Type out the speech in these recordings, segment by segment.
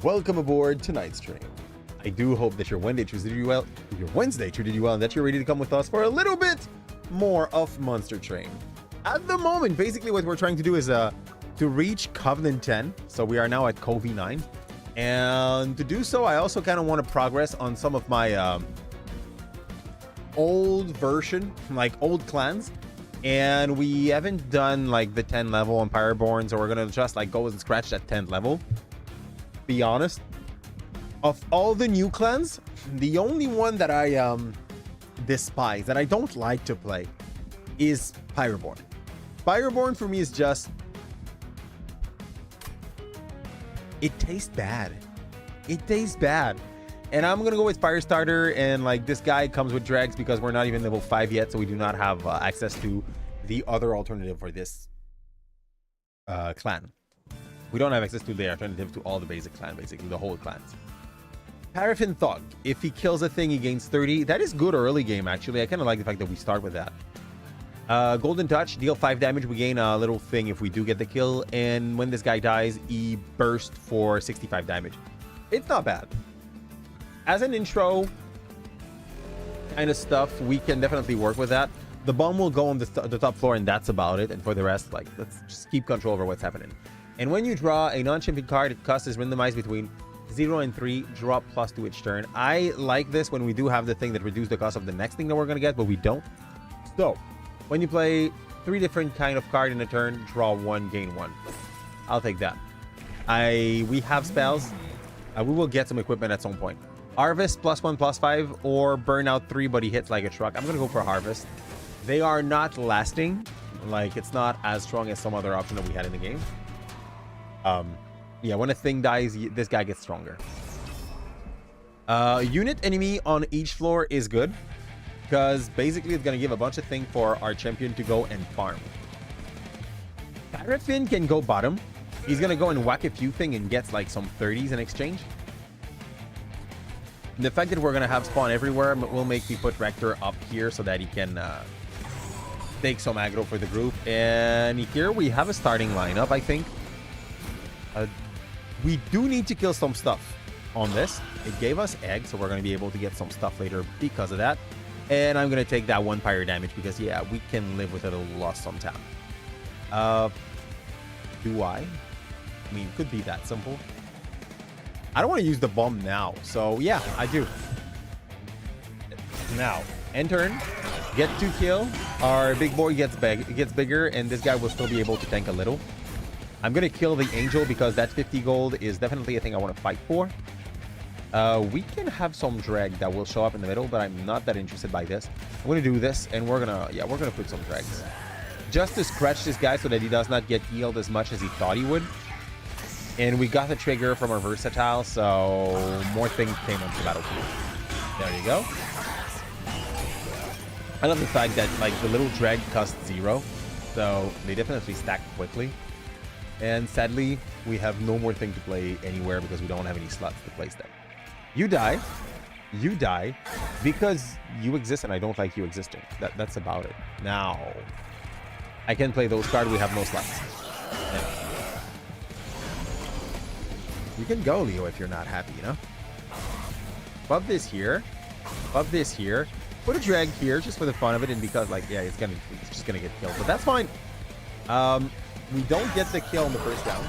Welcome aboard tonight's stream. I do hope that your Wednesday treated you well, and that you're ready to come with us for a little bit more of Monster Train. At the moment, basically what we're trying to do is to reach Covenant 10. So we are now at Covey 9. And to do so, I also kind of want to progress on some of my old version, like old clans. And we haven't done like the 10 level on Pyroborn, so we're going to just like go and scratch that 10th level. Be honest, of all the new clans, the only one that I despise, that I don't like to play, is Pyroborn. Pyroborn for me is just, it tastes bad. It tastes bad. And I'm gonna go with Firestarter, and like this guy comes with dregs because we're not even level 5 yet, so we do not have access to the other alternative for this clan. We don't have access to the alternative to all the basic clan, basically, the whole clans. Paraffin Thug. If he kills a thing, he gains 30. That is good early game, actually. I kind of like the fact that we start with that. Golden Touch. Deal 5 damage. We gain a little thing if we do get the kill. And when this guy dies, he bursts for 65 damage. It's not bad. As an intro kind of stuff, we can definitely work with that. The bomb will go on the top floor, and that's about it. And for the rest, like, let's just keep control over what's happening. And when you draw a non-champion card, its cost is randomized between 0 and 3, draw +2 each turn. I like this when we do have the thing that reduces the cost of the next thing that we're going to get, but we don't. So, when you play 3 different kind of card in a turn, draw 1, gain 1. I'll take that. We have spells. We will get some equipment at some point. Harvest +1/+5 or Burnout 3, but he hits like a truck. I'm going to go for Harvest. They are not lasting. Like, it's not as strong as some other option that we had in the game. Yeah, when a thing dies, this guy gets stronger. Unit enemy on each floor is good, because basically it's going to give a bunch of things for our champion to go and farm. Paraffin can go bottom. He's going to go and whack a few things and gets like some 30s in exchange. The fact that we're going to have spawn everywhere will make me put Rector up here so that he can take some aggro for the group. And here we have a starting lineup, I think. We do need to kill some stuff on this. It gave us eggs, so we're going to be able to get some stuff later because of that. And I'm going to take that 1 pyre damage because, yeah, we can live with a little loss sometime. Do I? I mean, could be that simple. I don't want to use the bomb now, so yeah, I do. Now, end turn, get 2 kill. Our big boy gets bigger, and this guy will still be able to tank a little. I'm going to kill the Angel because that 50 gold is definitely a thing I want to fight for. We can have some drag that will show up in the middle, but I'm not that interested by this. I'm going to do this, and we're going to put some drags. Just to scratch this guy so that he does not get healed as much as he thought he would. And we got the trigger from our Versatile, so more things came onto the battlefield. There you go. I love the fact that, like, the little drag costs 0, so they definitely stack quickly. And sadly, we have no more thing to play anywhere because we don't have any slots to place them. You die. You die because you exist and I don't like you existing. That's about it. Now, I can play those cards. We have no slots. Yeah. You can go, Leo, if you're not happy, you know? Buff this here. Buff this here. Put a drag here just for the fun of it and because, like, yeah, it's just gonna get killed. But that's fine. We don't get the kill in the first round.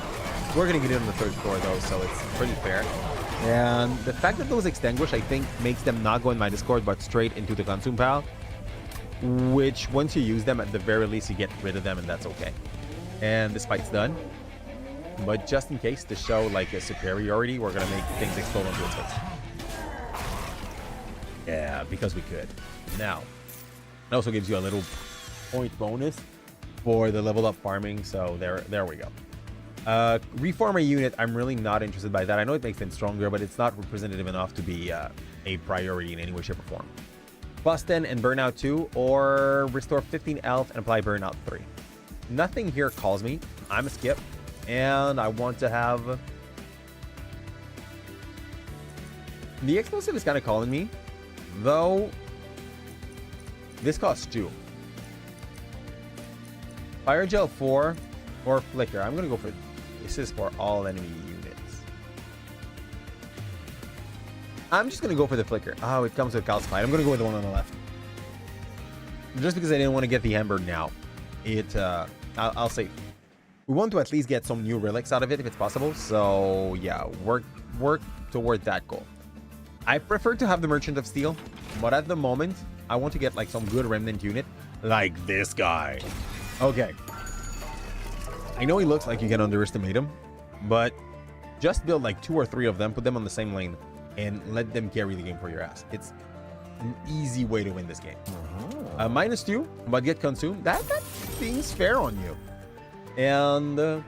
We're going to get it on the 3rd floor, though, so it's pretty fair. And the fact that those extinguish, I think, makes them not go in my Discord, but straight into the Consume Pal. Which, once you use them, at the very least, you get rid of them, and that's okay. And this fight's done. But just in case, to show, like, a superiority, we're going to make things explode onto its face. Yeah, because we could. Now, it also gives you a little point bonus for the level up farming, so there we go. Reform a unit, I'm really not interested by that. I know it makes them stronger, but it's not representative enough to be a priority in any way, shape, or form. Plus 10 and Burnout 2, or restore 15 health and apply Burnout 3. Nothing here calls me. I'm a skip, and I want to have... The explosive is kind of calling me, though this costs 2. Fire Gel 4 or Flicker. I'm going to go for... This is for all enemy units. I'm just going to go for the flicker. Oh, it comes with Calipze. I'm going to go with the one on the left. Just because I didn't want to get the Ember now. I'll say we want to at least get some new relics out of it if it's possible. So yeah, work toward that goal. I prefer to have the Merchant of Steel, but at the moment, I want to get like some good remnant unit, like this guy. Okay. I know he looks like you can underestimate him, but just build like 2 or 3 of them, put them on the same lane, and let them carry the game for your ass. It's an easy way to win this game. -2, but get consumed. That seems fair on you. And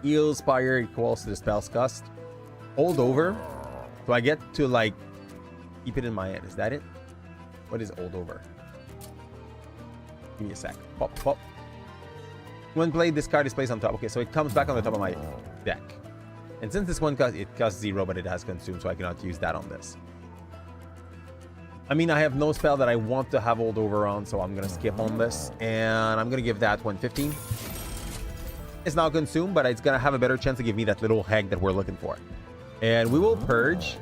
Eel Spire equals to the spell's cost. Hold over. So I get to like keep it in my hand. Is that it? What is hold over? Give me a sec. Pop, pop. When played, this card is placed on top. Okay, so it comes back on the top of my deck. And since this one costs 0, but it has consumed, so I cannot use that on this. I mean, I have no spell that I want to have hold over on, so I'm going to skip on this. And I'm going to give that 115. It's not consumed, but it's going to have a better chance to give me that little hag that we're looking for. And we will purge.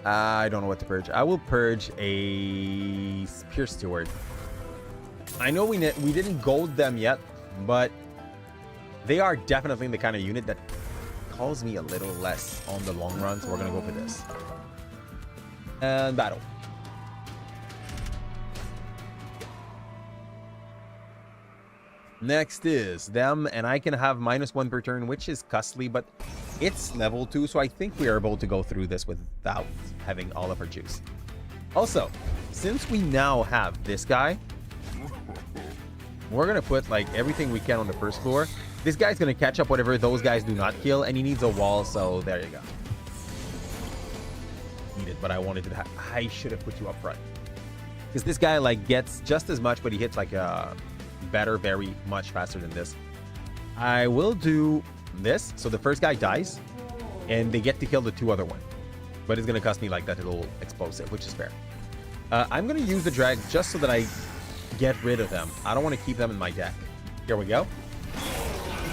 I don't know what to purge. I will purge a Spear Steward. I know we didn't gold them yet, but they are definitely the kind of unit that calls me a little less on the long run, so we're going to go for this. And battle. Next is them, and I can have -1 per turn, which is costly, but it's level 2, so I think we are able to go through this without having all of our juice. Also, since we now have this guy, we're going to put like everything we can on the first floor. This guy's going to catch up whatever those guys do not kill, and he needs a wall, so there you go. Needed, but I wanted to I should have put you up front. Because this guy like gets just as much, but he hits like a better, very much faster than this. I will do this, so the first guy dies, and they get to kill the 2 other one. But it's going to cost me like that little explosive, which is fair. I'm going to use the drag just so that I get rid of them. I don't want to keep them in my deck. Here we go.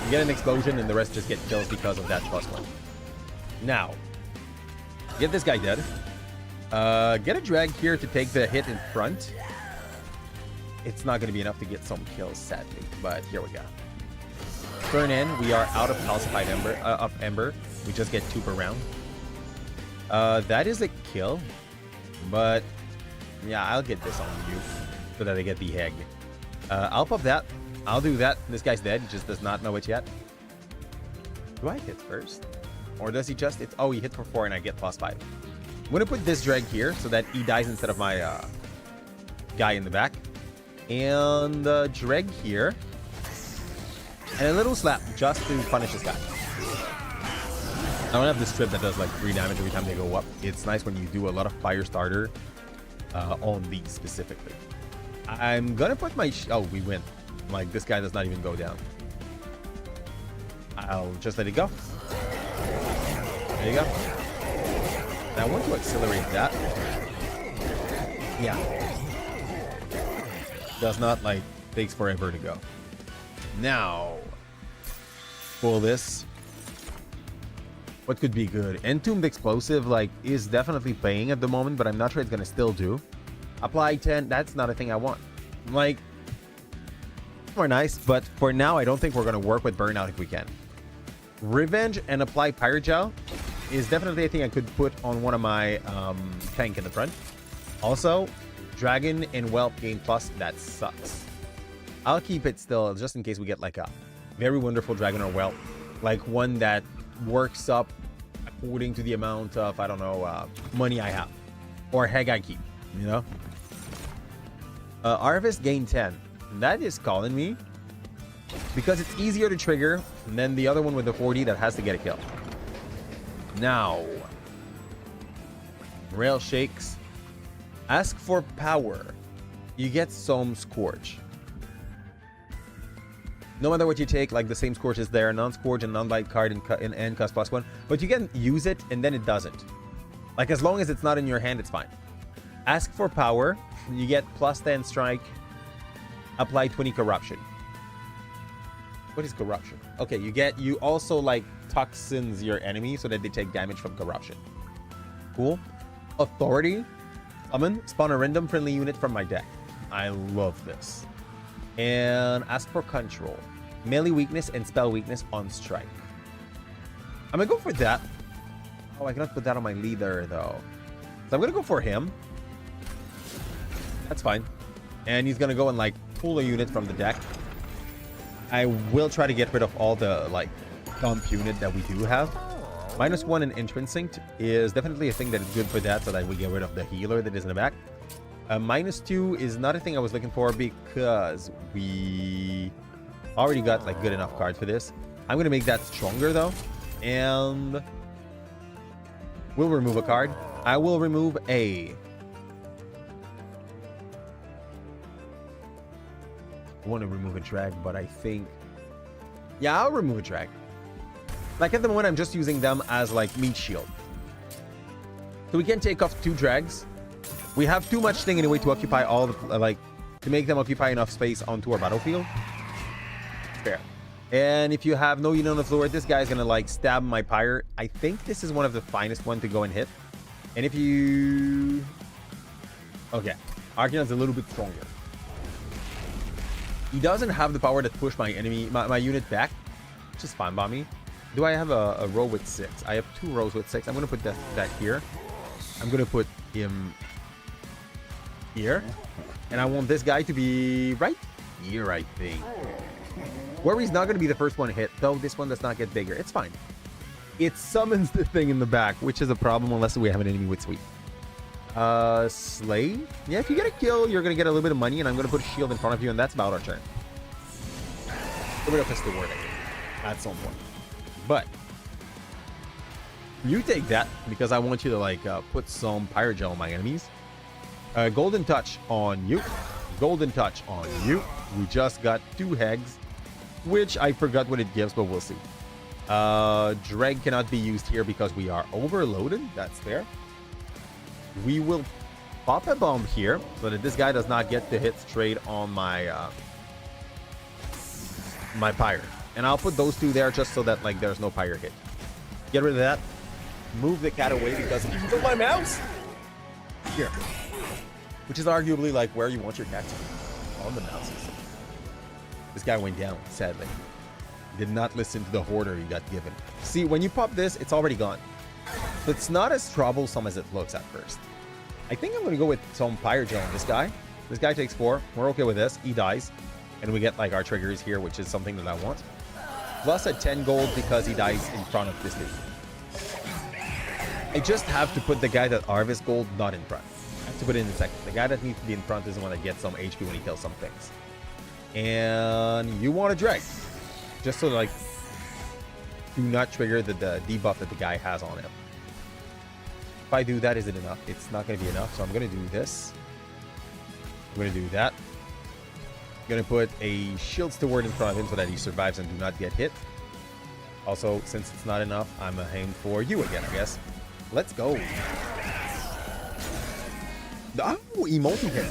You get an explosion, and the rest just get kills because of that +1. Now, get this guy dead. Get a drag here to take the hit in front. It's not going to be enough to get some kills, sadly, but here we go. Turn in. We are out of calcified Ember. We just get 2 per round. That is a kill, but yeah, I'll get this on you so that I get the hag. I'll pop that. I'll do that. This guy's dead. He just does not know it yet. Do I hit first? Or does he just... Oh, he hit for 4 and I get +5. I'm going to put this drag here so that he dies instead of my guy in the back. And drag here. And a little slap just to punish this guy. I don't have this strip that does like 3 damage every time they go up. It's nice when you do a lot of fire starter on these specifically. I'm going to put my... Oh, we win. Like, this guy does not even go down. I'll just let it go. There you go. And I want to accelerate that. Yeah. Does not, like, takes forever to go. Now, pull this. What could be good? Entombed Explosive, like, is definitely paying at the moment, but I'm not sure it's going to still do. Apply 10, that's not a thing I want. Like, more nice, but for now, I don't think we're going to work with Burnout if we can. Revenge and apply Pyrogel is definitely a thing I could put on one of my tank in the front. Also, Dragon and Whelp gain plus, that sucks. I'll keep it still just in case we get like a very wonderful Dragon or Whelp. Like one that works up according to the amount of, I don't know, money I have. Or hag I keep, you know? Harvest gain 10. That is calling me. Because it's easier to trigger than the other one with the 40 that has to get a kill. Now, Rail Shakes. Ask for power. You get some Scourge. No matter what you take, like the same Scourge is there. Non-Scourge and non-light card and cost +1. But you can use it and then it doesn't. Like as long as it's not in your hand, it's fine. Ask for power. You get +10 strike. Apply 20 corruption. What is corruption? Okay, you also like toxins your enemy so that they take damage from corruption. cool. Authority. Summon. Spawn a random friendly unit from my deck. I love this. And ask for control. Melee weakness and spell weakness on strike. I'm gonna go for that. Oh, I cannot put that on my leader though. So I'm gonna go for him. That's fine. And he's gonna go and like pull a unit from the deck. I will try to get rid of all the like dump unit that we do have. -1 in Intrinsync is definitely a thing that is good for that, so that we get rid of the healer that is in the back. -2 is not a thing I was looking for because we already got like good enough cards for this. I'm gonna make that stronger though, and we'll remove a card. I will remove a. I want to remove a drag, but I think, yeah, I'll remove a drag. Like at the moment, I'm just using them as like meat shield. So we can take off 2 drags. We have too much thing anyway to occupy all the, like, to make them occupy enough space onto our battlefield. Fair. And if you have no unit on the floor, this guy's gonna like stab my pyre. I think this is one of the finest one to go and hit. And if you, okay, Arcanon's a little bit stronger. He doesn't have the power to push my enemy, my unit back, which is fine by me. Do I have a row with 6? I have 2 rows with 6. I'm gonna put that here. I'm gonna put him here, and I want this guy to be right here, I think. Worry's not gonna be the first one hit, though. This one does not get bigger. It's fine. It summons the thing in the back, which is a problem unless we have an enemy with sweep. Slay. Yeah, if you get a kill, you're gonna get a little bit of money, and I'm gonna put a shield in front of you, and that's about our turn. A bit of a word at some point. But you take that because I want you to like put some pyre gel on my enemies. Golden touch on you. Golden touch on you. We just got 2 hegs, which I forgot what it gives, but we'll see. Drag cannot be used here because we are overloaded. That's fair. We will pop a bomb here so that this guy does not get to hit straight on my my pyre. And I'll put those 2 there just so that like there's no pyre hit. Get rid of that. Move the cat away because you took my mouse. Here. Which is arguably like where you want your cat to be. On the mouses. This guy went down, sadly. Did not listen to the order he got given. See, when you pop this, it's already gone. So it's not as troublesome as it looks at first. I think I'm going to go with some pyre gel on this guy. This guy takes 4. We're okay with this. He dies. And we get like our triggers here, which is something that I want. Plus a 10 gold because he dies in front of this dude. I just have to put the guy that harvests gold not in front. I have to put it in the second. The guy that needs to be in front is the one that gets some HP when he kills some things. And you want to drag. Just so like do not trigger the debuff that the guy has on him. If I do that, is it enough? It's not going to be enough, so I'm going to do this. I'm going to do that. I'm going to put a shield steward in front of him so that he survives and do not get hit. Also, since it's not enough, I'm going to aim for you again, I guess. Let's go. Oh, emoji hit.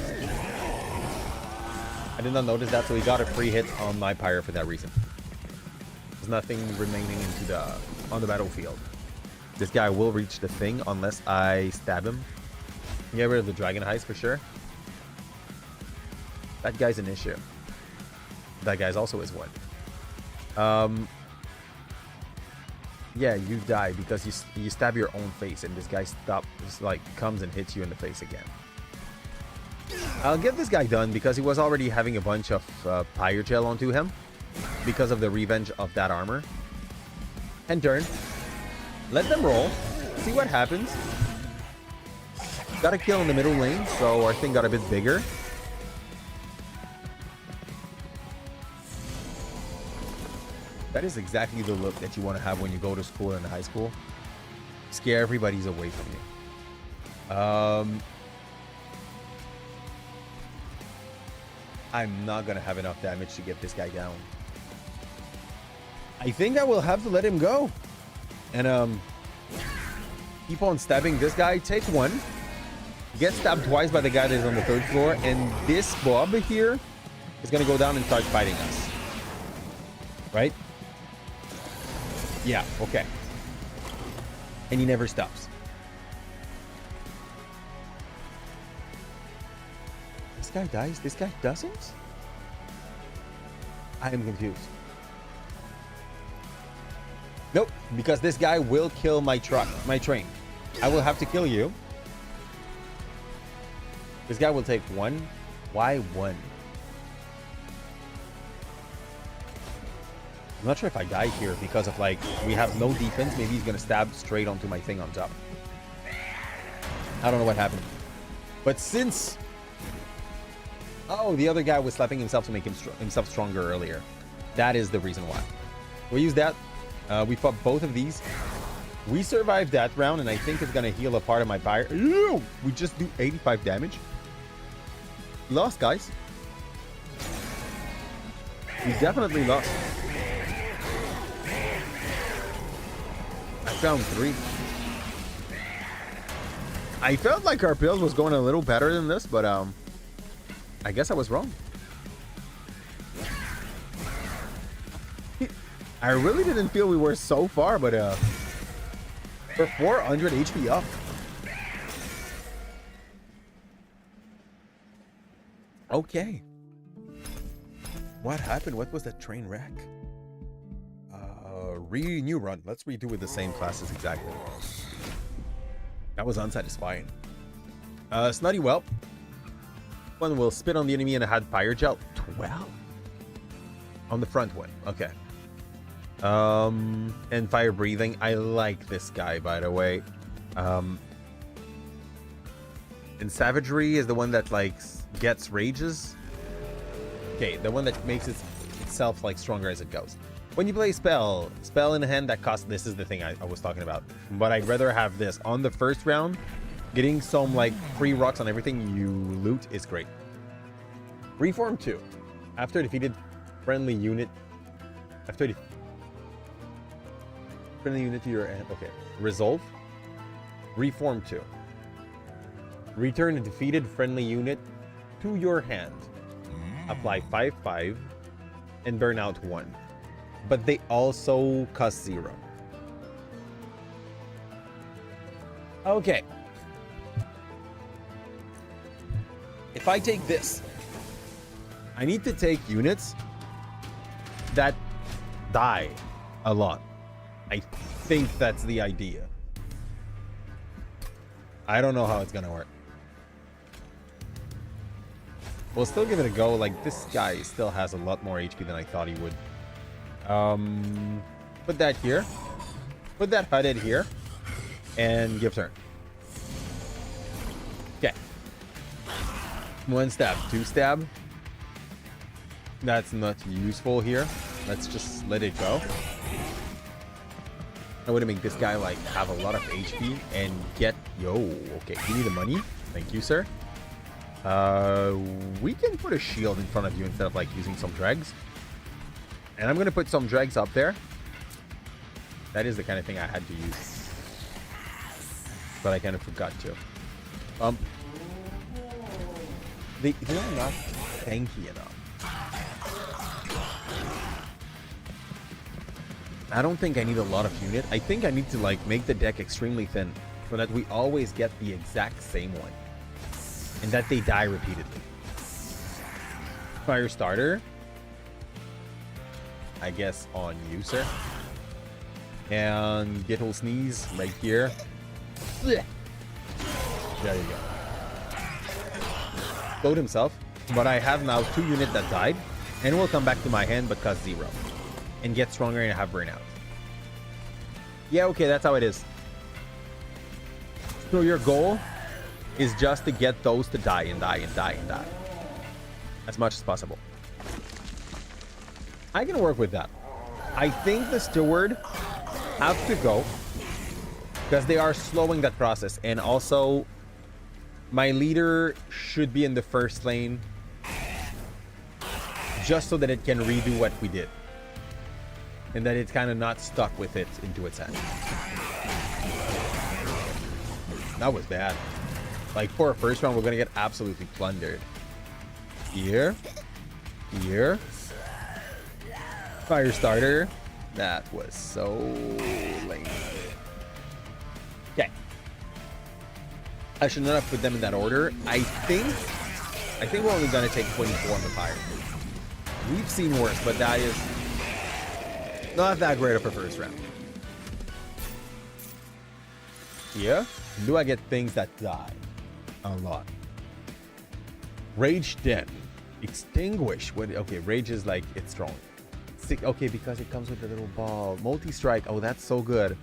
I did not notice that, so he got a free hit on my pyre for that reason. There's nothing remaining on the battlefield. This guy will reach the thing unless I stab him. Get rid of the dragon heist for sure. That guy's an issue. That guy's also his one. Yeah, you die because you stab your own face, and this guy comes and hits you in the face again. I'll get this guy done because he was already having a bunch of pyre gel onto him because of the revenge of that armor. And turn. Let them roll. See what happens. Got a kill in the middle lane, so our thing got a bit bigger. That is exactly the look that you want to have when you go to school and high school. Scare everybody's away from you. I'm not going to have enough damage to get this guy down. I think I will have to let him go. And keep on stabbing this guy. Take 1. Get stabbed twice by the guy that is on the 3rd floor. And this Bob here is going to go down and start fighting us. Right? Yeah, okay. And he never stops. This guy dies. This guy doesn't? I am confused. Nope, because this guy will kill my train. I will have to kill you. This guy will take 1. Why 1? I'm not sure if I die here because of like, we have no defense. Maybe he's gonna stab straight onto my thing on top. I don't know what happened. But since... Oh, the other guy was slapping himself to make himself stronger earlier. That is the reason why. We use that. We fought both of these. We survived that round, and I think it's gonna heal a part of my fire. Ew! We just do 85 damage. Lost, guys. We definitely lost. I found 3. I felt like our build was going a little better than this, but I guess I was wrong. I really didn't feel we were so far, but we're 400 HP up. Okay. What happened? What was that train wreck? New run. Let's redo with the same classes exactly. That was unsatisfying. Snotty Whelp. One will spit on the enemy and had fire gel. 12? On the front one. Okay. And fire breathing. I like this guy, by the way. And savagery is the one that like gets rages. Okay, the one that makes itself like stronger as it goes. When you play spell in hand that costs, this is the thing I was talking about. But I'd rather have this on the first round. Getting some like free rocks on everything you loot is great. Reform 2. After defeated friendly unit. After friendly unit to your end. Okay. Resolve. Reform 2. Return a defeated friendly unit to your hand. Apply 5/5 and burn out 1. But they also cost 0. Okay. If I take this, I need to take units that die a lot. I think that's the idea. I don't know how it's gonna work. We'll still give it a go. Like, this guy still has a lot more HP than I thought he would. Put that here. Put that HUD here. And give turn. Okay. 1 stab, 2 stab. That's not useful here. Let's just let it go. I want to make this guy like have a lot of HP and get... Yo, okay, give me the money. Thank you, sir. We can put a shield in front of you instead of like using some dregs. And I'm going to put some dregs up there. That is the kind of thing I had to use. But I kind of forgot to. They're not tanky enough. I don't think I need a lot of unit. I think I need to like make the deck extremely thin so that we always get the exact same one. And that they die repeatedly. Fire starter. I guess on you, sir. And Gittle Sneeze right here. There you go. Explode himself. But I have now 2 units that died. And will come back to my hand but cost 0. And get stronger and have burnout. Yeah, okay, that's how it is. So your goal is just to get those to die and die and die and die. As much as possible. I can work with that. I think the steward have to go. Because they are slowing that process. And also, my leader should be in the first lane. Just so that it can redo what we did. And that it's kind of not stuck with it into its head. That was bad. Like, for a first round, we're going to get absolutely plundered. Here. Here. Fire starter. That was so lame. Okay. I should not have put them in that order. I think I think we're only going to take 24 on the fire. We've seen worse, but that is not that great of a first round. Here, do I get things that die? A lot. Rage Den. Extinguish. What? Okay, Rage is like, it's strong. Okay, because it comes with a little ball. Multi-strike. Oh, that's so good.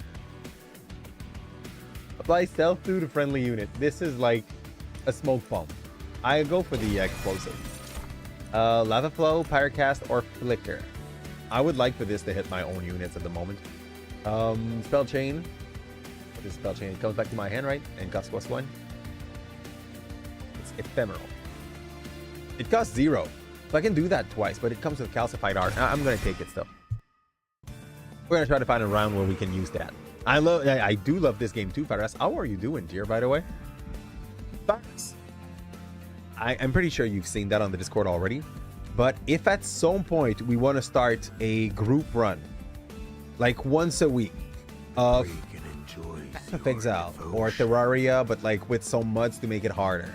Apply stealth through the friendly unit. This is like a smoke bomb. I go for the explosive. Lava Flow, Pyrocast, or Flicker. I would like for this to hit my own units at the moment. Spell Chain. What is Spell Chain? It comes back to my hand, right? And costs +1. It's ephemeral. It costs 0. So I can do that twice, but it comes with calcified art. I'm going to take it still. We're going to try to find a round where we can use that. I do love this game too, Faras. How are you doing, dear, by the way? Faras. I'm pretty sure you've seen that on the Discord already. But if at some point we want to start a group run, like once a week, of Path of Exile or Terraria, but like with some mods to make it harder,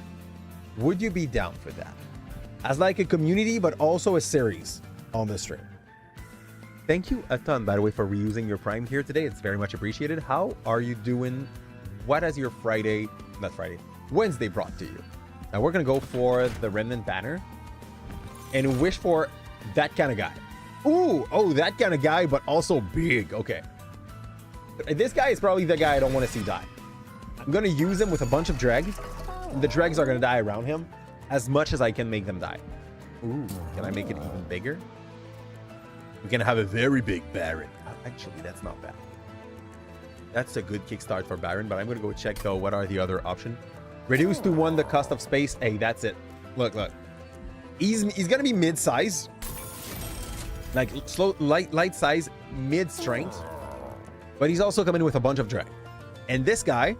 would you be down for that? As like a community, but also a series on the stream. Thank you a ton, by the way, for reusing your Prime here today. It's very much appreciated. How are you doing? What has your Wednesday brought to you? Now we're going to go for the Remnant Banner and wish for that kind of guy. Ooh, oh, that kind of guy, but also big. Okay. This guy is probably the guy I don't want to see die. I'm going to use him with a bunch of dregs. The dregs are going to die around him as much as I can make them die. Ooh, can I make it even bigger? We're going to have a very big Baron. Actually, that's not bad. That's a good kickstart for Baron, but I'm going to go check, though, what are the other options. Reduce to 1 the cost of space. Hey, that's it. Look. He's going to be mid-size. Like, slow, light size, mid-strength. But he's also coming with a bunch of drag. And this guy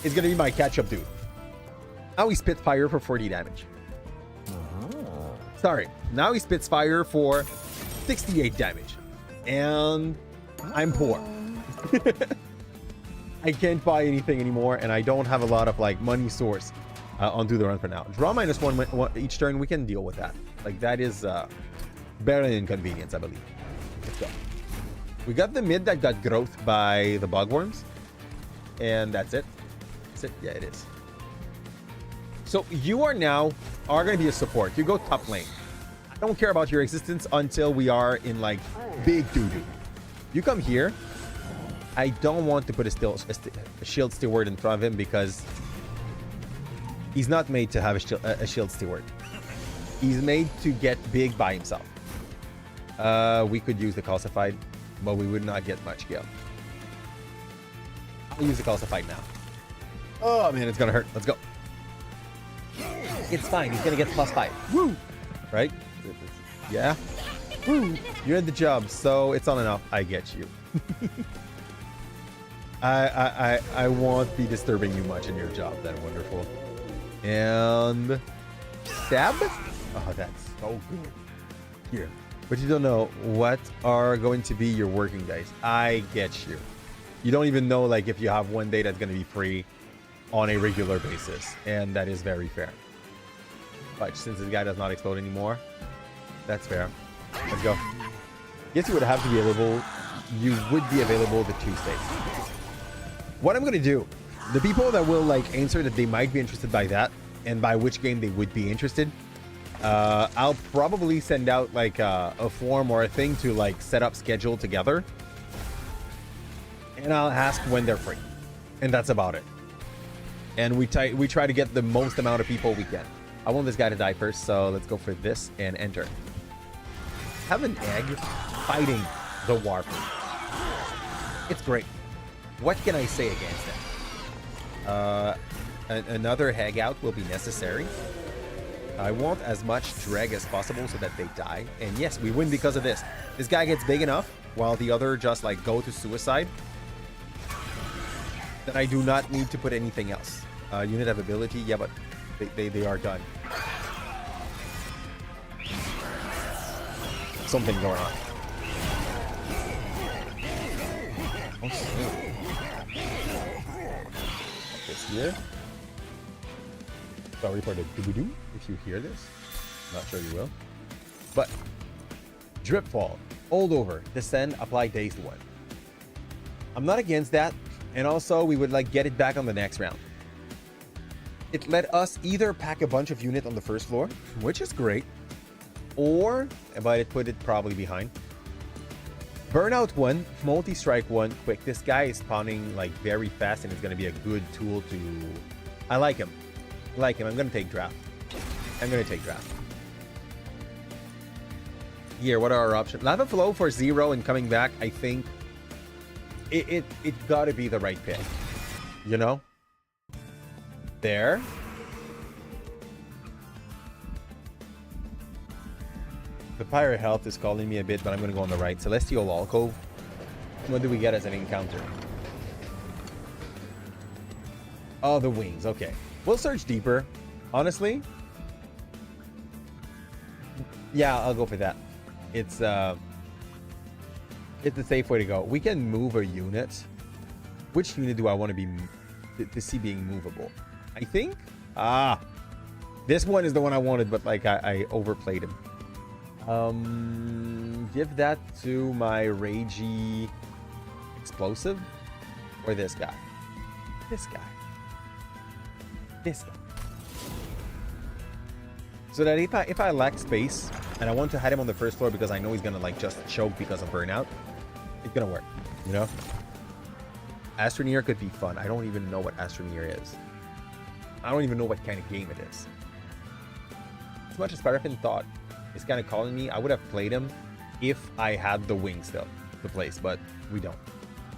is going to be my catch-up dude. Now he spits fire for 40 damage. Sorry. Now he spits fire for 68 damage. And I'm poor. I can't buy anything anymore, and I don't have a lot of like money source onto the run for now. Draw -1 each turn. We can deal with that. Like that is better than inconvenience, I believe. Let's go. We got the mid that got growth by the bugworms, and that's it. That's it. Yeah, it is. So you are going to be a support. You go top lane. I don't care about your existence until we are in like big doo-doo. You come here. I don't want to put a shield steward in front of him because he's not made to have a shield steward. He's made to get big by himself. We could use the calcified, but we would not get much kill. I'll use the calcified now. Oh man, it's gonna hurt. Let's go. It's fine. He's gonna get +5. Woo! Right? Yeah. Woo! You're in the job, so it's on and off. I get you. I won't be disturbing you much in your job. That's wonderful. And stab? Oh, that's so good. Here. But you don't know what are going to be your working days. I get you. You don't even know like if you have one day that's going to be free on a regular basis. And that is very fair. But since this guy does not explode anymore, that's fair. Let's go. Guess you would have to be available. You would be available the Tuesdays. What I'm going to do, the people that will like answer that they might be interested by that and by which game they would be interested, I'll probably send out like a form or a thing to like set up schedule together. And I'll ask when they're free. And that's about it. And we try to get the most amount of people we can. I want this guy to die first, so let's go for this and enter. Have an egg fighting the warp. It's great. What can I say against it? Another hag out will be necessary. I want as much drag as possible so that they die. And yes, we win because of this. This guy gets big enough while the other just like go to suicide that I do not need to put anything else. Unit of ability, yeah, but they are done. Something going on. This here. Sorry for the doo-doo if you hear this. Not sure you will. But drip fall, hold over, descend, apply dazed one. I'm not against that. And also we would like get it back on the next round. It let us either pack a bunch of unit on the first floor, which is great, or, but it put it probably behind. Burnout one, multi-strike one, quick. This guy is spawning like very fast and it's going to be a good tool to... I like him. I like him. I'm going to take draft. Here, what are our options? Lava Flow for 0 and coming back, I think it got to be the right pick. You know? There. The pirate health is calling me a bit, but I'm going to go on the right. Celestial Alcove. What do we get as an encounter? Oh, the wings. Okay. We'll search deeper. Honestly. Yeah, I'll go for that. It's a safe way to go. We can move a unit. Which unit do I want to be to see being movable? I think this one is the one I wanted, but like I overplayed him. Give that to my ragey explosive or this guy. This guy. So that if I lack space and I want to hide him on the first floor because I know he's gonna like just choke because of burnout, it's gonna work, you know? Astroneer could be fun. I don't even know what Astroneer is. I don't even know what kind of game it is. As much as Paraffin thought is kind of calling me, I would have played him if I had the wings still to place, but we don't.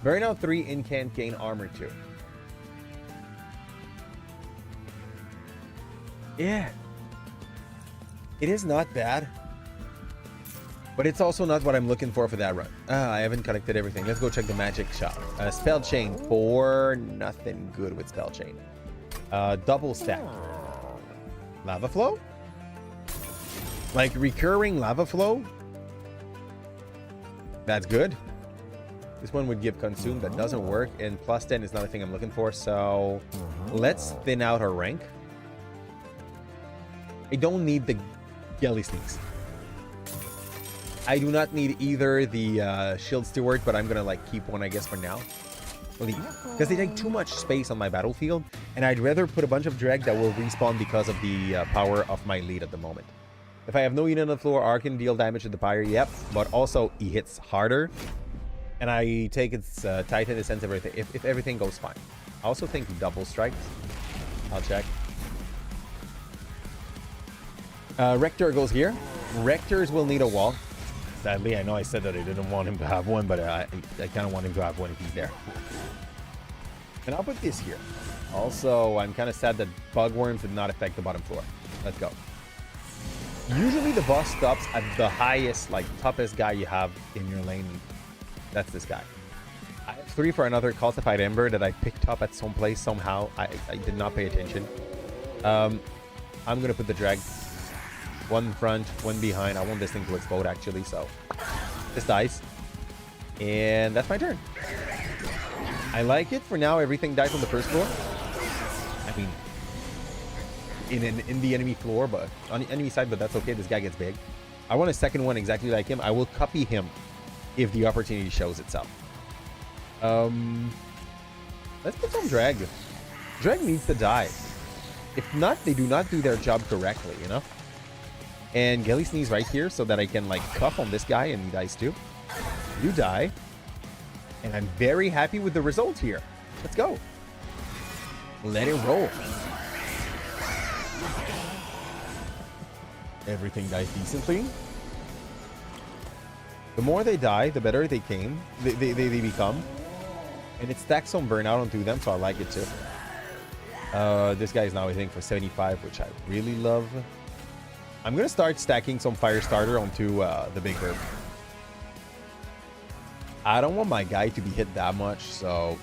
Burnout 3 incant gain armor 2. Yeah. It is not bad. But it's also not what I'm looking for that run. I haven't collected everything. Let's go check the magic shop. Spell chain for nothing good with spell chain. Double stack. Lava flow? Like recurring lava flow? That's good. This one would give consume. That doesn't work. And plus 10 is not a thing I'm looking for. So let's thin out our rank. I don't need the Gelly Sneaks. I do not need either the Shield Steward, but I'm gonna like keep one, I guess, for now. Because they take too much space on my battlefield, and I'd rather put a bunch of drag that will respawn because of the power of my lead at the moment. If I have no unit on the floor, Arc can deal damage to the pyre, yep, but also he hits harder, and I take its Titan Essence everything if everything goes fine. I also think double strikes. I'll check. Rector goes here. Rectors will need a wall. Sadly, I know I said that I didn't want him to have one, but I kind of want him to have one if he's there. And I'll put this here. Also, I'm kind of sad that bug worms did not affect the bottom floor. Let's go. Usually the boss stops at the highest, like, toughest guy you have in your lane. That's this guy. I have 3 for another calcified ember that I picked up at some place somehow. I did not pay attention. I'm going to put the drag. One front, one behind. I want this thing to explode, actually, so this dies. And that's my turn. I like it. For now, everything dies on the first floor. I mean, in the enemy floor, but on the enemy side, but that's okay. This guy gets big. I want a second one exactly like him. I will copy him if the opportunity shows itself. Let's put some drag. Drag needs to die. If not, they do not do their job correctly, you know? And Gelly Sneeze right here so that I can like cuff on this guy and he dies too. You die. And I'm very happy with the result here. Let's go. Let it roll. Everything dies decently. The more they die, the better they become. And it stacks some burnout onto them, so I like it too. This guy is now, I think, for 75, which I really love. I'm going to start stacking some fire starter onto the big herb. I don't want my guy to be hit that much, so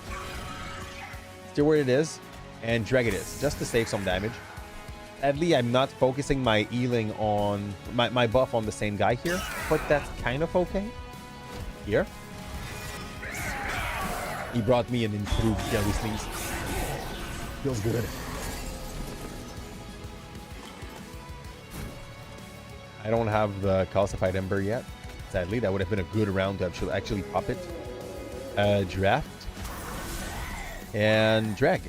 still where it is and drag it is, just to save some damage. Sadly, I'm not focusing my healing on my buff on the same guy here, but that's kind of okay. Here. He brought me an improved Jelly Sneeze. Feels good. I don't have the calcified ember yet. Sadly, that would have been a good round to actually pop it. Draft. And drag.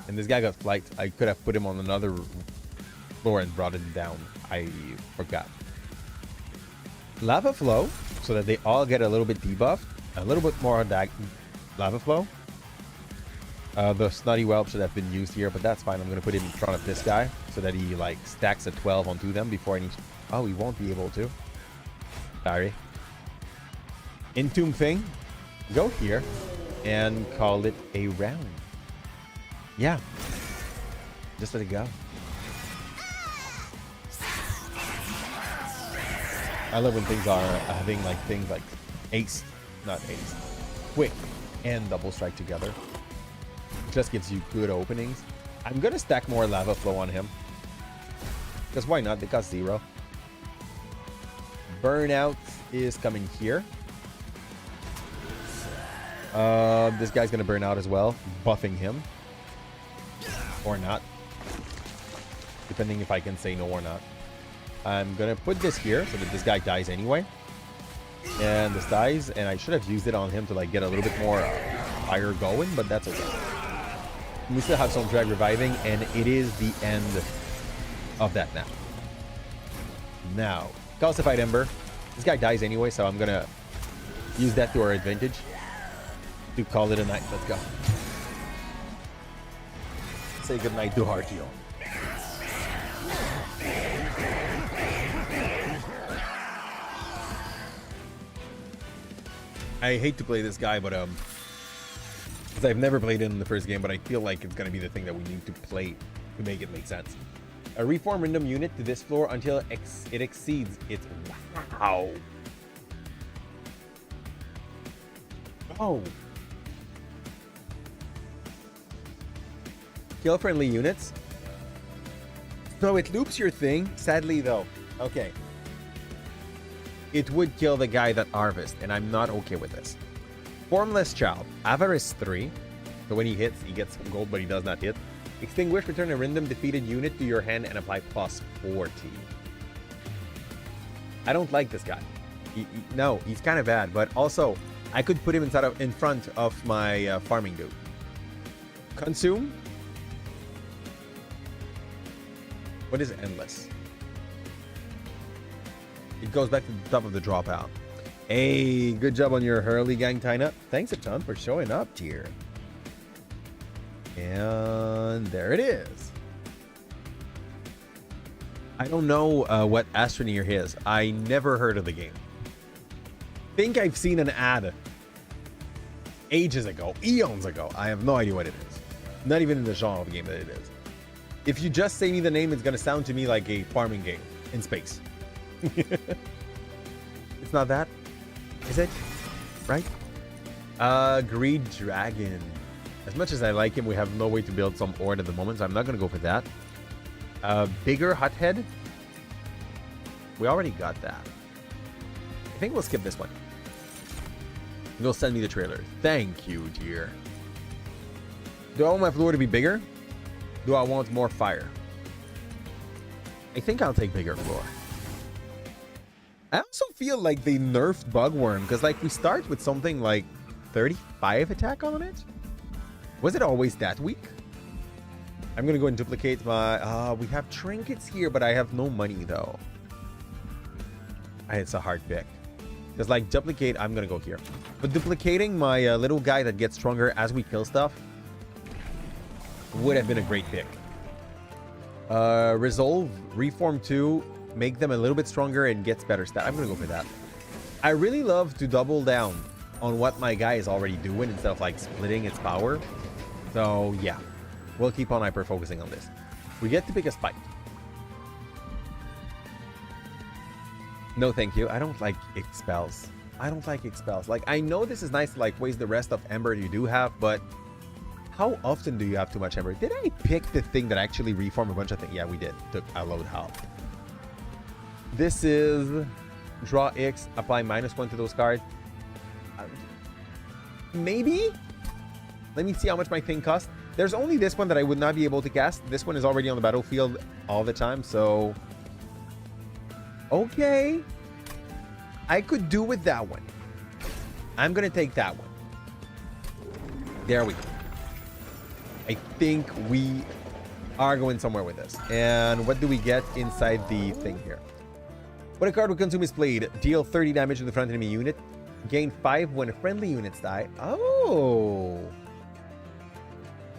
And this guy got flight. I could have put him on another floor and brought him down. I forgot. Lava flow, so that they all get a little bit debuffed. A little bit more lava flow. The snotty whelp should have been used here, but that's fine. I'm going to put him in front of this guy so that he like stacks a 12 onto them before I need... Oh, he won't be able to. Sorry. Entomb thing. Go here and call it a round. Yeah. Just let it go. I love when things are having like things like quick and double strike together. It just gives you good openings. I'm gonna stack more lava flow on him. Because why not? They got 0. Burnout is coming here. This guy's gonna burn out as well, buffing him. Or not. Depending if I can say no or not. I'm gonna put this here so that this guy dies anyway. And this dies, and I should have used it on him to like get a little bit more fire going, but that's okay. We still have some drag reviving, and it is the end of that now. Now, calcified ember. This guy dies anyway, so I'm gonna use that to our advantage to call it a night. Let's go. Say goodnight to Heartio. I hate to play this guy, but because I've never played it in the first game, but I feel like it's gonna be the thing that we need to play to make it make sense. A reform random unit to this floor until it exceeds its... Wow. Oh. Kill friendly units. So it loops your thing. Sadly, though. Okay. It would kill the guy that harvests, and I'm not okay with this. Formless Child. Avarice 3. So when he hits, he gets some gold, but he does not hit. Extinguish, return a random defeated unit to your hand and apply plus 40. I don't like this guy. No, he's kind of bad, but also, I could put him in front of my farming dude. Consume. What is endless? It goes back to the top of the dropout. Hey, good job on your Hurley gang tie-up. Thanks a ton for showing up, dear. And there it is. I don't know what Astroneer is. I never heard of the game. Think I've seen an ad ages ago, eons ago. I have no idea what it is. Not even in the genre of game that it is. If you just say me the name, it's going to sound to me like a farming game in space. It's not that, is it? Right? Greed Dragon. As much as I like him, we have no way to build some ore at the moment, so I'm not going to go for that. Bigger Hut Head. We already got that. I think we'll skip this one. You'll send me the trailer. Thank you, dear. Do I want my floor to be bigger? Do I want more fire? I think I'll take bigger floor. I also feel like they nerfed Bugworm, because like we start with something like 35 attack on it. Was it always that weak? I'm gonna go and duplicate my... we have trinkets here, but I have no money though. It's a hard pick. Because like duplicate, I'm gonna go here. But duplicating my little guy that gets stronger as we kill stuff would have been a great pick. Resolve, Reform 2, make them a little bit stronger and gets better stat. I'm gonna go for that. I really love to double down on what my guy is already doing instead of like splitting its power. So yeah, we'll keep on hyper focusing on this. We get to pick a spike. No thank you. I don't like expels. I don't like expels. Like I know this is nice to like waste the rest of Ember you do have, but how often do you have too much Ember? Did I pick the thing that actually reformed a bunch of things? Yeah, we did. Took a load health. This is draw X, apply -1 to those cards. Maybe? Let me see how much my thing costs. There's only this one that I would not be able to cast. This one is already on the battlefield all the time, so Okay. I could do with that one. I'm going to take that one. There we go. I think we are going somewhere with this. And what do we get inside the thing here? When a card with Consume is played, deal 30 damage to the front enemy unit. Gain 5 when friendly units die. Oh.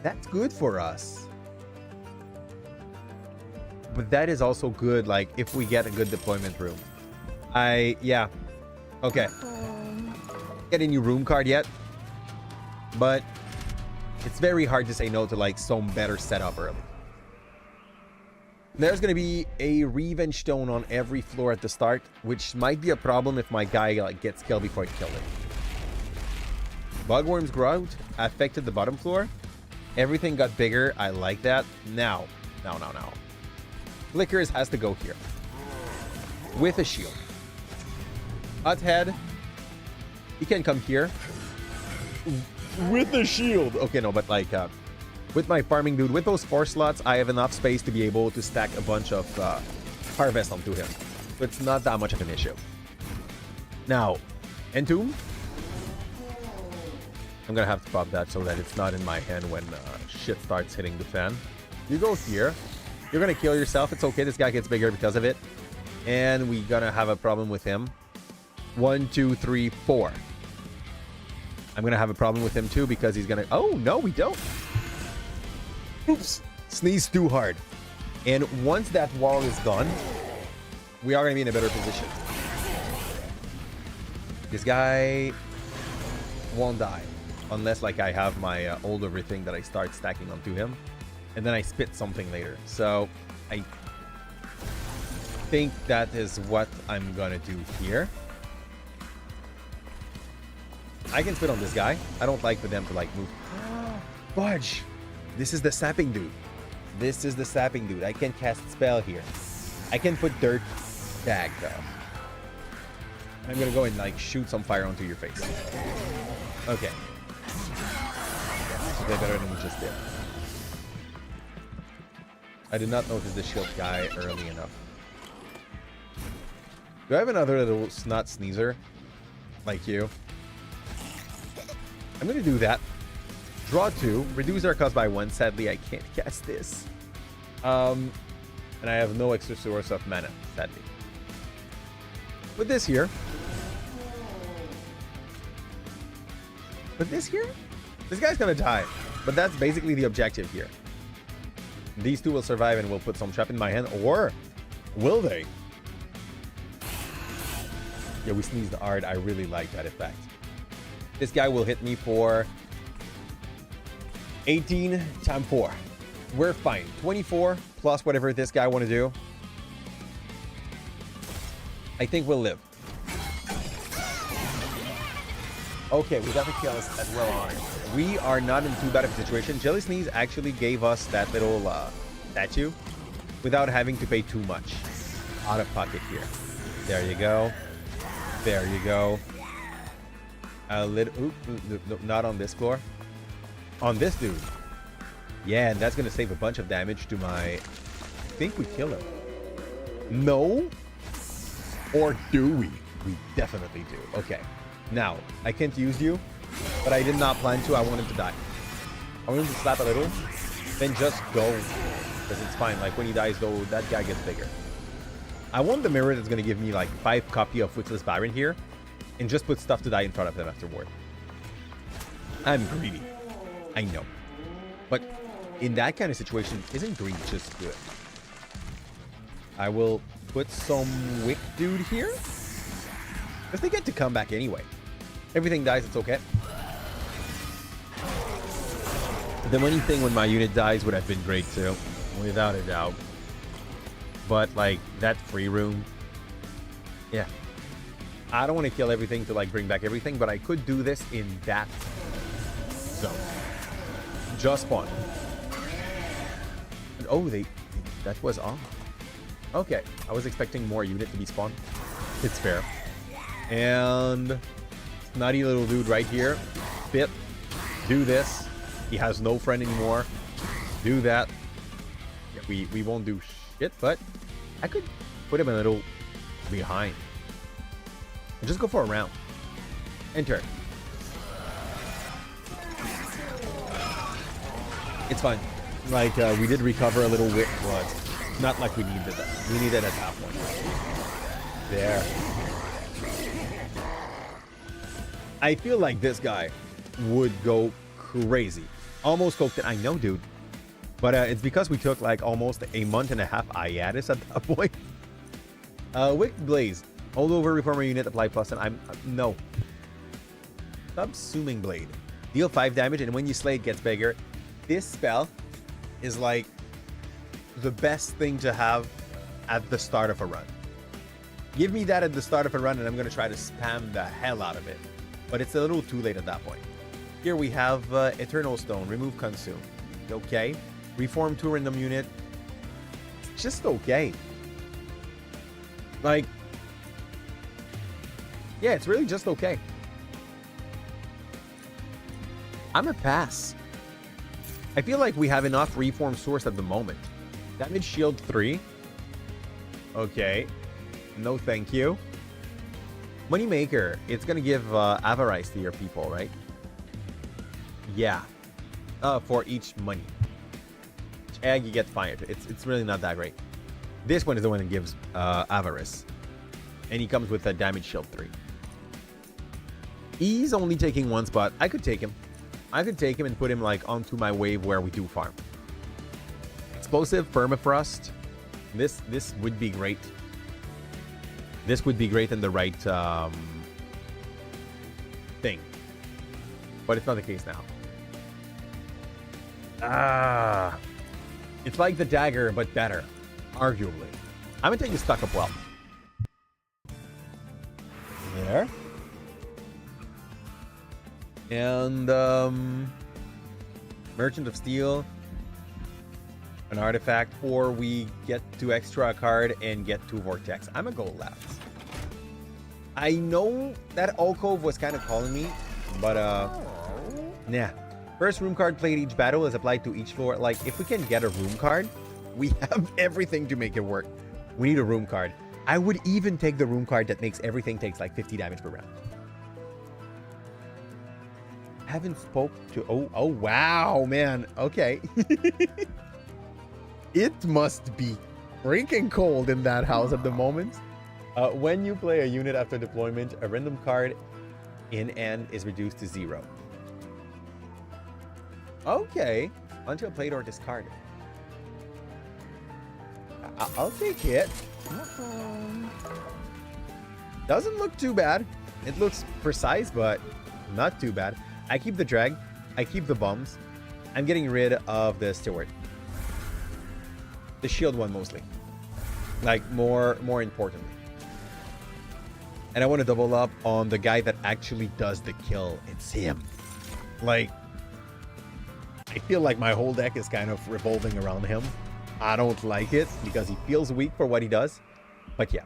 That's good for us. But that is also good, like, if we get a good deployment room. Yeah. Okay. Get a new room card yet. But it's very hard to say no to, like, some better setup early. There's going to be a revenge stone on every floor at the start, which might be a problem if my guy, like, gets killed before I kill him. Bugworms grow affected the bottom floor. Everything got bigger. I like that. Now. Flickers has to go here. With a shield. Head. He can come here. With a shield. Okay, no, but like, with my farming dude, with those 4 slots, I have enough space to be able to stack a bunch of harvest onto him. So it's not that much of an issue. Now, Entomb. I'm going to have to pop that so that it's not in my hand when shit starts hitting the fan. You go here. You're going to kill yourself. It's okay. This guy gets bigger because of it. And we're going to have a problem with him. 1, 2, 3, 4. I'm going to have a problem with him too because he's going to... Oh, no, we don't. Oops. Sneeze too hard. And once that wall is gone, we are going to be in a better position. This guy won't die. Unless, like, I have my old everything that I start stacking onto him. And then I spit something later. So, I think that is what I'm going to do here. I can spit on this guy. I don't like for them to, like, move. Fudge! This is the sapping dude. This is the sapping dude. I can cast spell here. I can put dirt back, though. I'm going to go and, like, shoot some fire onto your face. Okay. Way better than we just did. I did not notice the shield guy early enough. Do I have another little snot sneezer? Like you? I'm going to do that. Draw 2. Reduce our cost by 1. Sadly, I can't cast this. And I have no extra source of mana, sadly. With this here. With this here? This guy's going to die. But that's basically the objective here. These two will survive and will put some trap in my hand. Or will they? Yeah, we sneezed hard. I really like that effect. This guy will hit me for 18 times 4. We're fine. 24 plus whatever this guy want to do. I think we'll live. Okay, we got the kills as well on it. We are not in too bad of a situation. Jelly Sneeze actually gave us that little statue without having to pay too much out of pocket here. There you go. There you go. A little... no, not on this floor. On this dude. Yeah, and that's going to save a bunch of damage to my... I think we kill him. No? Or do we? We definitely do. Okay. Now, I can't use you, but I did not plan to. I want him to die. I want him to slap a little, then just go. Because it's fine. Like, when he dies, though, that guy gets bigger. I want the mirror that's going to give me, like, 5 copy of Witless Baron here, and just put stuff to die in front of them afterward. I'm greedy. I know. But in that kind of situation, isn't greed just good? I will put some Wick dude here. Because they get to come back anyway. Everything dies, it's okay. The money thing when my unit dies would have been great too. Without a doubt. But, like, that free room. Yeah. I don't want to kill everything to, like, bring back everything, but I could do this in that zone. Just spawn. And, oh, that was off. Okay. I was expecting more unit to be spawned. It's fair. And snotty little dude right here. Spit. Do this. He has no friend anymore. Do that. Yeah, we won't do shit, but I could put him a little behind. And just go for a round. Enter. It's fine. Like, we did recover a little bit, but not like we needed that. We needed at that point. There. I feel like this guy would go crazy. Almost cooked it. I know, dude. But it's because we took like almost a month and a half hiatus at that point. Wicked Blaze. Hold over reformer unit, apply plus, and I'm no. Subsuming Blade. Deal 5 damage, and when you slay, it gets bigger. This spell is like the best thing to have at the start of a run. Give me that at the start of a run, and I'm going to try to spam the hell out of it. But it's a little too late at that point. Here we have Eternal Stone. Remove Consume. Okay. Reform 2 random unit. It's just okay. Like, yeah, it's really just okay. I'm a pass. I feel like we have enough reform source at the moment. Damage shield 3. Okay. No thank you. Moneymaker. It's going to give avarice to your people, right? Yeah. For each money. Each egg, you get fired. It's really not that great. This one is the one that gives avarice. And he comes with a damage shield 3. He's only taking 1 spot. I could take him. I could take him and put him like onto my wave where we do farm. Explosive permafrost. This would be great. This would be great in the right thing. But it's not the case now. It's like the dagger, but better. Arguably. I'm gonna take the stuck up well. There. And Merchant of Steel, an artifact, or we get 2 extra card and get 2 vortex. I'm a go left. I know that alcove was kind of calling me, but nah. First room card played each battle is applied to each floor. Like, if we can get a room card, we have everything to make it work. We need a room card. I would even take the room card that makes everything takes like 50 damage per round. Haven't spoke to... Oh, wow, man. Okay. It must be freaking cold in that house at the moment. When you play a unit after deployment, a random card in end is reduced to 0. Okay. Until played or discarded. I'll take it. Doesn't look too bad. It looks precise, but not too bad. I keep the drag. I keep the bombs. I'm getting rid of the steward. The shield one mostly. Like more importantly. And I want to double up on the guy that actually does the kill. It's him. Like, I feel like my whole deck is kind of revolving around him. I don't like it because he feels weak for what he does. But yeah.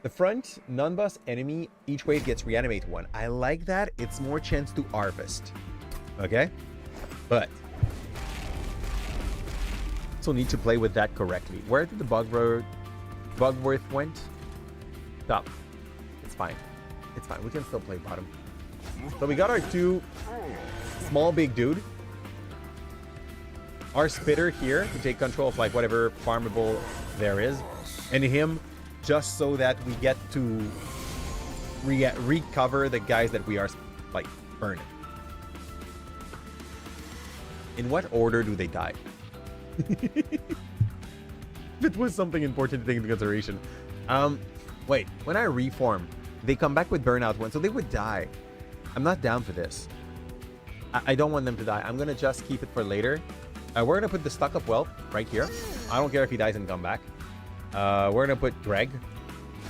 The front, non-boss enemy, each wave gets reanimate 1. I like that. It's more chance to harvest. Okay? But also need to play with that correctly. Where did the Bugworth went? Top. It's fine. It's fine. We can still play bottom. So we got our 2 small big dude. Our spitter here to take control of like whatever farmable there is. And him just so that we get to recover the guys that we are like burning. In what order do they die? It was something important to take into consideration. Wait, when I reform, they come back with burnout 1, so they would die. I'm not down for this. I don't want them to die. I'm gonna just keep it for later. We're gonna put the stuck up whelp right here. I don't care if he dies and come back. We're gonna put Greg.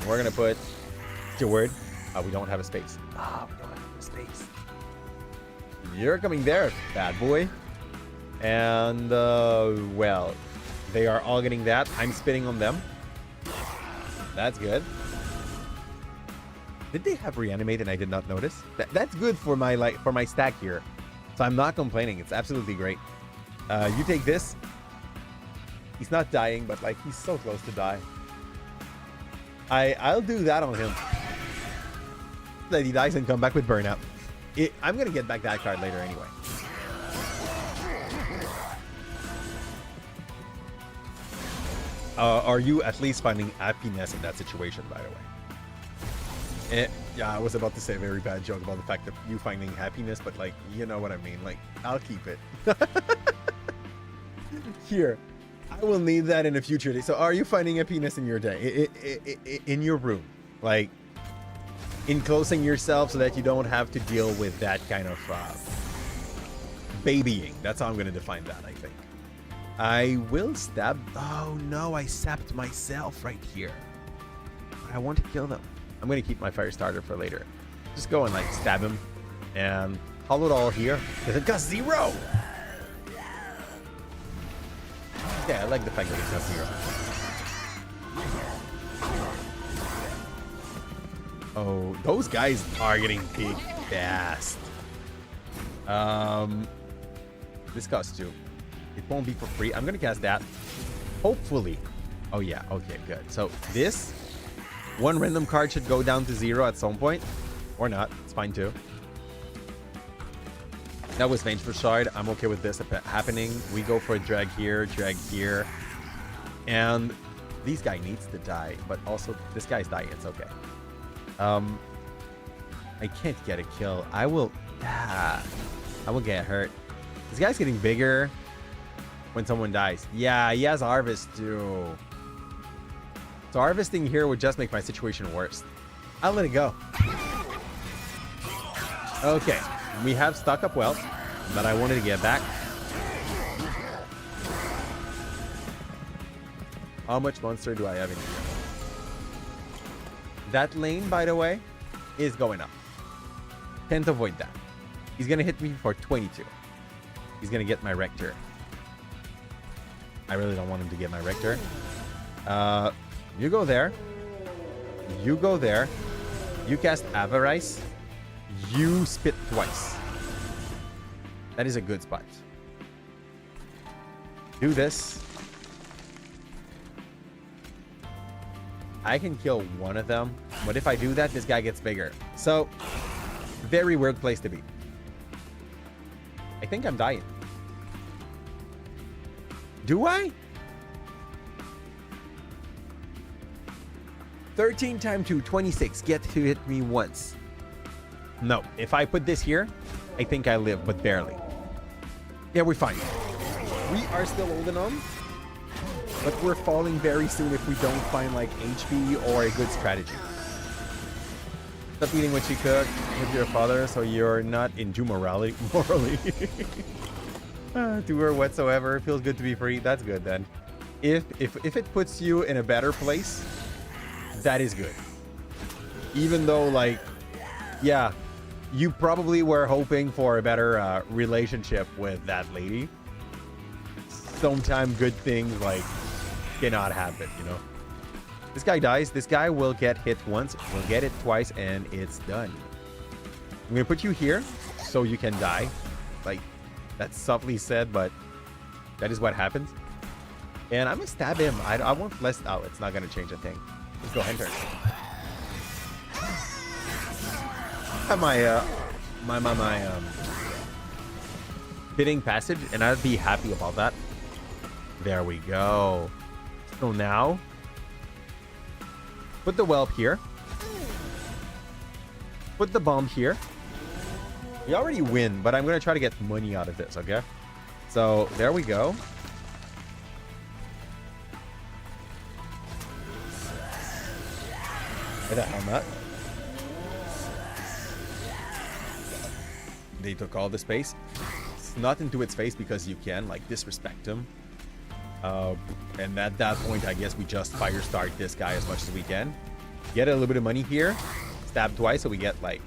We're gonna put Steward. We don't have a space. We don't have a space. You're coming there, bad boy. And well, they are all getting that. I'm spitting on them. That's good. Did they have reanimate and I did not notice? That's good for my stack here. So I'm not complaining. It's absolutely great. You take this. He's not dying, but like he's so close to die. I'll do that on him. That he dies and come back with burnout. I'm gonna get back that card later anyway. Are you at least finding happiness in that situation, by the way? Yeah, I was about to say a very bad joke about the fact that you finding happiness, but like, you know what I mean. Like, I'll keep it. Here, I will need that in a future day. So are you finding happiness in your day? In your room? Like, enclosing yourself so that you don't have to deal with that kind of babying. That's how I'm going to define that, I think. I will stab. Oh no, I sapped myself right here. But I want to kill them. I'm going to keep my fire starter for later. Just go and like stab him and hollow it all here. Because it got 0. Yeah, I like the fact that it got 0. Oh, those guys are getting big fast. This costs 2. It won't be for free. I'm gonna cast that. Hopefully. Oh yeah, okay, good. So this one random card should go down to 0 at some point. Or not. It's fine too. That was Vengeful Shard. I'm okay with this happening. We go for a drag here. And this guy needs to die, but also this guy's dying. It's okay. I can't get a kill. I will get hurt. This guy's getting bigger when someone dies. Yeah, he has harvest too. So harvesting here would just make my situation worse. I'll let it go. Okay, we have stuck up wealth that I wanted to get back. How much monster do I have in here? That lane, by the way, is going up. Can't avoid that. He's going to hit me for 22. He's going to get my Rector. I really don't want him to get my Rector. You go there. You go there. You cast Avarice. You spit twice. That is a good spot. Do this. I can kill one of them, but if I do that, this guy gets bigger. So, very weird place to be. I think I'm dying. Do I? 13 times 2, 26. Get to hit me once. No, if I put this here, I think I live, but barely. Yeah, we're fine. We are still holding on. But we're falling very soon if we don't find like HP or a good strategy. Stop eating what you cook with your father so you're not into morally. To her whatsoever. It feels good to be free. That's good then. If it puts you in a better place, that is good. Even though like, yeah, you probably were hoping for a better relationship with that lady. Sometimes good things like cannot happen, you know. This guy dies. This guy will get hit once. We'll get it twice, and it's done. I'm gonna put you here so you can die. Like, that's softly said, but that is what happens. And I'm gonna stab him. I want less. Oh, it's not gonna change a thing. Let's go enter. Have my bidding passage, and I'd be happy about that. There we go. So now, put the whelp here. Put the bomb here. We already win, but I'm going to try to get money out of this, okay? So, there we go. Where the hell not? They took all the space. It's not into its face because you can, like, disrespect him. And at that point, I guess we just fire start this guy as much as we can. Get a little bit of money here. Stab twice, so we get like...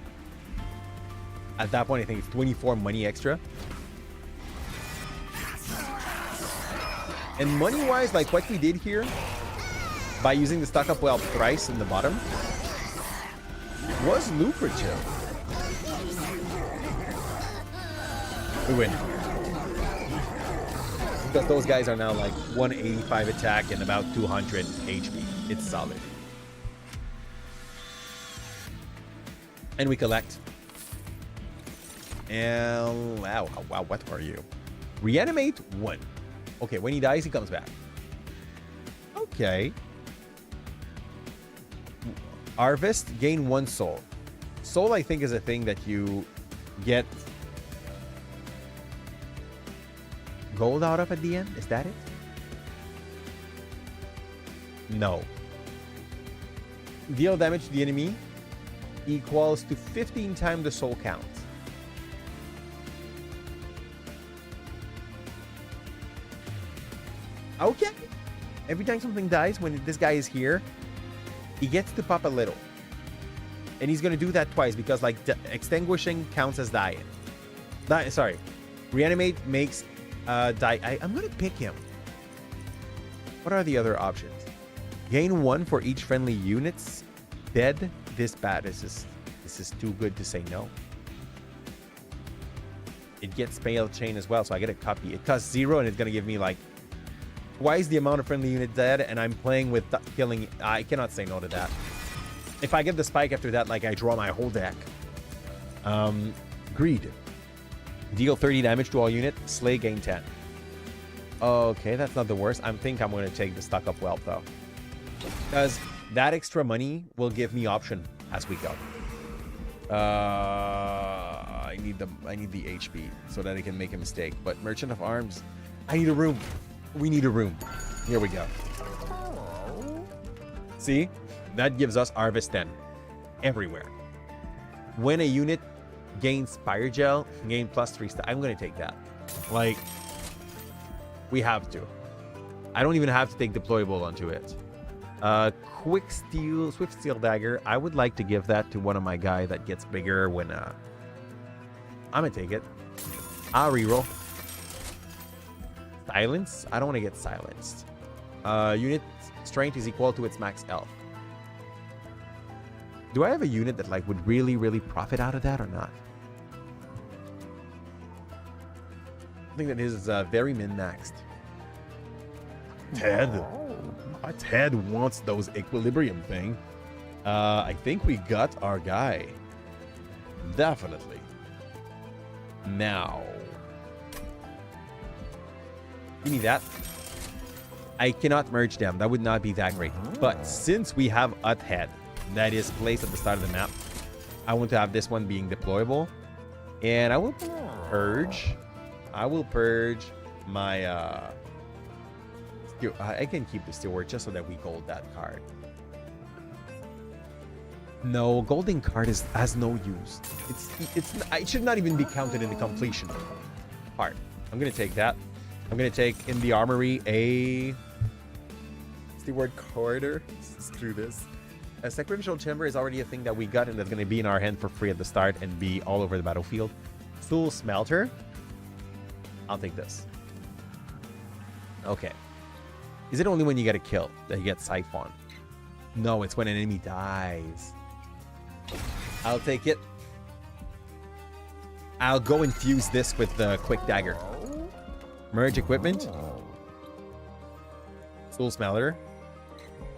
At that point, I think it's 24 money extra. And money-wise, like what we did here, by using the stock up well thrice in the bottom, was lucrative. We win. Because those guys are now like 185 attack and about 200 HP. It's solid. And we collect. And wow, what are you? Reanimate 1. Okay, when he dies, he comes back. Okay. Harvest, gain 1 soul. Soul, I think, is a thing that you get gold out of at the end. Is that it? No. Deal damage to the enemy equals to 15 times the soul count. Okay. Every time something dies, when this guy is here, he gets to pop a little. And he's going to do that twice because, like, extinguishing counts as dying. Sorry. Reanimate makes die. I'm going to pick him. What are the other options? Gain 1 for each friendly units. Dead. This bad. This is too good to say no. It gets Pale Chain as well, so I get a copy. It costs 0, and it's going to give me, like, twice the amount of friendly units dead, and I'm playing with killing. I cannot say no to that. If I get the spike after that, like, I draw my whole deck. Greed. Deal 30 damage to all unit. Slay, gain 10. Okay, that's not the worst. I think I'm going to take the stock up wealth, though. Because that extra money will give me option as we go. I need the HP so that I can make a mistake. But Merchant of Arms, I need a room. We need a room. Here we go. See? That gives us Harvest 10 everywhere. When a unit gains Fire Gel, gain +3 stat. I'm going to take that. Like, we have to. I don't even have to take Deployable onto it. Quick Steel, Swift Steel Dagger. I would like to give that to one of my guy that gets bigger when... I'm going to take it. I'll reroll. Silence? I don't want to get silenced. Unit strength is equal to its max health. Do I have a unit that, like, would really, really profit out of that or not? I think that is very min-maxed. Ted. Ted wants those equilibrium thing. I think we got our guy. Definitely. Now. Give me that. I cannot merge them. That would not be that great. But since we have Hut Head, that is placed at the start of the map, I want to have this one being deployable. And I will purge. I will purge my... I can keep the Steward just so that we gold that card. No, golding card has no use. It should not even be counted in the completion part. I'm going to take that. I'm going to take in the armory a Steward Corridor. Screw this. A Sacrificial Chamber is already a thing that we got, and that's going to be in our hand for free at the start and be all over the battlefield. Soul Smelter. I'll take this. Okay. Is it only when you get a kill that you get Siphon? No, it's when an enemy dies. I'll take it. I'll go infuse this with the Quick Dagger. Merge equipment. Soul Smelter.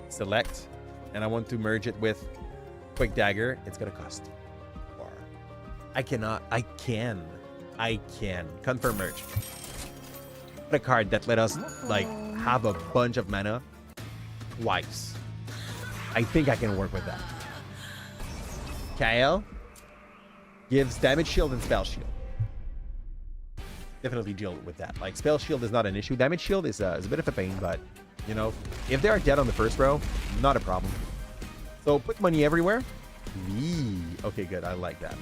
Select. And I want to merge it with Quick Dagger. It's going to cost 4. I cannot. I can. Confirm merge. A card that let us, like, have a bunch of mana twice. I think I can work with that. Kyle gives damage shield and spell shield. Definitely deal with that. Like, spell shield is not an issue. Damage shield is a bit of a pain, but, you know, if they are dead on the first row, not a problem. So put money everywhere. Okay, good. I like that.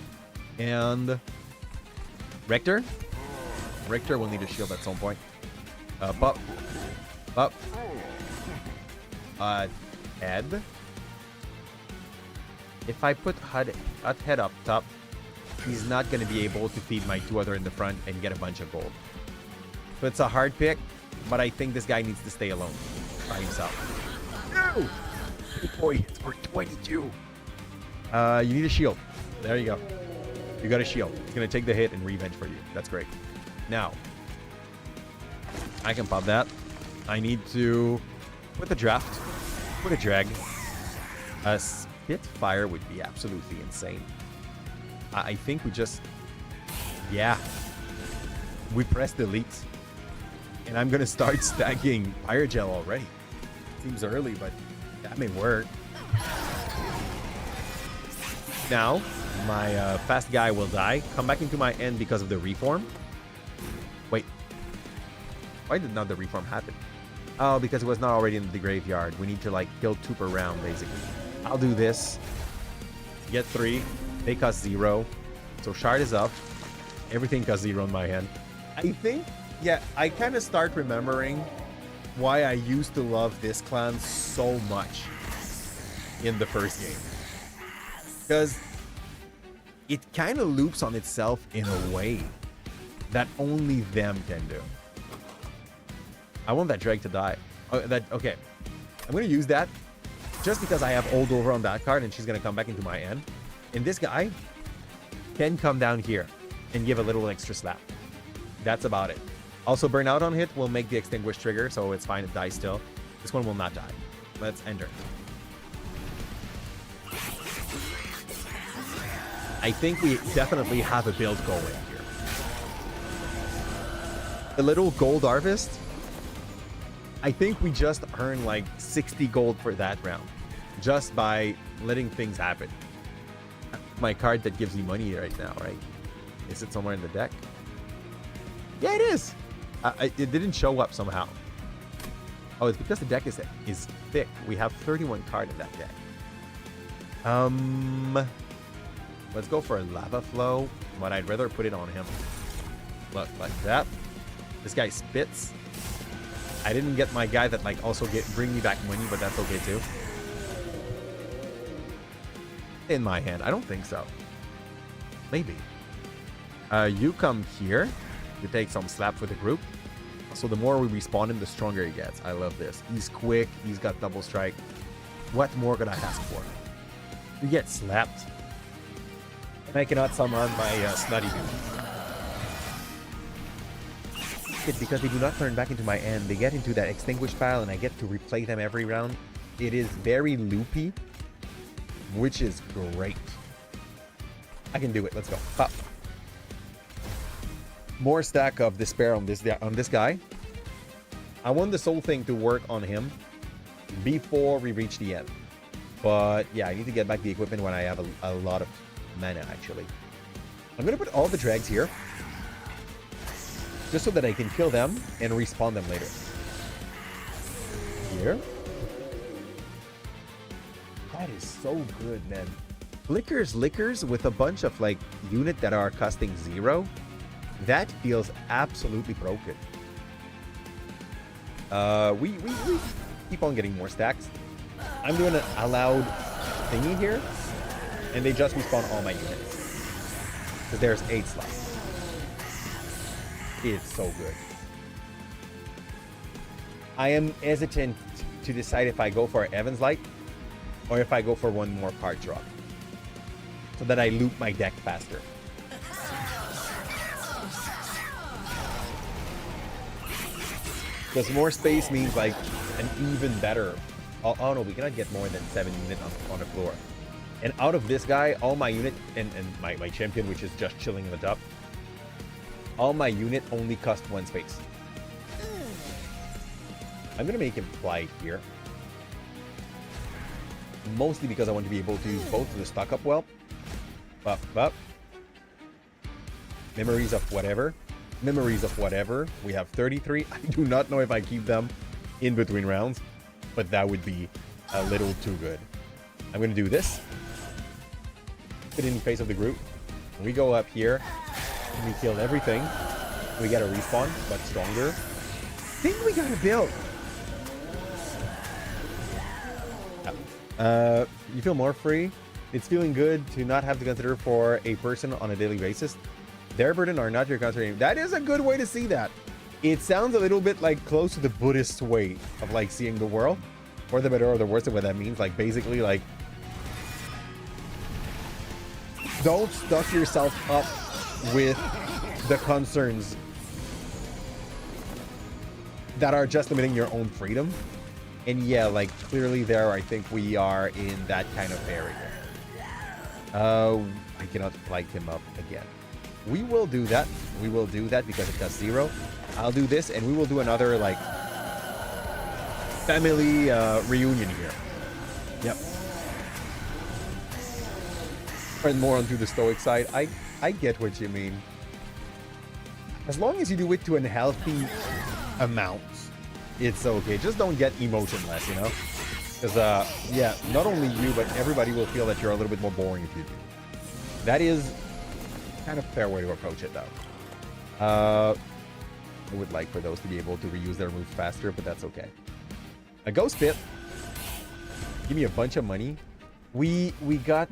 And Rector. Rector will need a shield at some point. Pup. Head. If I put head up top, he's not going to be able to feed my 2 other in the front and get a bunch of gold. So it's a hard pick, but I think this guy needs to stay alone by himself. No! Boy, it's for 22. You need a shield. There you go. You got a shield. It's going to take the hit and revenge for you. That's great. Now, I can pop that. I need to put a draft, put a drag. A Spitfire would be absolutely insane. I think we just, yeah, we press delete. And I'm going to start stacking Pirate Gel already. Seems early, but that may work. Now, my fast guy will die. Come back into my end because of the reform. Wait. Why did not the reform happen? Oh, because it was not already in the graveyard. We need to, like, kill 2 per round, basically. I'll do this. Get 3. They cost 0. So shard is up. Everything costs 0 in my hand. I think, yeah, I kind of start remembering why I used to love this clan so much in the first game. Because it kind of loops on itself in a way that only them can do. I want that drag to die. Okay. I'm going to use that just because I have Old Over on that card and she's going to come back into my end. And this guy can come down here and give a little extra slap. That's about it. Also, Burnout on hit will make the Extinguish trigger, so it's fine, it dies still. This one will not die. Let's enter. I think we definitely have a build going here. The little gold harvest, I think we just earned like 60 gold for that round just by letting things happen. My card that gives you money right now, right? Is it somewhere in the deck? Yeah, it is. It didn't show up somehow. Oh, it's because the deck is thick. We have 31 cards in that deck. Let's go for a Lava Flow, but I'd rather put it on him. Look, like that. This guy spits. I didn't get my guy that like also bring me back money, but that's okay too. In my hand, I don't think so. Maybe. You come here. You take some slap for the group. So the more we respawn him, the stronger he gets. I love this. He's quick. He's got double strike. What more could I ask for? You get slapped. And I cannot summon my Snutty Dude. It's because they do not turn back into my end. They get into that Extinguish pile and I get to replay them every round. It is very loopy, which is great. I can do it. Let's go. Pop. More stack of despair on this guy. I want this whole thing to work on him before we reach the end. But yeah, I need to get back the equipment when I have a lot of mana, actually. I'm going to put all the drags here just so that I can kill them and respawn them later. Here. That is so good, man. Lickers with a bunch of like unit that are costing 0. That feels absolutely broken. We keep on getting more stacks. I'm doing an allowed thingy here, and they just respawn all my units. Because there's 8 slots. It's so good. I am hesitant to decide if I go for Evan's Light or if I go for one more card drop. So that I loop my deck faster. Because more space means like an even better. Oh no, we cannot get more than 7 units on the floor. And out of this guy, all my unit and my champion, which is just chilling in the top, all my unit only cost 1 space. I'm gonna make him fly here. Mostly because I want to be able to use both of the stock up well. Up. Memories of whatever. We have 33. I do not know if I keep them in between rounds, but that would be a little too good. I'm going to do this. Put it in the face of the group. We go up here. And we kill everything. We get a respawn, but stronger. I think we got a build. You feel more free. It's feeling good to not have to consider for a person on a daily basis. Their burden are not your consideration. That is a good way to see that. It sounds a little bit like close to the Buddhist way of like seeing the world, or the better or the worse of what that means. Like basically like, don't stuff yourself up with the concerns that are just limiting your own freedom. And yeah, like clearly there, I think we are in that kind of area. I cannot light him up again. We will do that. We will do that because it does 0. I'll do this, and we will do another, like, family reunion here. Yep. And more onto the stoic side. I get what you mean. As long as you do it to a healthy amount, it's okay. Just don't get emotionless, you know? Because, yeah, not only you, but everybody will feel that you're a little bit more boring if you do. That is kind of a fair way to approach it, though. I would like for those to be able to reuse their moves faster, but that's okay. A Ghost Pit. Give me a bunch of money. We got,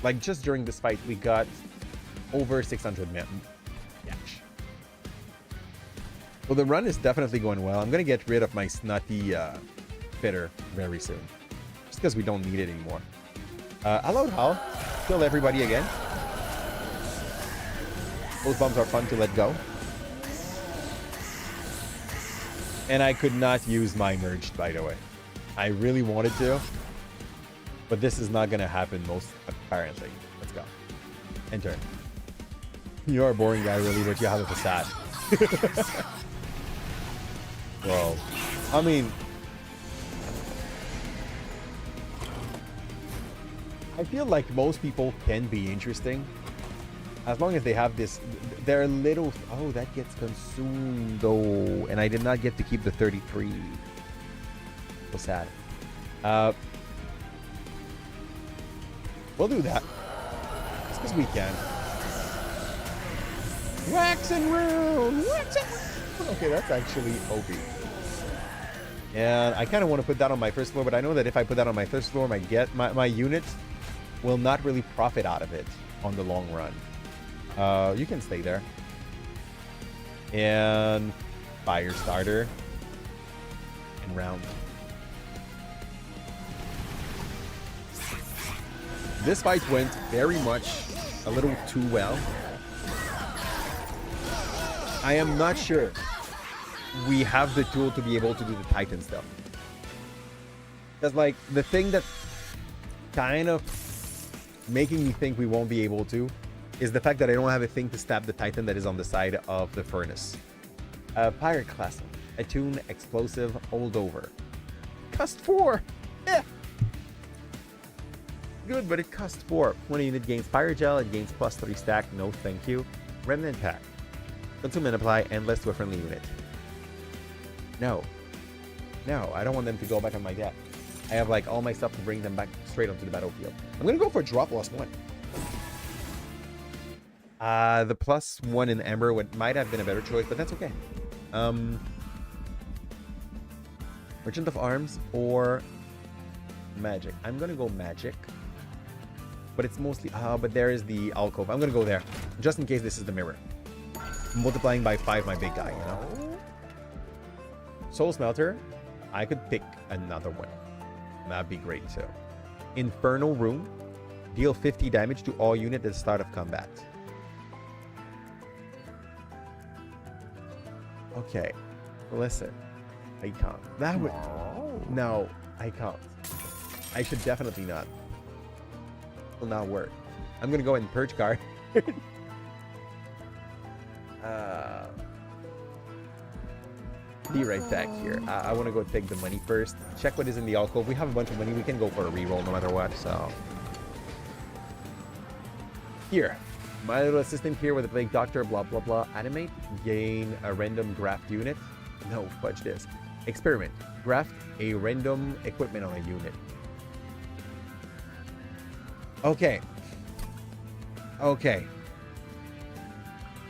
like, just during this fight, we got over 600 cash. Well, the run is definitely going well. I'm going to get rid of my snotty fitter very soon. Just because we don't need it anymore. Allowed Howl. Kill everybody again. Those bombs are fun to let go. And I could not use my merged, by the way. I really wanted to. But this is not going to happen most apparently. Let's go. Enter. You're a boring guy, really, but you have a facade. Well, I mean, I feel like most people can be interesting as long as they have this. They're little. Oh, that gets consumed though, and I did not get to keep the 33. So sad. We'll do that just because we can. Wax and rune. Wax and rune. Okay, that's actually OP. And I kind of want to put that on my first floor, but I know that if I put that on my first floor, my unit will not really profit out of it on the long run. You can stay there. And fire starter and round. This fight went very much a little too well. I am not sure we have the tool to be able to do the Titan stuff. Because, like, the thing that kind of making me think we won't be able to is the fact that I don't have a thing to stab the Titan that is on the side of the furnace. Pirate class. Attune, explosive, holdover. Cost 4! Yeah! Good, but it costs 4. When a unit gains Fire Gel, it gains +3 stack. No, thank you. Remnant Pack. Consume and apply endless to a friendly unit. No. No, I don't want them to go back on my deck. I have, like, all my stuff to bring them back straight onto the battlefield. I'm going to go for drop +1. The +1 in Ember might have been a better choice, but that's okay. Merchant of Arms or Magic. I'm going to go Magic. But it's mostly... but there is the alcove. I'm going to go there. Just in case this is the mirror. Multiplying by 5 my big guy, you know? Soul Smelter. I could pick another one. That'd be great, too. Infernal Room. Deal 50 damage to all units at the start of combat. Okay. Listen. I can't. That would... No, I can't. I should definitely not. Will not work. I'm gonna go and purge card. Be right back here. I want to go take the money first. Check what is in the alcove. We have a bunch of money. We can go for a reroll no matter what. So here, my little assistant here with the Plague Doctor. Blah blah blah. Animate. Gain a random graft unit. No, fudge this. Experiment. Graft a random equipment on a unit. Okay. Okay.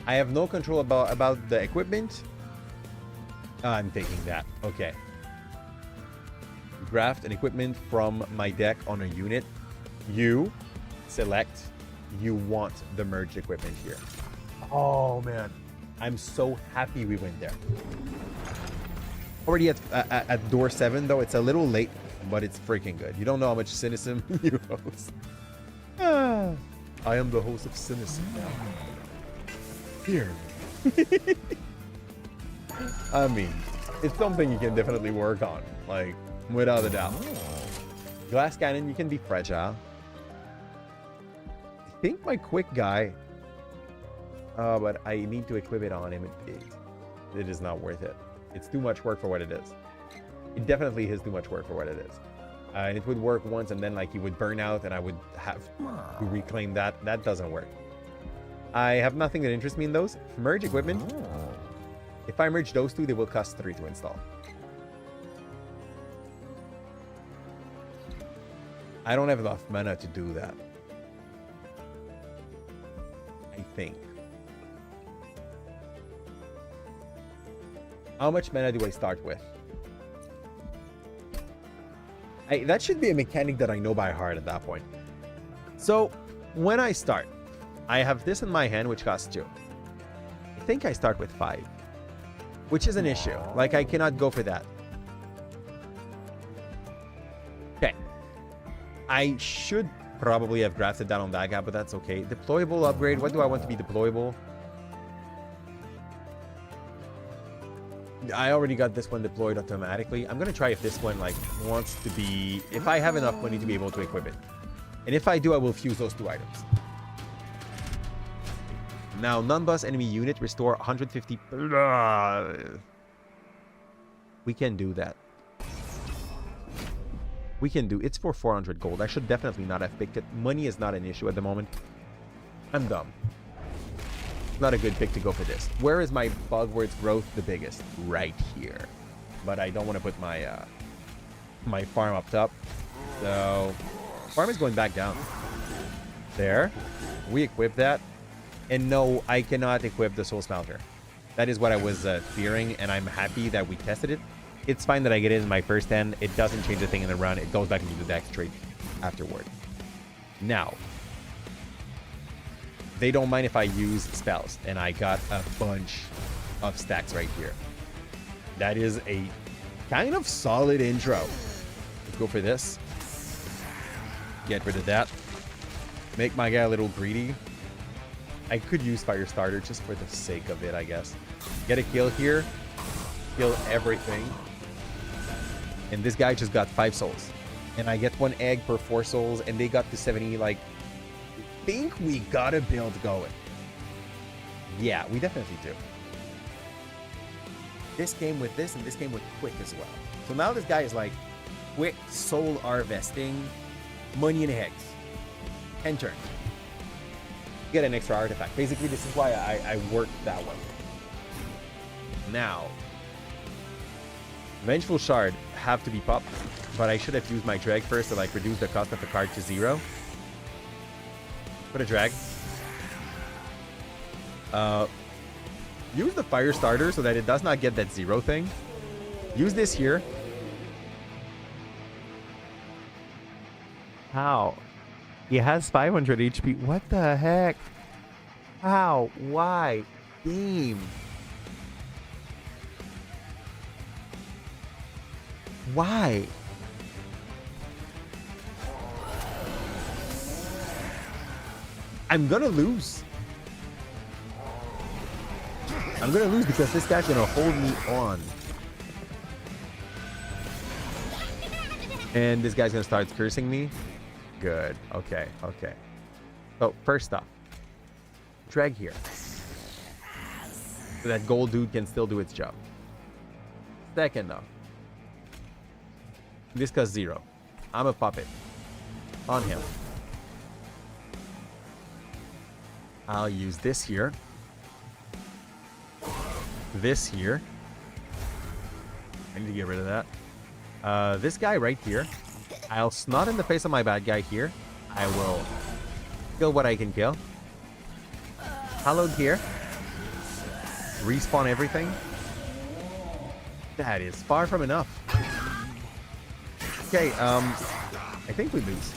I have no control about the equipment. I'm taking that. Okay. Graft an equipment from my deck on a unit. You select. You want the merged equipment here. Oh, man. I'm so happy we went there. Already at door 7, though. It's a little late, but it's freaking good. You don't know how much cynicism you host. I am the host of cynicism now. Here. I mean, it's something you can definitely work on, like, without a doubt. Glass cannon, you can be fragile. think my quick guy, but I need to equip it on him. It is not worth it. It's too much work for what it is. It definitely is too much work for what it is. And it would work once, and then like he would burn out, and I would have to reclaim that. That doesn't work. I have nothing that interests me in those. Merge equipment. If I merge those two, they will cost 3 to install. I don't have enough mana to do that. I think. How much mana do I start with? That should be a mechanic that I know by heart at that point. So, when I start, I have this in my hand, which costs 2. I think I start with 5. Which is an issue. Like, I cannot go for that. Okay. I should probably have drafted that on that guy, but that's okay. Deployable upgrade. What do I want to be deployable? I already got this one deployed automatically. I'm going to try if this one like wants to be... If I have enough money to be able to equip it. And if I do, I will fuse those 2 items. Now, non-boss enemy unit restore 150... We can do that. We can do... It's for 400 gold. I should definitely not have picked it. Money is not an issue at the moment. I'm dumb. Not a good pick to go for this. Where is my bug where it's growth the biggest? Right here. But I don't want to put my my farm up top. So farm is going back down. There. We equip that. And no, I cannot equip the soul smelter. That is what I was fearing, and I'm happy that we tested it. It's fine that I get it in my first hand. It doesn't change a thing in the run. It goes back into the deck straight afterward. Now, they don't mind if I use spells, and I got a bunch of stacks right here. That is a kind of solid intro. Let's go for this. Get rid of that. Make my guy a little greedy. I could use fire starter just for the sake of it, I guess. Get a kill here. Kill everything. And this guy just got 5 souls. And I get 1 egg per 4 souls, and they got to 70, like... think we got a build going. Yeah, we definitely do. This came with this, and this came with quick as well. So now this guy is like quick soul harvesting, money in a hex. End turn. Get an extra artifact. Basically, this is why I worked that way. Now, Vengeful Shard have to be popped, but I should have used my drag first to like reduce the cost of the card to 0. Put a drag. Use the fire starter so that it does not get that 0 thing. Use this here. How? He has 500 HP. What the heck? How? Why? Game. Why? I'm gonna lose. I'm gonna lose because this guy's gonna hold me on. And this guy's gonna start cursing me. Good. Okay. Okay. So first off, drag here. So that gold dude can still do its job. Second off, this costs 0. I'm a puppet. On him. I'll use this here. This here. I need to get rid of that. This guy right here. I'll snot in the face of my bad guy here. I will kill what I can kill. Hallowed here. Respawn everything. That is far from enough. Okay, I think we lose.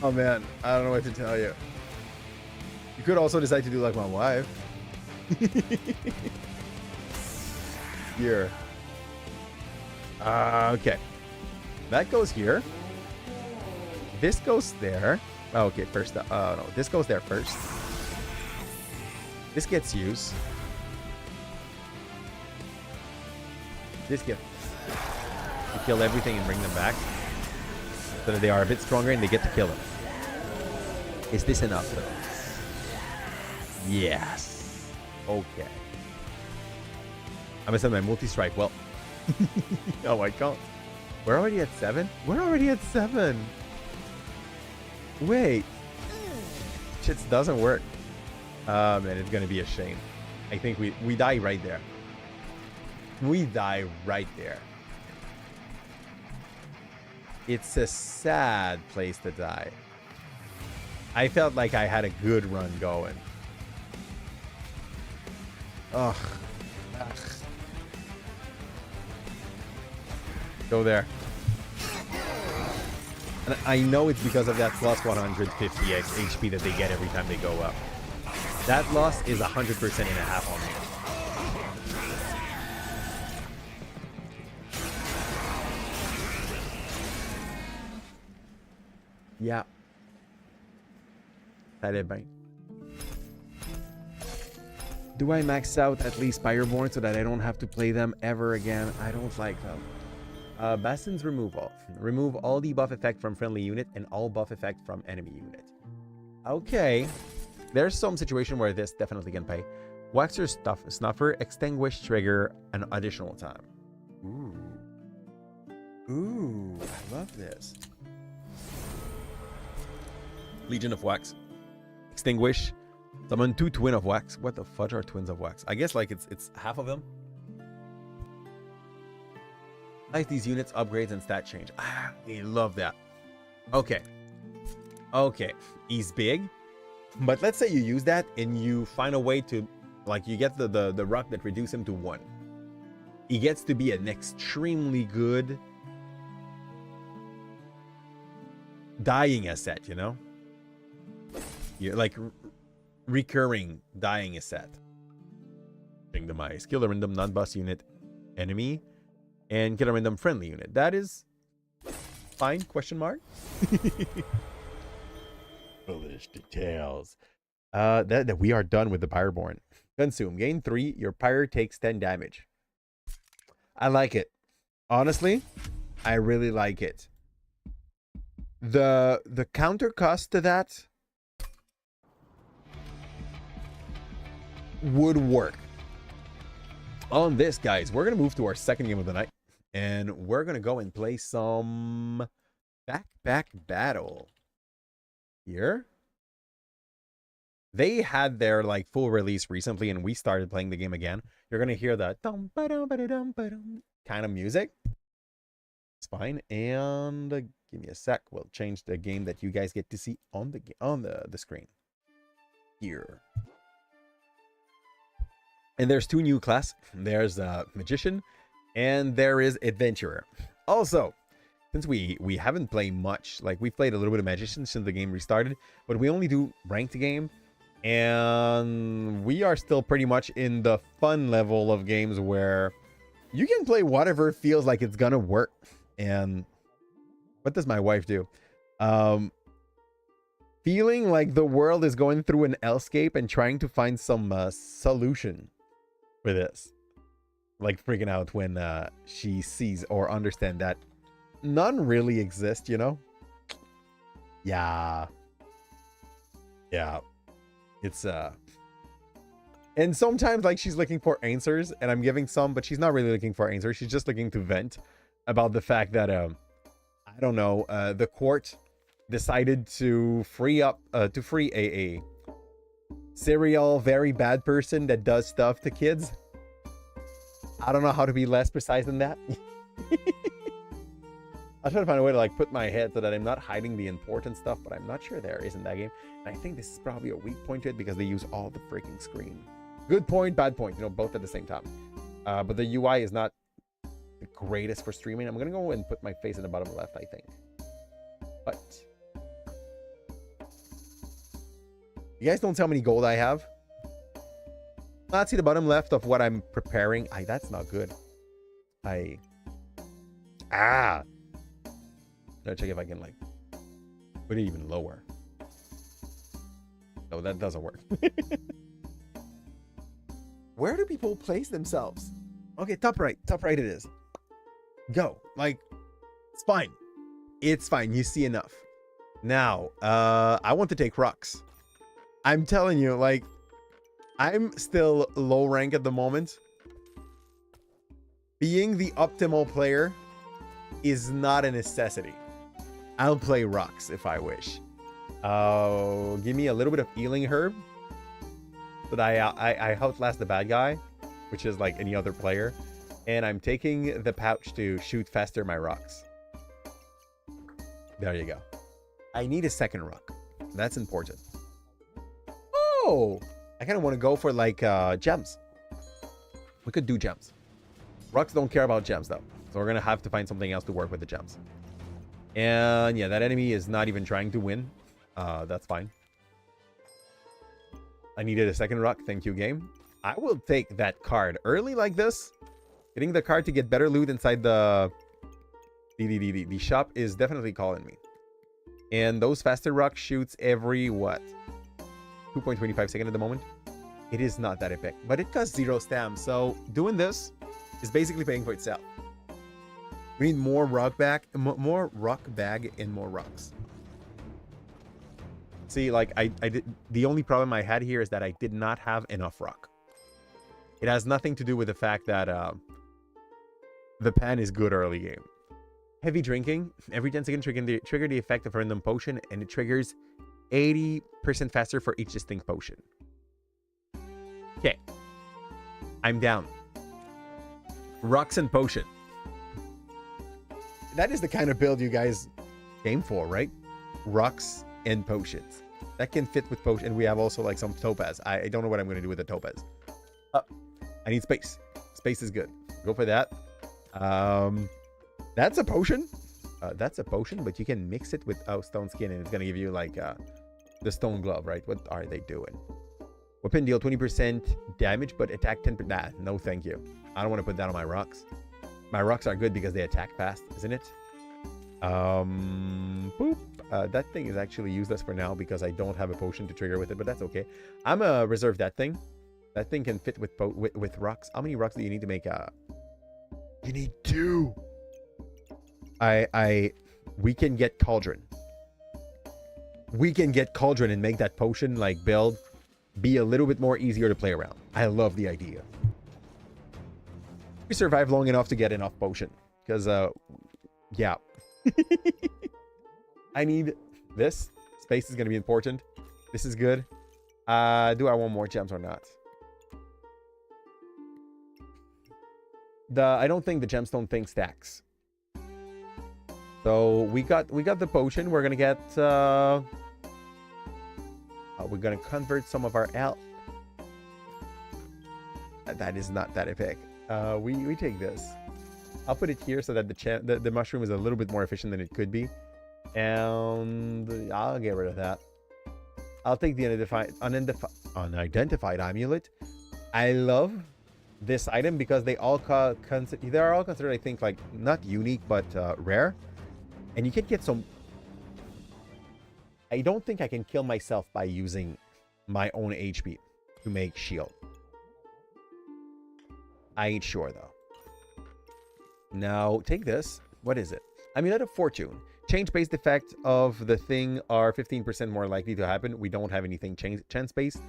Oh man, I don't know what to tell you. You could also decide to do like my wife. Here. Okay. That goes here. This goes there. Oh, okay, first. Oh no, this goes there first. This gets used. This gets... You kill everything and bring them back. So that they are a bit stronger and they get to kill them. Is this enough, though? Yes. Okay. I'm gonna send my multi-strike. Well... Oh, I can't. We're already at 7? We're already at 7. Wait. Shit doesn't work. Man, it's gonna be a shame. I think we die right there. We die right there. It's a sad place to die. I felt like I had a good run going. Ugh. Go there. And I know it's because of that plus 150 HP that they get every time they go up. That loss is 100% and a half on me. Yeah. That is fine. Do I max out at least Fireborn so that I don't have to play them ever again? I don't like them. Bastion's removal. Remove all debuff effect from friendly unit and all buff effect from enemy unit. Okay. There's some situation where this definitely can pay. Waxer Snuffer, Extinguish trigger an additional time. Ooh. Ooh, I love this. Legion of Wax. Extinguish. Summon 2 Twin of Wax. What the fudge are Twins of Wax? I guess like it's half of them. Like these units, upgrades, and stat change. Ah, I love that. Okay. Okay. He's big. But let's say you use that and you find a way to, like, you get the rock that reduces him to 1. He gets to be an extremely good dying asset, you know? You're like recurring dying asset. Demise. Kill a random non-boss unit enemy and kill a random friendly unit. That is fine, question mark. Foolish details. That we are done with the Pyreborn. Consume. Gain 3. Your pyre takes 10 damage. I like it. Honestly, I really like it. The counter cost to that would work. On this, guys, we're gonna move to our second game of the night, and we're gonna go and play some backpack battle. Here, they had their like full release recently, and we started playing the game again. You're gonna hear the kind of music. It's fine, and give me a sec. We'll change the game that you guys get to see on the screen here. And there's 2 new class. There's Magician, and there is Adventurer. Also, since we haven't played much, like we played a little bit of Magician since the game restarted, but we only do ranked game, and we are still pretty much in the fun level of games where you can play whatever feels like it's gonna work. And what does my wife do? Feeling like the world is going through an hellscape and trying to find some solution for this. Like freaking out when she sees or understand that none really exist, you know? Yeah. It's and sometimes like she's looking for answers and I'm giving some, but she's not really looking for answers. She's just looking to vent about the fact that I don't know, the court decided to free a serial very bad person that does stuff to kids. I don't know how to be less precise than that. I'll try to find a way to like put my head so that I'm not hiding the important stuff, but I'm not sure there is in that game. And I think this is probably a weak point to it because they use all the freaking screen. Good point, bad point, you know, both at the same time. But the UI is not the greatest for streaming. I'm gonna go and put my face in the bottom left, I think. But you guys don't tell how many gold I have. Let's see the bottom left of what I'm preparing. That's not good. Gotta check if I can like put it even lower. No, that doesn't work. Where do people place themselves? Okay, top right it is. Go. Like, it's fine. It's fine. You see enough. Now, I want to take rocks. I'm telling you, like, I'm still low rank at the moment. Being the optimal player is not a necessity. I'll play rocks if I wish. Give me a little bit of healing herb so that I outlast the bad guy, which is like any other player. And I'm taking the pouch to shoot faster my rocks. There you go. I need a second rock. That's important. Oh, I kind of want to go for like gems. We could do gems. Rocks don't care about gems though. So we're going to have to find something else to work with the gems. And yeah, that enemy is not even trying to win. That's fine. I needed a second rock. Thank you, game. I will take that card early like this. Getting the card to get better loot inside the shop is definitely calling me. And those faster rock shoots every what? 2.25 seconds at the moment. It is not that epic, but it costs 0 stamina. So doing this is basically paying for itself. We need more rock bag and more rocks. See, like I did. The only problem I had here is that I did not have enough rock. It has nothing to do with the fact that the pan is good early game. Heavy drinking. Every 10 seconds trigger the effect of a random potion, and it triggers 80% faster for each distinct potion. Okay. I'm down. Rocks and potion. That is the kind of build you guys came for, right? Rocks and potions. That can fit with potion. And we have also like some topaz. I don't know what I'm going to do with the topaz. I need space. Space is good. Go for that. That's a potion. That's a potion, but you can mix it with stone skin and it's going to give you like the stone glove, right? What are they doing? Weapon deal 20% damage, but attack 10%. Nah, no thank you. I don't want to put that on my rocks. My rocks are good because they attack fast, isn't it? Boop. That thing is actually useless for now because I don't have a potion to trigger with it, but that's okay. I'm gonna reserve that thing. That thing can fit with rocks. How many rocks do you need to make You need 2. We can get cauldron. We can get cauldron and make that potion like build be a little bit more easier to play around. I love the idea. We survived long enough to get enough potion because yeah. I need this. Space is going to be important. This is good. Do I want more gems or not? I don't think the gemstone thing stacks. So we got the potion. We're gonna get we're gonna convert some of our L. That is not that epic. We take this. I'll put it here so that the mushroom is a little bit more efficient than it could be. And I'll get rid of that. I'll take the unidentified amulet. I love this item because they are all considered, I think, like not unique but rare. And you can get some. I don't think I can kill myself by using my own HP to make shield. I ain't sure though. Now take this. What is it? Amulet of Fortune. Change-based effect of the thing are 15% more likely to happen. We don't have anything chance-based,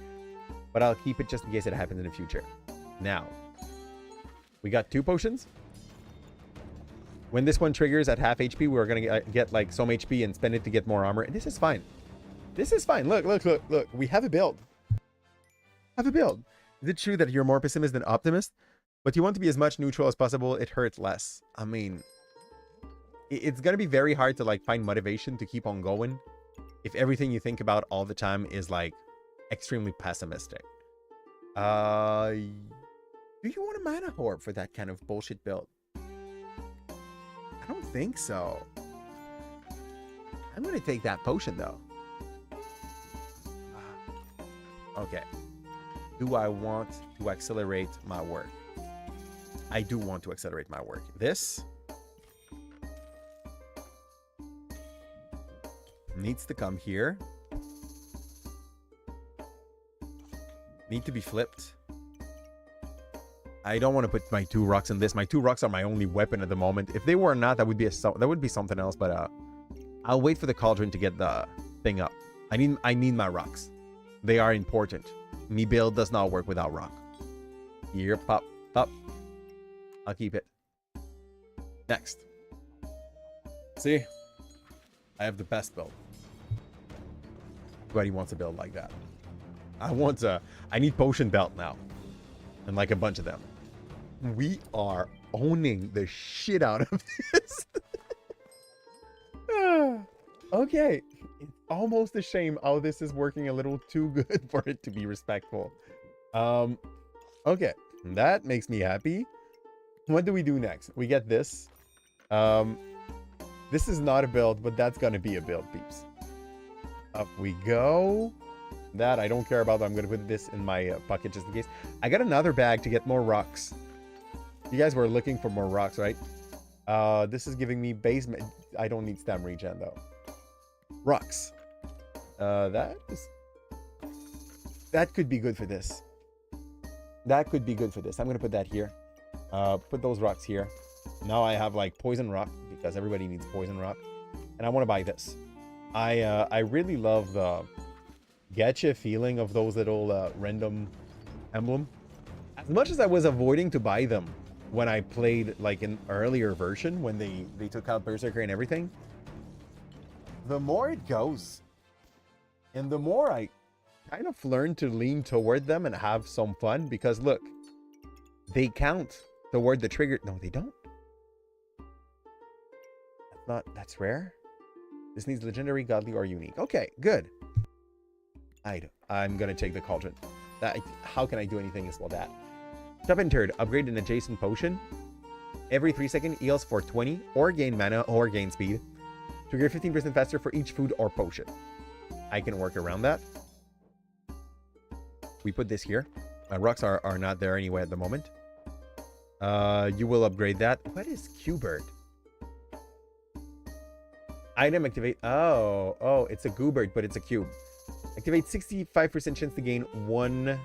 but I'll keep it just in case it happens in the future. Now, we got 2 potions. When this one triggers at half HP, we're going to get like some HP and spend it to get more armor. And this is fine. This is fine. Look. We have a build. Is it true that you're more pessimist than optimist? But you want to be as much neutral as possible. It hurts less. I mean, it's going to be very hard to like find motivation to keep on going if everything you think about all the time is like extremely pessimistic. Do you want a mana orb for that kind of bullshit build? I don't think so. I'm going to take that potion though. Okay. Do I want to accelerate my work? I do want to accelerate my work. This needs to come here. Need to be flipped. I don't want to put my 2 rocks in this. My 2 rocks are my only weapon at the moment. If they were not, that would be something else. But I'll wait for the cauldron to get the thing up. I need my rocks. They are important. Me build does not work without rock. Here, pop, up. I'll keep it. Next. See? I have the best build. Everybody wants a build like that. I need potion belt now. And like a bunch of them. We are owning the shit out of this. Okay. It's almost a shame how this is working a little too good for it to be respectful. Okay. That makes me happy. What do we do next? We get this. This is not a build, but that's gonna be a build, peeps. Up we go. That I don't care about. I'm gonna put this in my pocket just in case. I got another bag to get more rocks. You guys were looking for more rocks, right? This is giving me basement. I don't need stem regen though. Rocks. That could be good for this. That could be good for this. I'm gonna put that here. Put those rocks here. Now I have like poison rock because everybody needs poison rock, and I want to buy this. I really love the getcha feeling of those little random emblem. As much as I was avoiding to buy them when I played like an earlier version when they took out Berserker and everything, the more it goes and the more I kind of learn to lean toward them and have some fun, because look, they count toward the trigger. No, they don't. That's rare. This needs legendary, godly, or unique. Okay, good. I'm gonna take the cauldron. How can I do anything as well that? Top and turd, upgrade an adjacent potion. Every 3 seconds, heals for 20, or gain mana, or gain speed. Trigger 15% faster for each food or potion. I can work around that. We put this here. My rocks are not there anyway at the moment. You will upgrade that. What is Q-Bird? Item activate. Oh, it's a Goobird, but it's a cube. Activate 65% chance to gain 1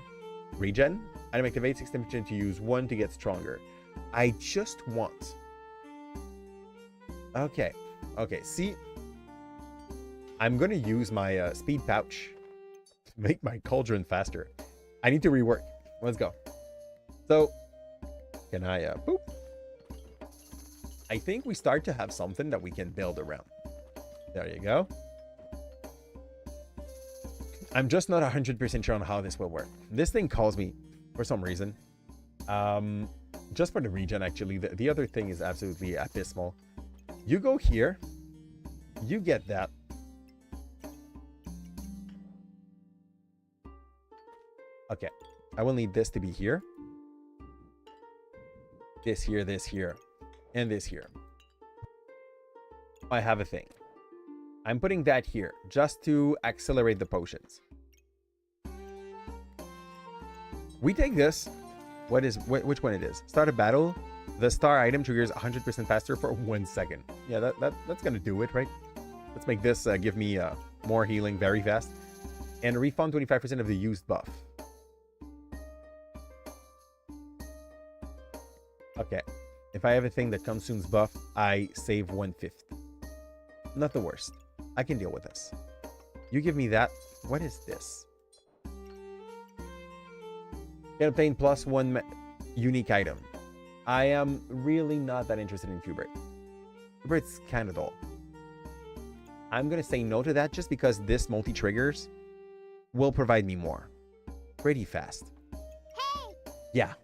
regen. Item activate 60% to use 1 to get stronger. I just want. Okay. See, I'm gonna use my speed pouch to make my cauldron faster. I need to rework. Let's go. So, can I boop? I think we start to have something that we can build around. There you go. I'm just not 100% sure on how this will work. This thing calls me for some reason. Just for the regen, actually. The other thing is absolutely abysmal. You go here. You get that. Okay. I will need this to be here. This here, and this here. I have a thing. I'm putting that here just to accelerate the potions. We take this. Which one it is? Start a battle. The star item triggers 100% faster for 1 second. Yeah, that's gonna do it, right? Let's make this give me more healing very fast. And refund 25% of the used buff. Okay. If I have a thing that consumes buff, I save 1/5. Not the worst. I can deal with this. You give me that. What is this? Can obtain +1 unique item. I am really not that interested in Q-Bird. Q-Bird's kind of dull. I'm going to say no to that just because this multi-triggers will provide me more. Pretty fast. Hey! Yeah.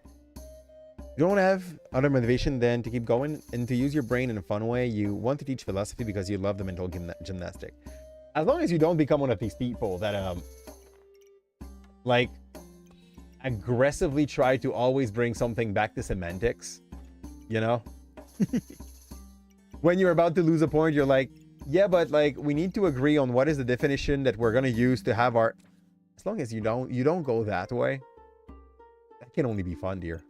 You don't have other motivation than to keep going and to use your brain in a fun way. You want to teach philosophy because you love the mental gymnastic. As long as you don't become one of these people that like aggressively try to always bring something back to semantics, you know? When you're about to lose a point, you're like, yeah, but like we need to agree on what is the definition that we're gonna use to have our. As long as you don't go that way, that can only be fun, dear.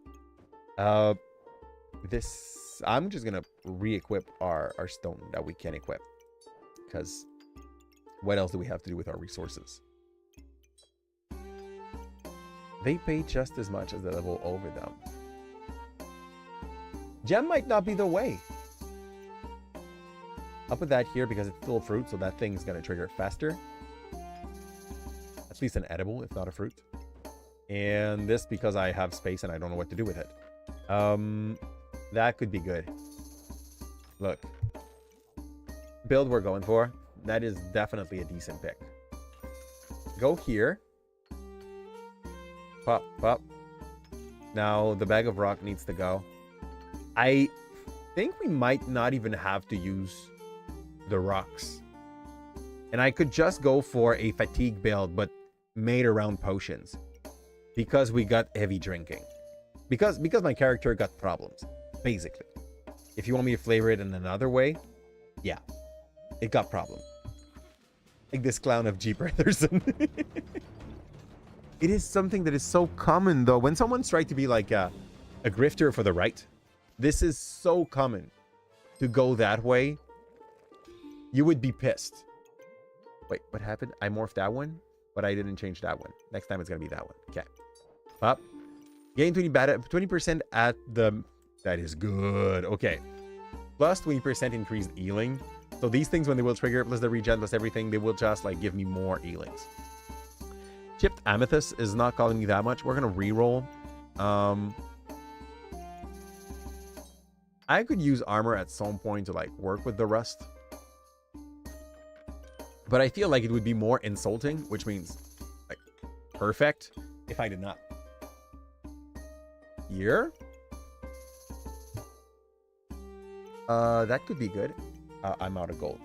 This, I'm just gonna re-equip our stone that we can equip, because what else do we have to do with our resources? They pay just as much as the level over them. Gem might not be the way. I'll put that here because it's still a fruit, so that thing's going to trigger faster. At least an edible, if not a fruit. And this because I have space and I don't know what to do with it. That could be good. Look. Build we're going for. That is definitely a decent pick. Go here. Pop, pop. Now the bag of rock needs to go. I think we might not even have to use the rocks. And I could just go for a fatigue build, but made around potions. Because we got heavy drinking. Because my character got problems, basically. If you want me to flavor it in another way, yeah. It got problem. Like this clown of Jeep Anderson. It is something that is so common, though. When someone's trying to be like a grifter for the right, this is so common to go that way. You would be pissed. Wait, what happened? I morphed that one, but I didn't change that one. Next time it's going to be that one. Okay. Up. Gain 20% at the... That is good. Okay. Plus 20% increased healing. So these things, when they will trigger, plus the regen, plus everything, they will just like give me more healings. Chipped Amethyst is not calling me that much. We're going to reroll. I could use armor at some point to like work with the rust. But I feel like it would be more insulting, which means like perfect, if I did not. Here. That could be good. I'm out of gold.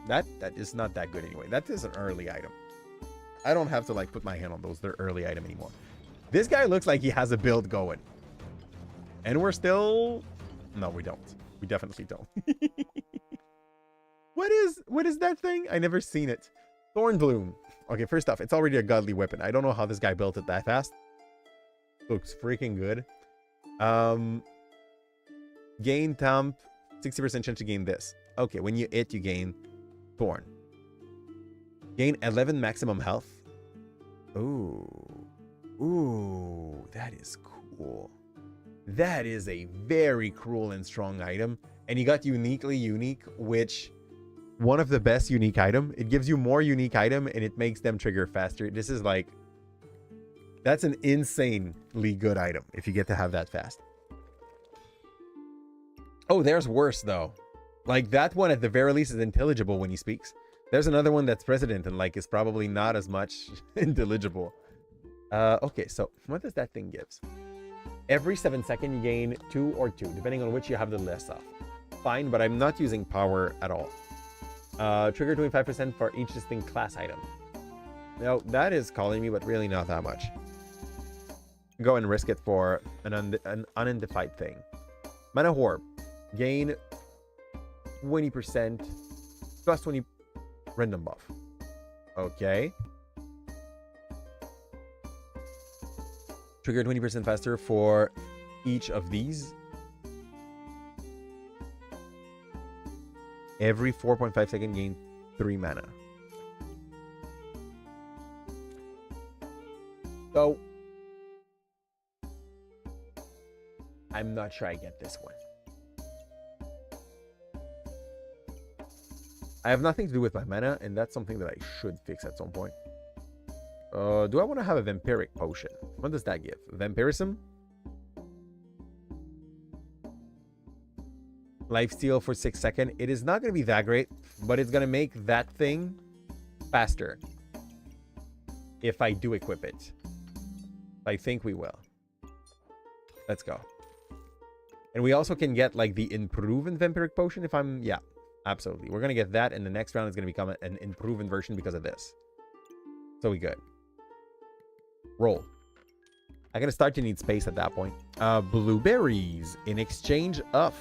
That is not that good anyway. That is an early item. I don't have to like put my hand on those. They're early item anymore. This guy looks like he has a build going. And we're still... No, we don't. We definitely don't. What is that thing? I never seen it. Thorn Bloom. Okay, first off, it's already a godly weapon. I don't know how this guy built it that fast. Looks freaking good. Gain Thump. 60% chance to gain this. Okay, when you hit, you gain Thorn. Gain 11 maximum health. Ooh. Ooh, that is cool. That is a very cruel and strong item. And you got uniquely unique, which one of the best unique item. It gives you more unique item and it makes them trigger faster. This is like, that's an insanely good item if you get to have that fast. Oh, there's worse though. Like that one at the very least is intelligible when he speaks. There's another one that's president and like is probably not as much intelligible. Okay, so what does that thing give? Every 7 seconds you gain 2 or 2, depending on which you have the less of. Fine, but I'm not using power at all. Trigger 25% for each distinct class item. Now, that is calling me, but really not that much. Go and risk it for an unidentified thing. Mana Orb. Gain 20% plus 20 random buff. Okay. Trigger 20% faster for each of these. Every 4.5 seconds gain 3 mana. So I'm not sure I get this one. I have nothing to do with my mana, and that's something that I should fix at some point. Do I want to have a vampiric potion? What does that give? Vampirism? Lifesteal for 6 seconds. It is not going to be that great, but it's going to make that thing faster. If I do equip it. I think we will. Let's go. And we also can get like the improved vampiric potion if I'm... Yeah, absolutely. We're going to get that, and the next round is going to become an improved version because of this. So we good. Roll. I'm going to start to need space at that point. Blueberries in exchange of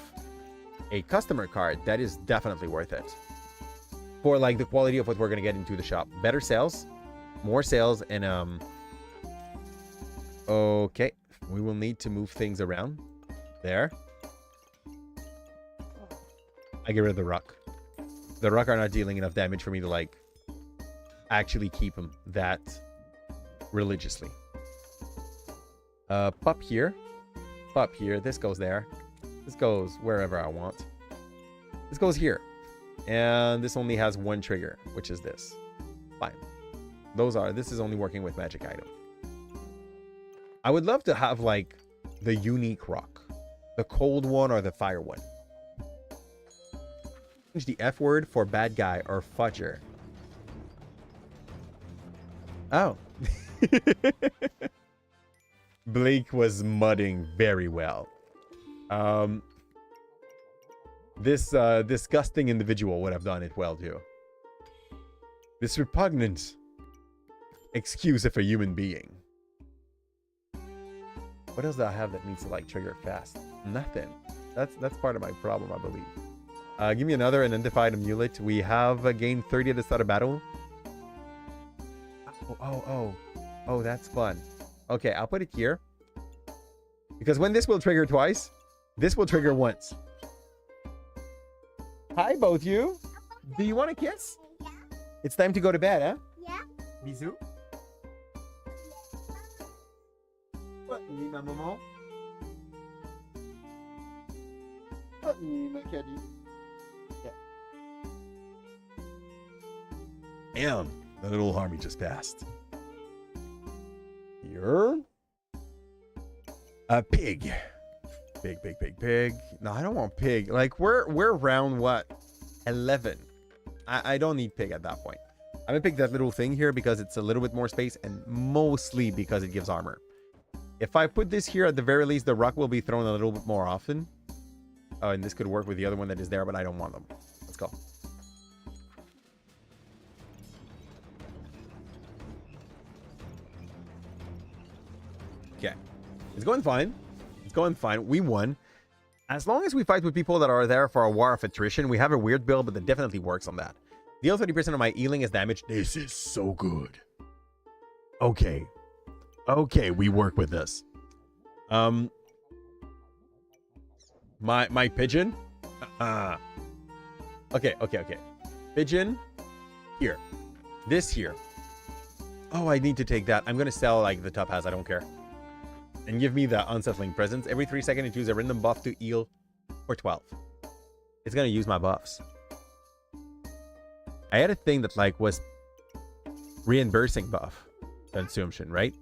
a customer card. That is definitely worth it. For like the quality of what we're going to get into the shop. Better sales. More sales. And okay. We will need to move things around. There. I get rid of the rock. The rock are not dealing enough damage for me to like actually keep them that religiously. Pop here. Pop here. This goes there. This goes wherever I want. This goes here. And this only has one trigger, which is this. Fine. This is only working with magic item. I would love to have like the unique rock. The cold one or the fire one. Change the F word for bad guy or fudger. Oh. Blake was mudding very well. This disgusting individual would have done it well too. This repugnant excuse of a human being. What else do I have that needs to like trigger fast? Nothing. That's part of my problem, I believe. Give me another identified amulet. We have gained 30 at the start of battle. Oh, that's fun. Okay, I'll put it here. Because when this will trigger twice, this will trigger once. Hi, both you. Do you want a kiss? Yeah. It's time to go to bed, huh? Yeah. Bisous. What me, ma maman? What me, ma caddy? Yeah. Damn, the little army just passed. Here. A pig. Pig. No, I don't want pig. Like, we're round what? 11. I don't need pig at that point. I'm gonna pick that little thing here because it's a little bit more space and mostly because it gives armor. If I put this here, at the very least, the rock will be thrown a little bit more often. Oh, and this could work with the other one that is there, but I don't want them. Let's go. Okay. It's going fine. It's going fine. We won. As long as we fight with people that are there for a war of attrition, we have a weird build, but that definitely works on that. Deal 30% of my healing as damage. This is so good. Okay. Okay, we work with this. My pigeon. Okay. Pigeon. Here. This here. Oh, I need to take that. I'm gonna sell like the topaz. I don't care. And give me the unsettling presence. Every 3 seconds, choose a random buff to heal for 12. It's gonna use my buffs. I had a thing that like was reimbursing buff consumption, right?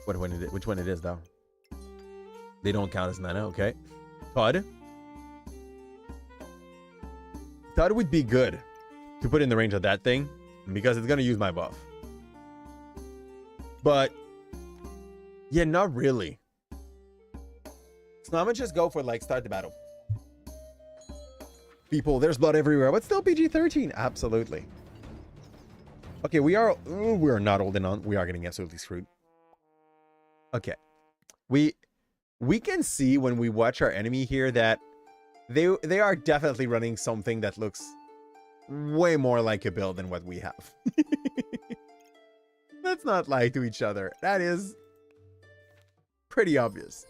Which one it is though? They don't count as mana, okay. Todd would be good to put in the range of that thing because it's gonna use my buff. But yeah, not really. So I'm gonna just go for like start the battle. People, there's blood everywhere, but still PG-13. Absolutely. Okay, we are not holding on. We are getting absolutely screwed. Okay. We can see when we watch our enemy here that they are definitely running something that looks way more like a build than what we have. Let's not lie to each other. That is pretty obvious.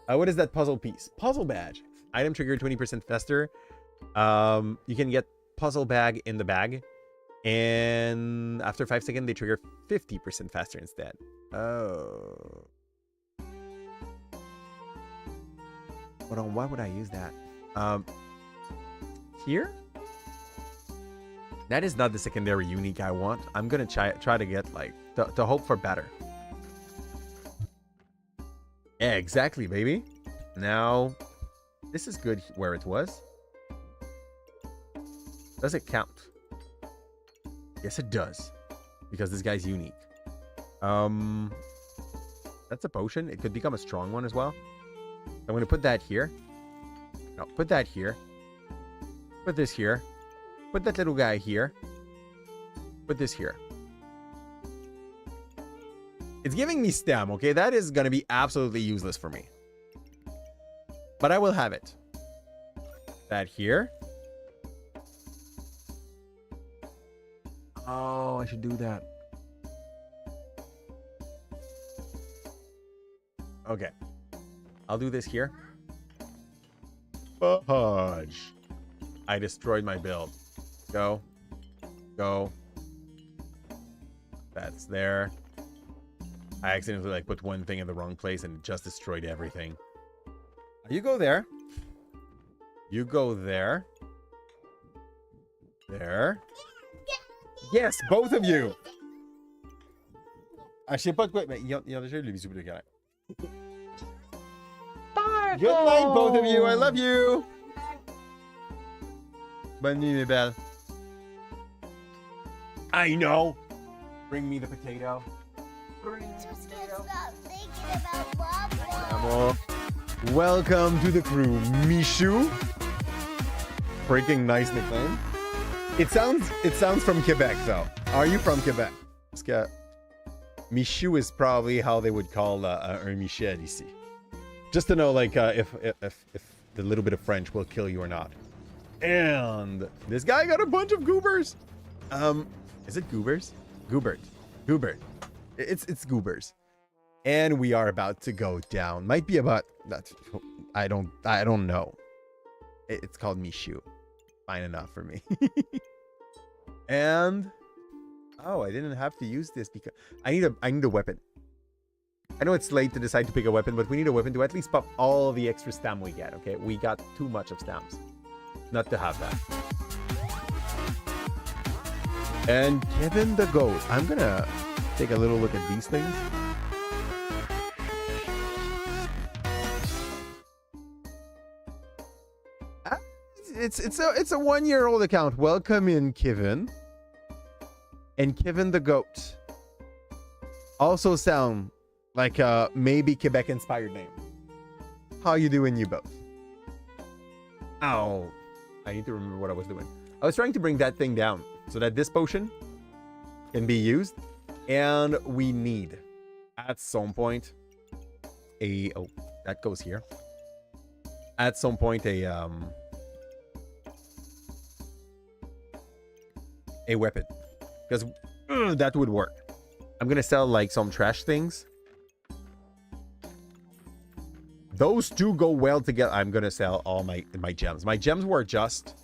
What is that puzzle piece? Puzzle badge. Item trigger 20% faster. You can get puzzle bag in the bag. And after 5 seconds, they trigger 50% faster instead. Oh. Hold on, why would I use that? Here? That is not the secondary unique I want. I'm gonna try to get like to hope for better. Yeah, exactly, baby. Now, this is good where it was. Does it count? Yes, it does, because this guy's unique. That's a potion. It could become a strong one as well. I'm gonna put that here. No, put that here. Put this here. Put that little guy here. Put this here. It's giving me stem, okay? That is going to be absolutely useless for me. But I will have it. That here. Oh, I should do that. Okay. I'll do this here. Fudge. I destroyed my build. Go. Go. That's there. I accidentally like put one thing in the wrong place and it just destroyed everything. You go there. You go there. There. Yes, both of you. Ah, je sais pas de quoi, mais il y en a déjà eu le bisou de carré. Good night, both of you. I love you. Bonne nuit, mes belles. I know. Bring me the potato. Bring me the potato. Stop thinking about Bob. Amor. Welcome to the crew, Michou. Freaking nice nickname. It sounds from Quebec, though. Are you from Quebec? Michou is probably how they would call un Michel ici. Just to know, like, if the little bit of French will kill you or not. And this guy got a bunch of goobers. Is it goobers? Goobert. It's goobers. And we are about to go down. Might be about that. I don't know. It's called Michou. Fine enough for me. And oh, I didn't have to use this because I need a weapon. I know it's late to decide to pick a weapon, but we need a weapon to at least pop all the extra stam we get. Okay, we got too much of stams not to have that. And Kevin the Goat. I'm gonna take a little look at these things. It's a 1-year-old account. Welcome in, Kevin. And Kevin the Goat also sound like a maybe Quebec inspired name. How you doing, you both? Ow. I need to remember what I was doing. I was trying to bring that thing down so that this potion can be used. And we need at some point oh, that goes here. At some point a weapon, because that would work. I'm gonna sell like some trash things. Those two go well together. I'm gonna sell all my gems. My gems were just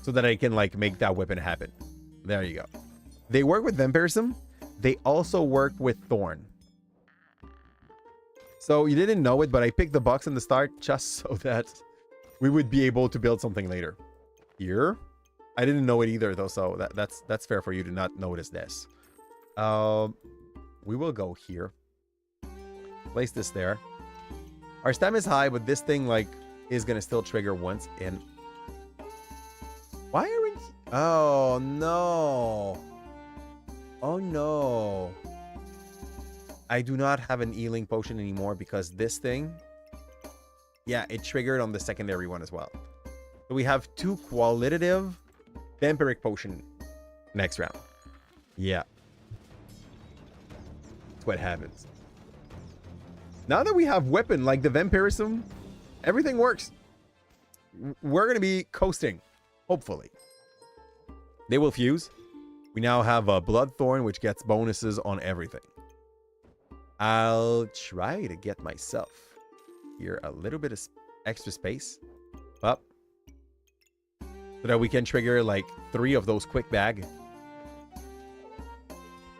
so that I can like make that weapon happen. There you go. They work with vampirism. They also work with thorn. So you didn't know it, but I picked the box in the start just so that we would be able to build something later. Here. I didn't know it either, though, so that's fair for you to not notice this. We will go here. Place this there. Our stam is high, but this thing, like, is going to still trigger once in. Why are we... Oh, no. Oh, no. I do not have an healing potion anymore because this thing... Yeah, it triggered on the secondary one as well. So we have 2 qualitative... vampiric potion next round. Yeah. That's what happens. Now that we have weapon like the vampirism, everything works. We're going to be coasting. Hopefully. They will fuse. We now have a Bloodthorn, which gets bonuses on everything. I'll try to get myself here a little bit of extra space. Up. So that we can trigger like 3 of those quick bag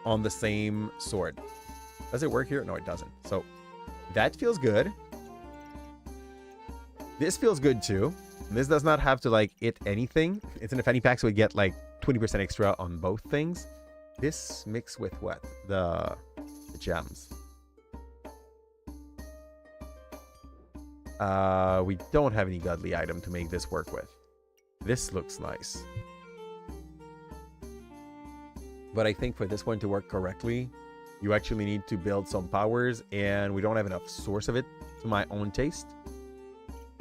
on the same sword. Does it work here? No, it doesn't. So that feels good. This feels good too. And this does not have to like hit anything. It's in a fanny pack, so we get like 20% extra on both things. This mixed with what? The gems. We don't have any godly item to make this work with. This looks nice. But I think for this one to work correctly, you actually need to build some powers, and we don't have enough source of it to my own taste.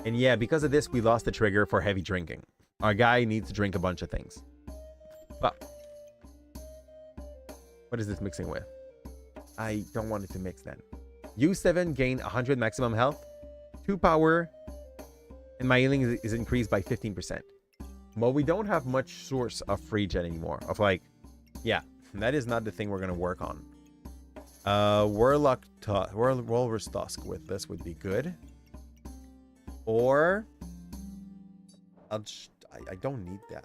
And yeah, because of this, we lost the trigger for heavy drinking. Our guy needs to drink a bunch of things. But what is this mixing with? I don't want it to mix then. Use 7, gain 100 maximum health, 2 power, and my healing is increased by 15%. Well, we don't have much source of free gen anymore. Of like, yeah, that is not the thing we're gonna work on. Walrus Tusk with this would be good. Or I don't need that.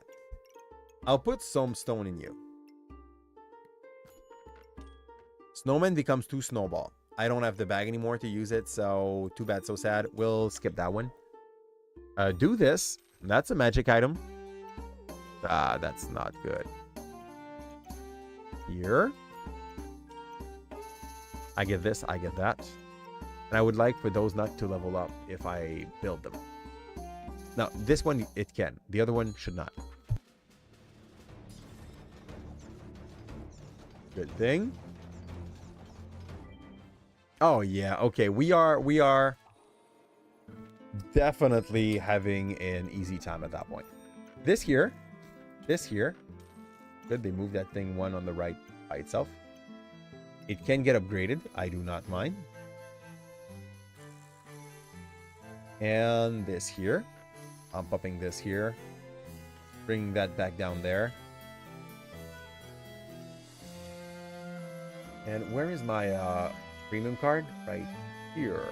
I'll put some stone in you. Snowman becomes 2 snowball. I don't have the bag anymore to use it, so too bad, so sad. We'll skip that one. Do this. That's a magic item. Ah, that's not good. Here. I get this, I get that. And I would like for those not to level up if I build them. Now, this one, it can. The other one should not. Good thing. Oh, yeah. Okay, we are definitely having an easy time at that point. This here. Good, they moved that thing one on the right by itself. It can get upgraded. I do not mind. And this here. I'm popping this here. Bringing that back down there. And where is my premium card? Right here.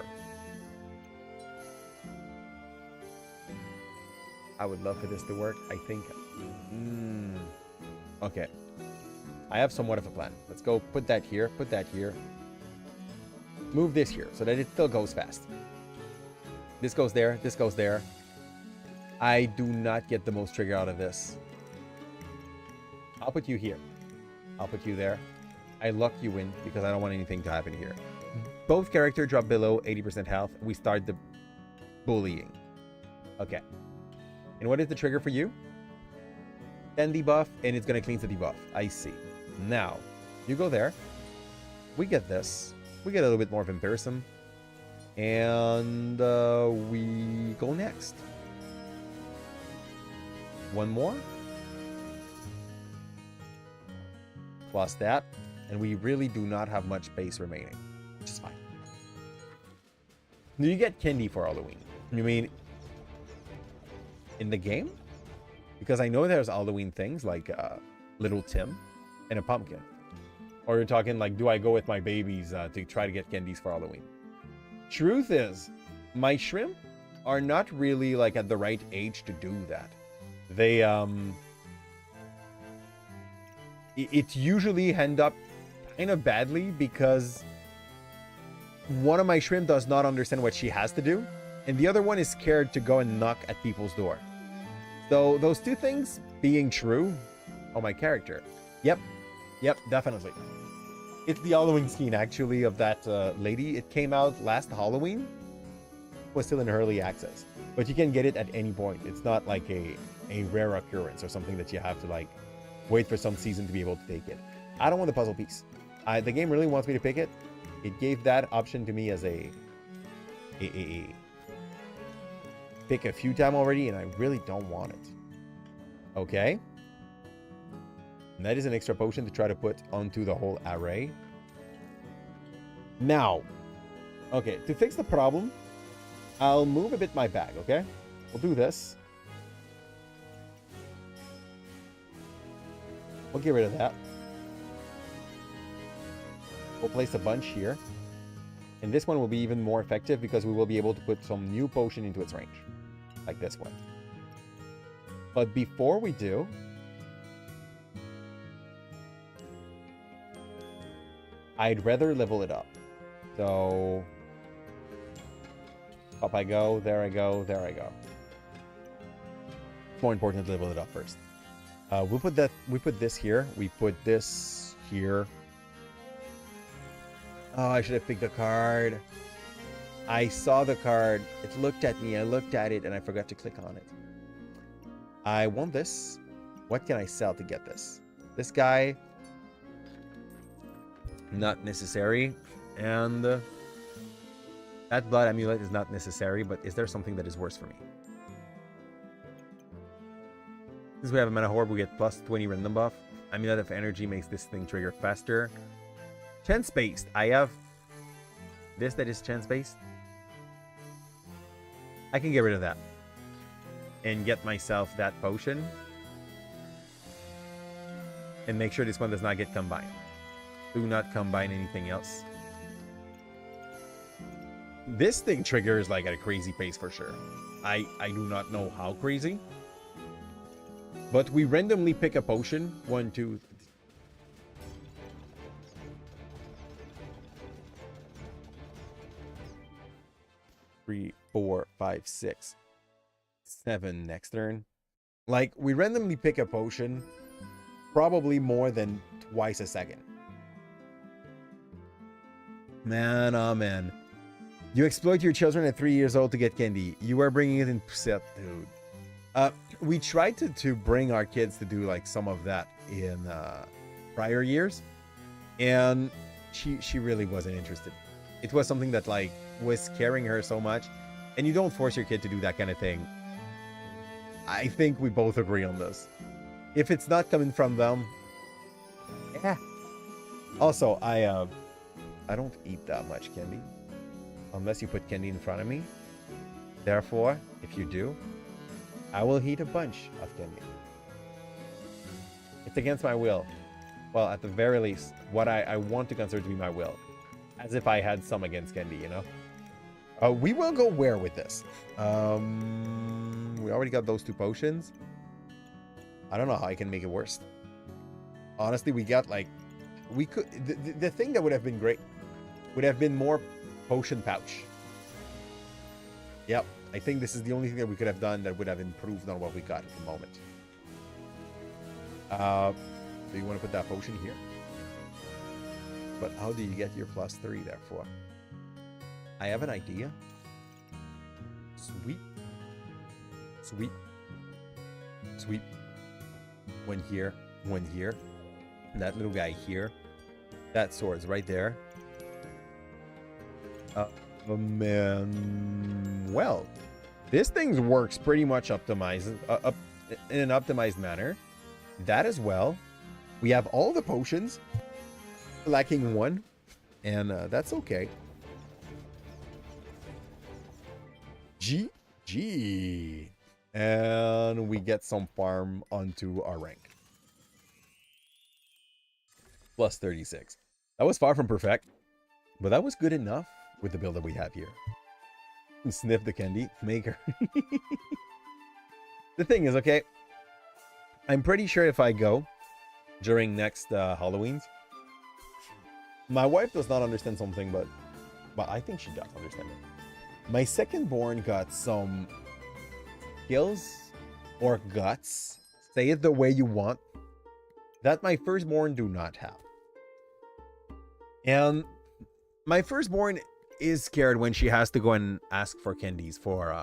I would love for this to work. I think... Okay. I have somewhat of a plan. Let's go put that here. Put that here. Move this here so that it still goes fast. This goes there. This goes there. I do not get the most trigger out of this. I'll put you here. I'll put you there. I lock you in because I don't want anything to happen here. Both characters drop below 80% health. We start the bullying. Okay. And what is the trigger for you? 10 debuff, and it's going to cleanse the debuff. I see. Now, you go there. We get this. We get a little bit more vampirism. And we go next. One more. Plus that. And we really do not have much base remaining. Which is fine. Do you get candy for Halloween? You mean in the game? Because I know there's Halloween things like Little Tim and a pumpkin. Or you're talking like, do I go with my babies to try to get candies for Halloween? Truth is, my shrimp are not really like at the right age to do that. They it usually end up kind of badly because one of my shrimp does not understand what she has to do, and the other one is scared to go and knock at people's door. So those two things being true, oh, my character. Yep, definitely. It's the Halloween skin actually of that lady. It came out last Halloween. It was still in early access, but you can get it at any point. It's not like a rare occurrence or something that you have to like wait for some season to be able to take it. I don't want the puzzle piece. The game really wants me to pick it. It gave that option to me as a pick a few times already, and I really don't want it. Okay. And that is an extra potion to try to put onto the whole array. Now, okay, to fix the problem, I'll move a bit my bag, okay? We'll do this. We'll get rid of that. We'll place a bunch here. And this one will be even more effective because we will be able to put some new potion into its range. Like this one. But before we do, I'd rather level it up. So up I go, there I go, there I go. It's more important to level it up first. We put this here. We put this here. Oh, I should have picked a card. I saw the card. It looked at me. I looked at it and I forgot to click on it. I want this. What can I sell to get this? This guy. Not necessary. And that blood amulet is not necessary, but is there something that is worse for me? Since we have a mana orb, we get plus 20 random buff. Amulet of energy makes this thing trigger faster. Chance based. I have this that is chance based. I can get rid of that and get myself that potion and make sure this one does not get combined. Do not combine anything else. This thing triggers like at a crazy pace for sure. I do not know how crazy, but we randomly pick a potion. 1, 2. 3, 4, 5, 6, 7 next turn. Like, we randomly pick a potion probably more than twice a second. Man, oh man. You exploit your children at 3 years old to get candy. You are bringing it in set, dude. We tried to bring our kids to do like some of that in prior years, and she really wasn't interested. It was something that like was scaring her so much, and you don't force your kid to do that kind of thing. I think we both agree on this. If it's not coming from them, yeah. Also, I don't eat that much candy unless you put candy in front of me. Therefore, if you do, I will eat a bunch of candy. It's against my will. Well, at the very least, what I want to consider to be my will. As if I had some against candy, you know? We will go where with this? We already got those 2 potions. I don't know how I can make it worse. Honestly, we got like... We could... The thing that would have been great would have been more potion pouch. Yep. I think this is the only thing that we could have done that would have improved on what we got at the moment. Do you want to put that potion here? But how do you get your +3 therefore? I have an idea. Sweet. Sweet. Sweet. One here. One here. And that little guy here. That sword's right there. Oh man. Well, this thing works pretty much optimized in an optimized manner. That as well. We have all the potions, lacking 1, and that's okay. GG. And we get some farm onto our rank. +36. That was far from perfect, but that was good enough with the build that we have here. Sniff the candy maker. The thing is, okay, I'm pretty sure if I go during next Halloween's, my wife does not understand something, but I think she does understand it. My second born got some skills or guts, say it the way you want, that my firstborn do not have. And my firstborn is scared when she has to go and ask for candies for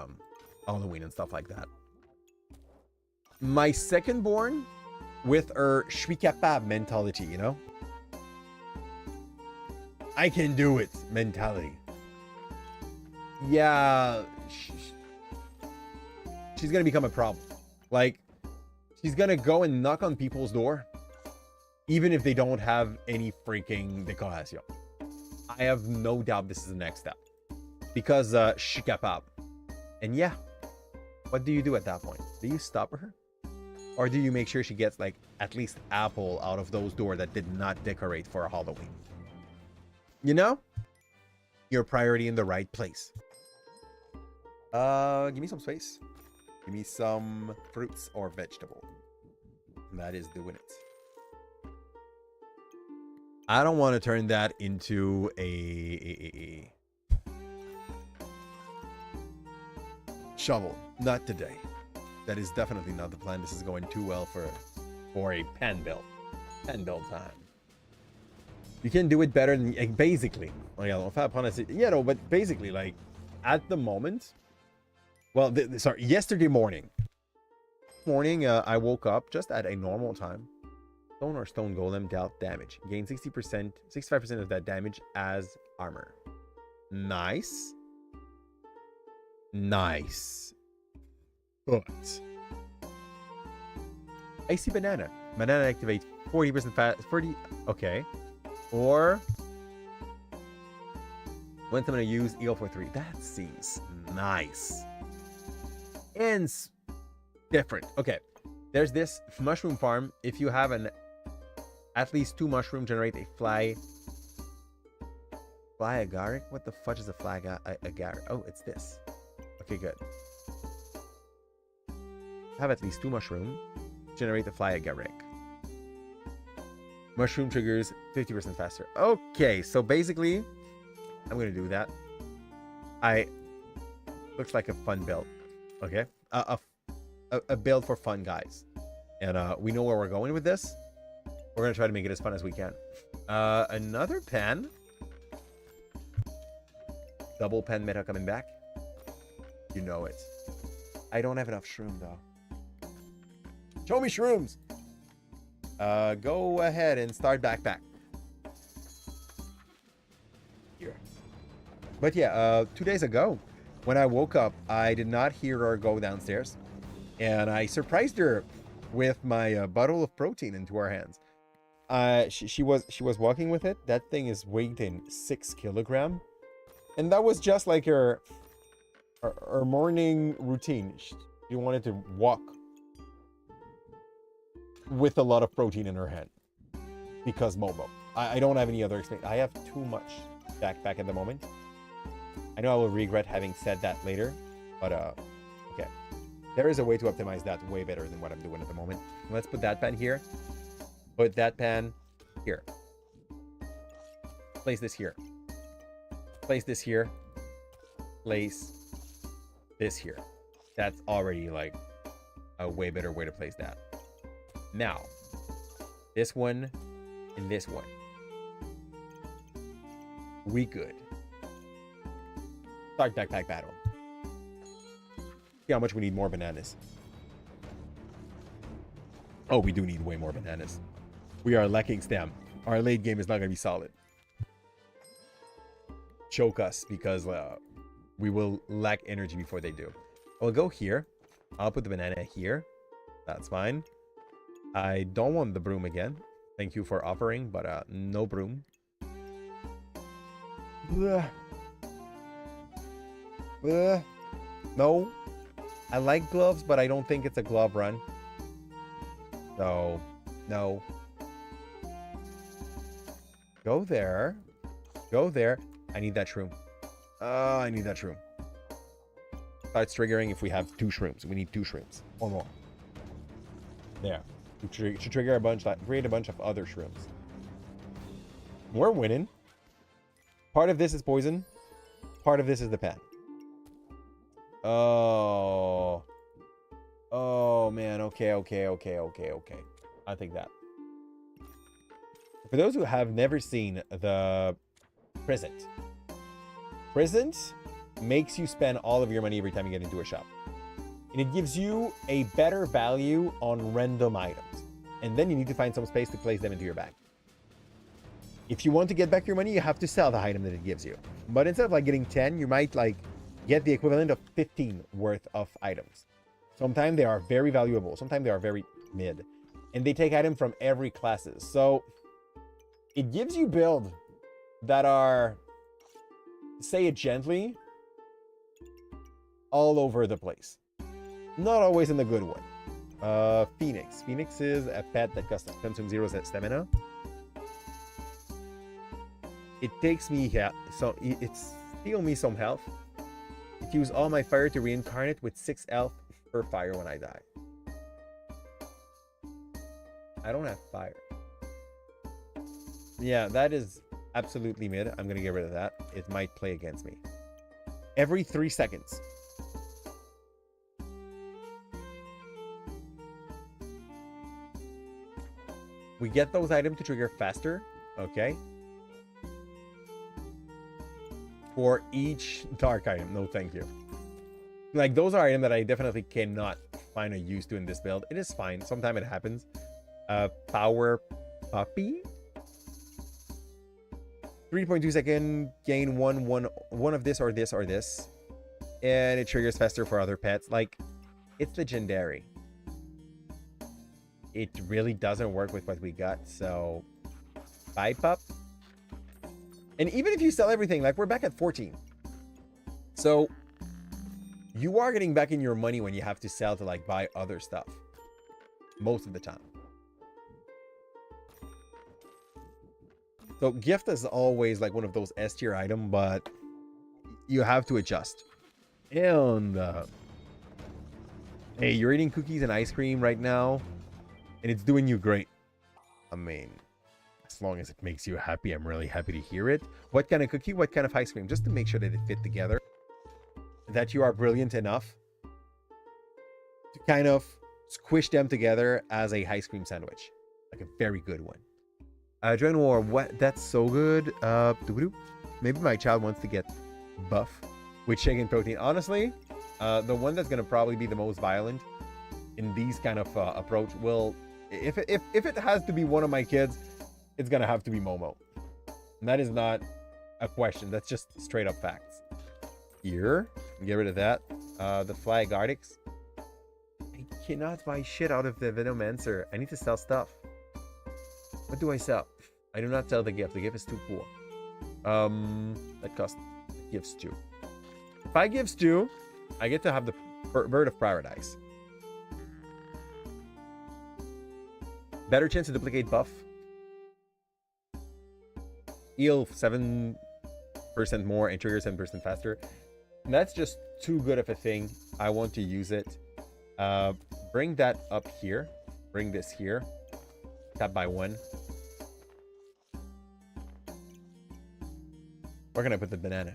Halloween and stuff like that. My secondborn, with her "je suis capable" mentality, you know, I can do it mentality. Yeah, she's gonna become a problem. Like, she's gonna go and knock on people's door, even if they don't have any freaking decoration. I have no doubt this is the next step, because je suis capable. And yeah, what do you do at that point? Do you stop her? Or do you make sure she gets like at least apple out of those doors that did not decorate for Halloween? You know? Your priority in the right place. Give me some space. Give me some fruits or vegetable. That is doing it. I don't want to turn that into a shovel. Not today. That is definitely not the plan. This is going too well for a pen build. Pen build time. You can do it better than, like, basically. Like, I don't know if I yeah, no, but basically, like, at the moment, well, sorry, yesterday morning, I woke up just at a normal time. Stone or stone golem dealt damage. Gain 60%, 65% of that damage as armor. Nice. Nice. But icy banana. Banana activates 40% fast. 40. Okay. Or when I'm gonna use heal for 3. That seems nice and different. Okay. There's this mushroom farm. If you have at least 2 mushrooms, generate a fly agaric. What the fudge is a fly agaric? Oh, it's this. Okay, good. Have at least 2 mushrooms, generate the fly agaric. Mushroom triggers 50% faster. Okay, so basically, I'm gonna do that. Looks like a fun build. Okay. A build for fun guys. And we know where we're going with this. We're going to try to make it as fun as we can. Another pen. Double pen meta coming back. You know it. I don't have enough shroom though. Show me shrooms. Go ahead and start backpack. Here. But yeah, 2 days ago, when I woke up, I did not hear her go downstairs. And I surprised her with my bottle of protein into our hands. She was walking with it. That thing is weighing 6 kilograms. And that was just like her morning routine. She wanted to walk with a lot of protein in her hand because Momo. I don't have any other explanation. I have too much backpack at the moment. I know I will regret having said that later, but okay. There is a way to optimize that way better than what I'm doing at the moment. Let's put that pan here. Put that pan here. Place this here. Place this here. Place this here. That's already like a way better way to place that. Now, this one and this one. We good. Start backpack battle. See how much we need more bananas. Oh, we do need way more bananas. We are lacking stem. Our late game is not going to be solid. Choke us because we will lack energy before they do. I'll go here. I'll put the banana here. That's fine. I don't want the broom again. Thank you for offering, but no broom. No. I like gloves, but I don't think it's a glove run. So, no. Go there. Go there. I need that shroom. I need that shroom. Starts triggering if we have 2 shrooms. We need 2 shrooms or more. There. Should trigger a bunch, like create a bunch of other shrooms. We're winning. Part of this is poison. Part of this is the pen. Oh. Oh man. Okay. I'll take that. For those who have never seen the present makes you spend all of your money every time you get into a shop. And it gives you a better value on random items. And then you need to find some space to place them into your bag. If you want to get back your money, you have to sell the item that it gives you. But instead of like getting 10, you might like get the equivalent of 15 worth of items. Sometimes they are very valuable. Sometimes they are very mid. And they take items from every classes. So it gives you builds that are, say it gently, all over the place. Not always in the good one. Phoenix. Phoenix is a pet that consumes 0 stamina. It takes me, so it's steal me some health. It uses all my fire to reincarnate with 6 health per fire when I die. I don't have fire. Yeah, that is absolutely mid. I'm gonna get rid of that. It might play against me. Every 3 seconds. We get those items to trigger faster, okay? For each dark item, no thank you. Like, those are items that I definitely cannot find a use to in this build. It is fine, sometimes it happens. Power Puppy? 3.2 second, gain one of this or this or this. And it triggers faster for other pets. Like, it's legendary. It really doesn't work with what we got, so bye, pup. And even if you sell everything, like we're back at 14. So you are getting back in your money when you have to sell to like buy other stuff. Most of the time. So gift is always like one of those S tier items, but you have to adjust. And hey, you're eating cookies and ice cream right now. And it's doing you great. I mean, as long as it makes you happy, I'm really happy to hear it. What kind of cookie? What kind of ice cream? Just to make sure that it fit together. that you are brilliant enough to kind of squish them together as a ice cream sandwich. Like a very good one. Dragon War, what? That's so good. Maybe my child wants to get buff with shake and protein. Honestly, the one that's gonna probably be the most violent in these kind of approach will, if it has to be one of my kids, it's gonna have to be Momo. And that is not a question. That's just straight up facts. Here, get rid of that. The flag Arctics. I cannot buy shit out of the Venomancer. I need to sell stuff. What do I sell? I do not sell the gift. The gift is too cool. That costs gives stew. If I give stew, I get to have the bird of paradise. Better chance to duplicate buff. Heal 7% more and trigger 7% faster. And that's just too good of a thing. I want to use it. Bring that up here. Bring this here. Tap by 1. Where can I put the banana?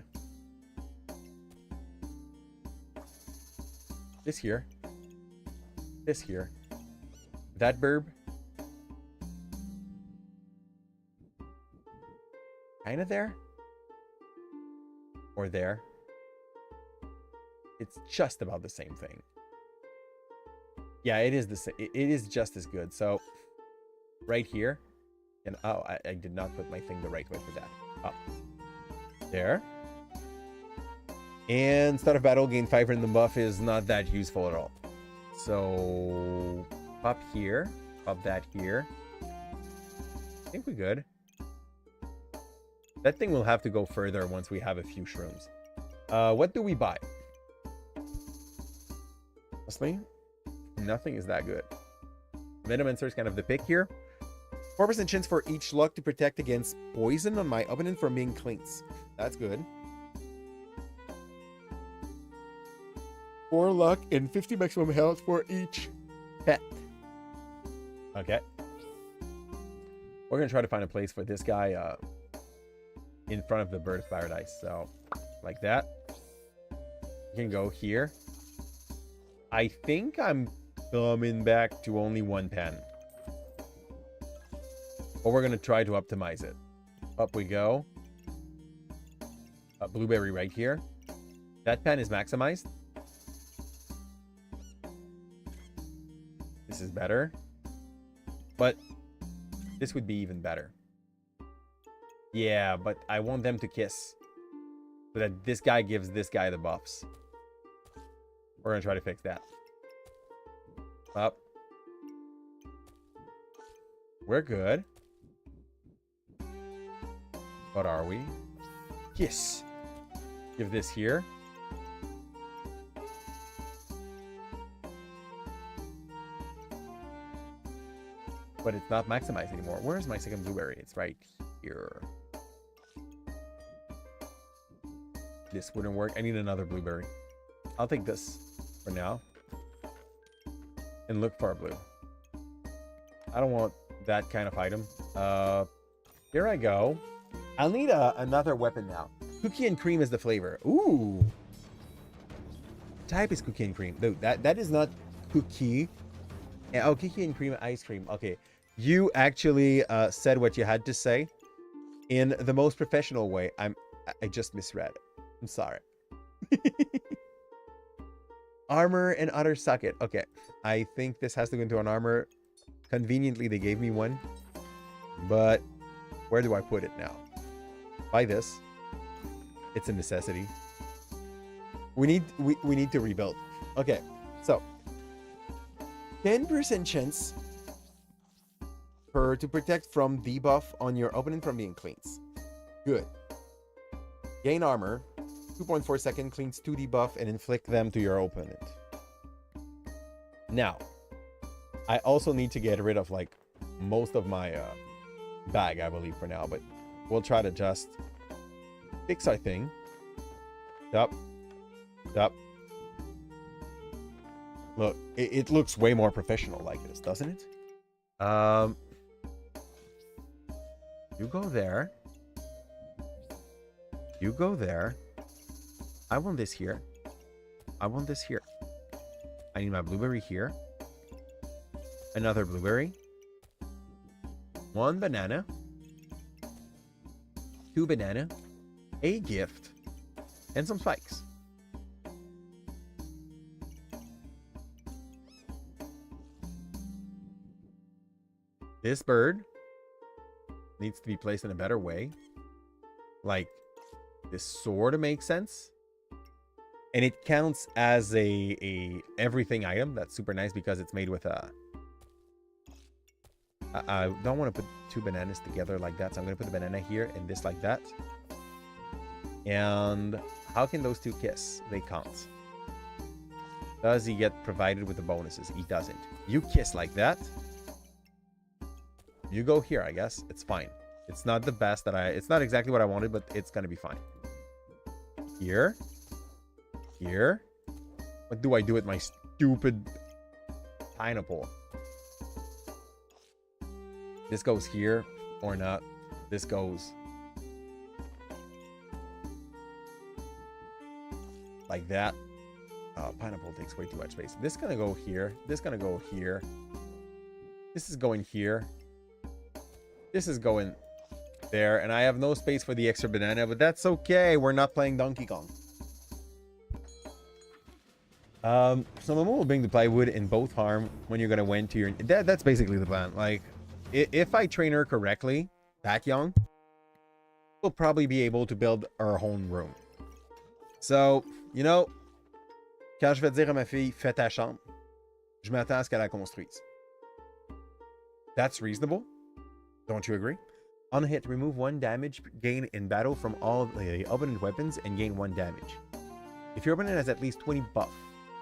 This here. This here. That burb. Kind of there. Or there. It's just about the same thing. Yeah, it is the same. It is just as good. So, right here. And oh, I did not put my thing the right way for that. Up. There. And start of battle, gain 5 random buff is not that useful at all. So, pop here. Pop that here. I think we're good. That thing will have to go further once we have a few shrooms. What do we buy? Honestly, nothing is that good. Venomancer is kind of the pick here. 4% chance for each luck to protect against poison on my opponent from being cleans. That's good. 4 luck and 50 maximum health for each pet. Okay. We're going to try to find a place for this guy in front of the bird of paradise. So, like that. You can go here. I think I'm coming back to only 1 pen. But we're going to try to optimize it. Up we go. A blueberry right here. That pen is maximized. This is better. But this would be even better. Yeah, but I want them to kiss. So that this guy gives this guy the buffs. We're going to try to fix that. Up. We're good. What are we? Yes. Give this here. But it's not maximized anymore. Where's my second blueberry? It's right here. This wouldn't work. I need another blueberry. I'll take this for now. And look for a blue. I don't want that kind of item. Here I go. I'll need another weapon now. Cookie and cream is the flavor. Ooh. Type is cookie and cream. Dude, that is not cookie. Oh, cookie and cream ice cream. Okay. You actually said what you had to say in the most professional way. I just misread. I'm sorry. Armor and other socket. Okay. I think this has to go into an armor. Conveniently, they gave me one. But where do I put it now? Buy this. It's a necessity. We need to rebuild. Okay. So 10% chance to protect from debuff on your opponent from being cleans. Good. Gain armor. 2.4 second cleans 2 debuff and inflict them to your opponent. Now, I also need to get rid of like most of my bag, I believe, for now, but we'll try to just fix our thing. Up. Up. Look, it looks way more professional like this, doesn't it? You go there. You go there. I want this here. I want this here. I need my blueberry here. Another blueberry. 1 banana. 2 banana. A gift. And some spikes. This bird needs to be placed in a better way. Like, this sort of makes sense. And it counts as a everything item. That's super nice because it's made with a... I don't want to put 2 bananas together like that. So I'm going to put the banana here and this like that. And how can those 2 kiss? They can't. Does he get provided with the bonuses? He doesn't. You kiss like that. You go here, I guess. It's fine. It's not the best that it's not exactly what I wanted, but it's going to be fine. Here. Here. What do I do with my stupid pineapple? This goes here or not. This goes like that. Pineapple takes way too much space. This is going to go here. This is going to go here. This is going here. This is going there. And I have no space for the extra banana, but that's okay. We're not playing Donkey Kong. So Momo will bring the plywood in both harm when you're going to win to your... That's basically the plan. Like, if I train her correctly, back young, we'll probably be able to build our own room. So, you know, quand je vais dire à ma fille, fais ta chambre, je m'attends à ce qu'elle la construise. That's reasonable. Don't you agree? On a hit, remove 1 damage gain in battle from all the opponent weapons and gain 1 damage. If your opponent has at least 20 buff,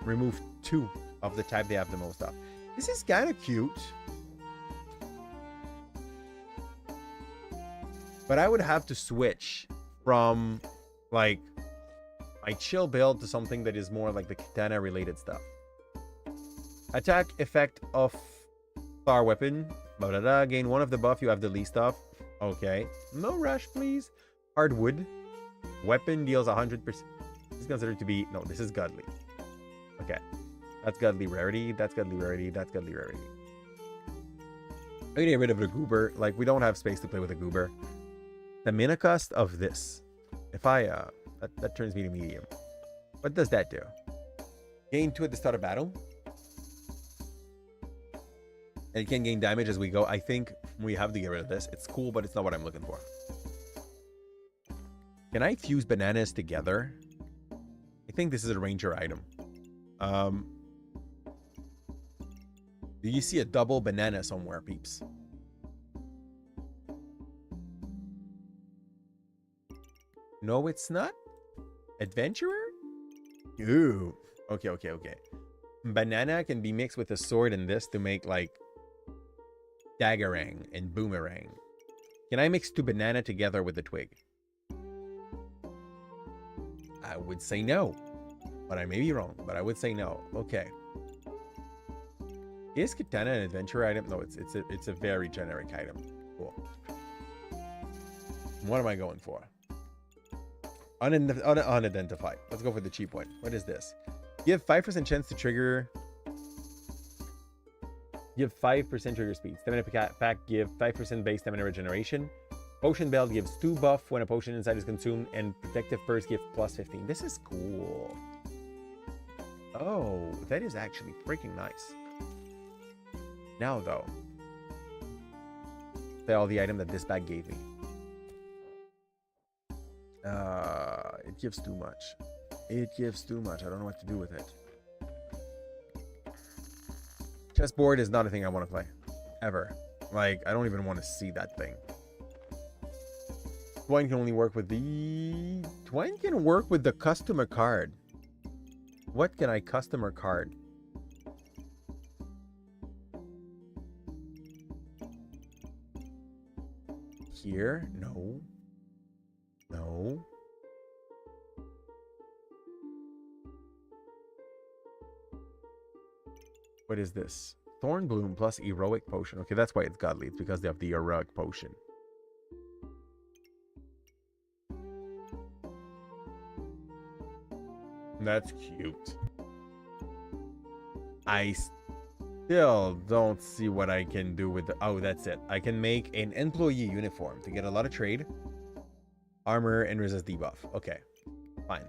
remove 2 of the type they have the most of. This is kind of cute. But I would have to switch from, like, my chill build to something that is more like the katana related stuff. Attack effect of star weapon. Blah, blah, blah. Gain 1 of the buff you have the least of. Okay. No rush, please. Hardwood. Weapon deals 100%. This is considered to be... No, this is godly. Okay. That's godly rarity. That's godly rarity. That's godly rarity. I'm gonna get rid of the goober. Like, we don't have space to play with a goober. The mana cost of this. If I... That turns me to medium. What does that do? Gain 2 at the start of battle. And it can gain damage as we go. I think we have to get rid of this. It's cool, but it's not what I'm looking for. Can I fuse bananas together? I think this is a ranger item. Do you see a double banana somewhere, peeps? No, it's not. Adventurer? Ooh. Okay, okay, okay. Banana can be mixed with a sword and this to make, like, daggerang and boomerang. Can I mix 2 banana together with a twig? I would say no. But I may be wrong. But I would say no. Okay. Is katana an adventure item? No, it's a very generic item. Cool. What am I going for? Unidentified. Let's go for the cheap one. What is this? Give 5% chance to trigger. Give 5% trigger speed. Stamina pack give 5% base stamina regeneration. Potion belt gives 2 buff when a potion inside is consumed, and protective purse gives plus 15. This is cool. Oh, that is actually freaking nice. Now though, play all the item that this bag gave me. It gives too much. It gives too much. I don't know what to do with it. Chessboard is not a thing I want to play. Ever. Like, I don't even want to see that thing. Twine can only work with the... Twine can work with the customer card. What can I customer card? Here? No. No. What is this? Thorn Bloom plus Heroic Potion. Okay, that's why it's godly. It's because they have the Heroic Potion. That's cute. I still don't see what I can do with the... Oh, that's it. I can make an employee uniform to get a lot of trade, armor, and resist debuff. Okay, fine.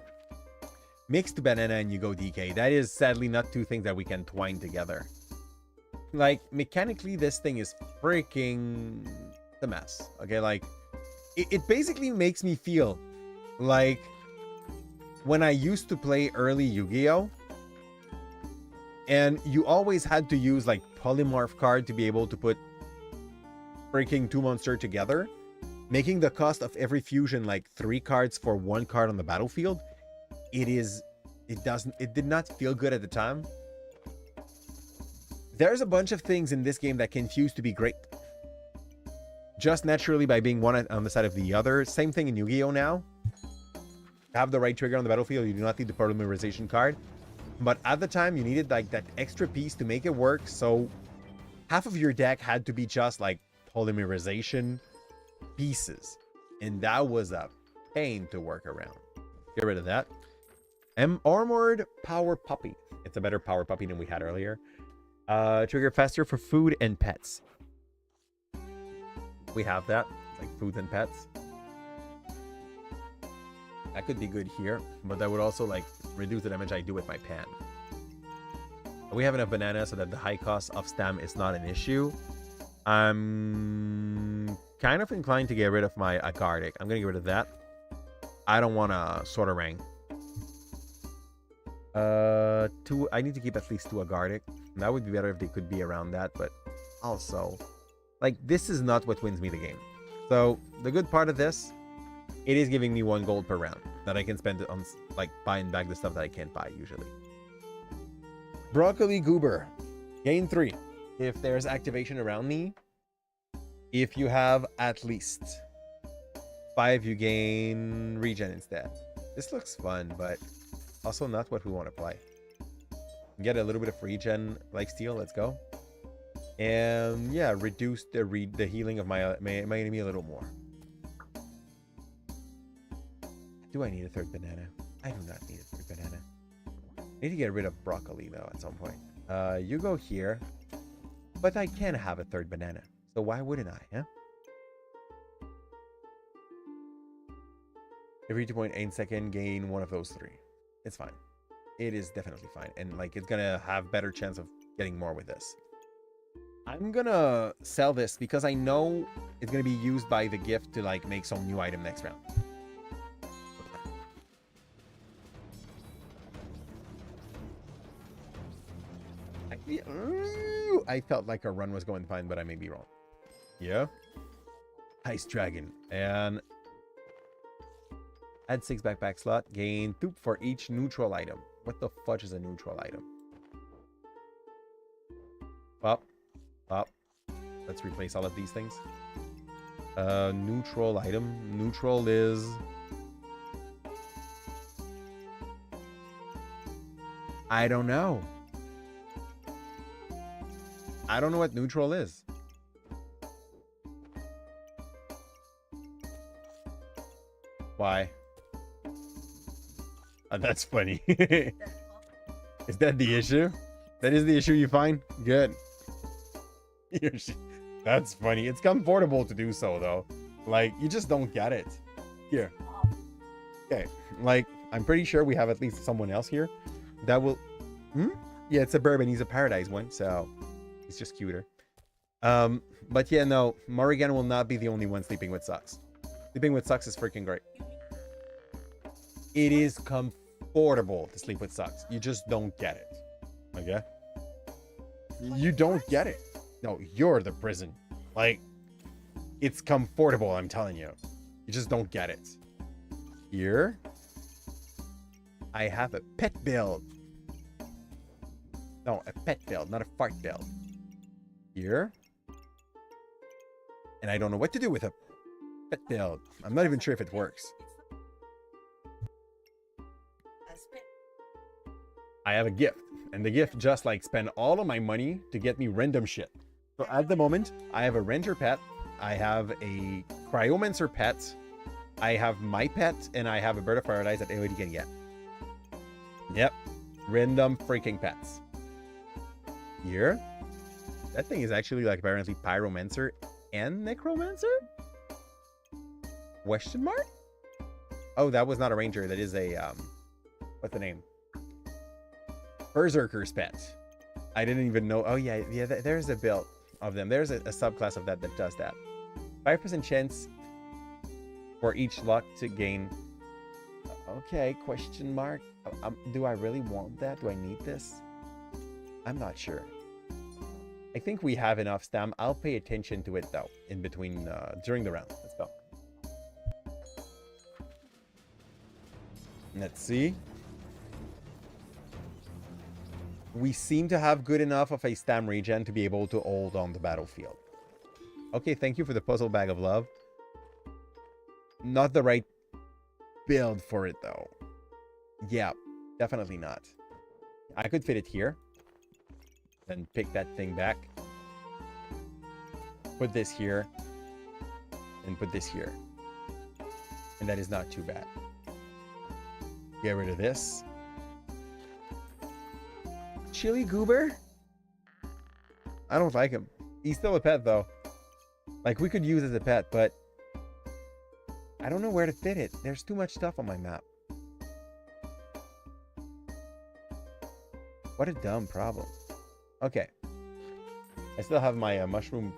Mixed banana and you go DK. That is sadly not two things that we can twine together. Like, mechanically, this thing is freaking the mess. Okay, like, it basically makes me feel like when I used to play early Yu-Gi-Oh! And you always had to use, like, polymorph card to be able to put freaking two monsters together, making the cost of every fusion, like, 3 cards for 1 card on the battlefield. It did not feel good at the time. There's a bunch of things in this game that can fuse to be great, just naturally by being one on the side of the other. Same thing in Yu-Gi-Oh! Now. Have the right trigger on the battlefield. You do not need the polymerization card, but at the time you needed like that extra piece to make it work. So half of your deck had to be just like polymerization pieces, and that was a pain to work around. Get rid of that. Armored Power Puppy. It's a better Power Puppy than we had earlier. Trigger faster for food and pets. We have that, like food and pets. That could be good here, but that would also like reduce the damage I do with my pan. We have enough banana so that the high cost of stam is not an issue. I'm kind of inclined to get rid of my Agardic. I'm gonna get rid of that. I don't want a Sword of Rang. I need to keep at least 2 Agardic. That would be better if they could be around that, but also, like, this is not what wins me the game. So, the good part of this, it is giving me 1 gold per round that I can spend on, like, buying back the stuff that I can't buy usually. Broccoli Goober. Gain 3. If there's activation around me, if you have at least 5, you gain regen instead. This looks fun, but also not what we want to play. Get a little bit of regen, like steel. Let's go. And yeah, reduce the healing of my enemy a little more. Do I need a 3rd banana? I do not need a 3rd banana. I need to get rid of broccoli though at some point. You go here, but I can have a 3rd banana. So why wouldn't I? Huh? Every 2.8 second, gain 1 of those 3. It's fine. It is definitely fine, and like it's gonna have better chance of getting more with this. I'm gonna sell this because I know it's gonna be used by the gift to like make some new item next round. I felt like our run was going fine, but I may be wrong. Yeah. Ice Dragon. And add 6 backpack slot. Gain 2 for each neutral item. What the fudge is a neutral item? Up. Let's replace all of these things. Neutral item. Neutral is... I don't know. I don't know what neutral is. Why? That's funny. Is that the issue? That is the issue you find? Good. That's funny. It's comfortable to do so, though. Like, you just don't get it. Here. Okay. Like, I'm pretty sure we have at least someone else here that will... Yeah, it's a bourbon. He's a paradise one, so he's just cuter. But yeah, no. Morrigan will not be the only one sleeping with Sucks. Sleeping with Sucks is freaking great. It is comfortable to sleep with Sucks. You just don't get it. Okay? You don't get it. No, you're the prison. Like, it's comfortable, I'm telling you. You just don't get it. Here, I have a pet build. No, a pet build, not a fart build. Here. And I don't know what to do with a pet build. I'm not even sure if it works. I have a gift. And the gift just like spend all of my money to get me random shit. So at the moment, I have a ranger pet. I have a cryomancer pet. I have my pet. And I have a bird of paradise that anybody can get. Yep. Random freaking pets. Here. That thing is actually like apparently Pyromancer and Necromancer? Question mark? Oh, that was not a ranger. That is a, what's the name? Berserker's pet. I didn't even know. Oh, yeah. There's a build of them. There's a subclass of that does that. 5% chance for each luck to gain. Okay, question mark. Do I really want that? Do I need this? I'm not sure. I think we have enough stam. I'll pay attention to it though in between during the round. Let's go. Let's see. We seem to have good enough of a stam regen to be able to hold on the battlefield. Okay, thank you for the puzzle bag of love. Not the right build for it though. Yeah, definitely not. I could fit it here. Then pick that thing back. Put this here. And put this here. And that is not too bad. Get rid of this. Chili Goober? I don't like him. He's still a pet though. Like we could use as a pet, but I don't know where to fit it. There's too much stuff on my map. What a dumb problem. Okay. I still have my mushroom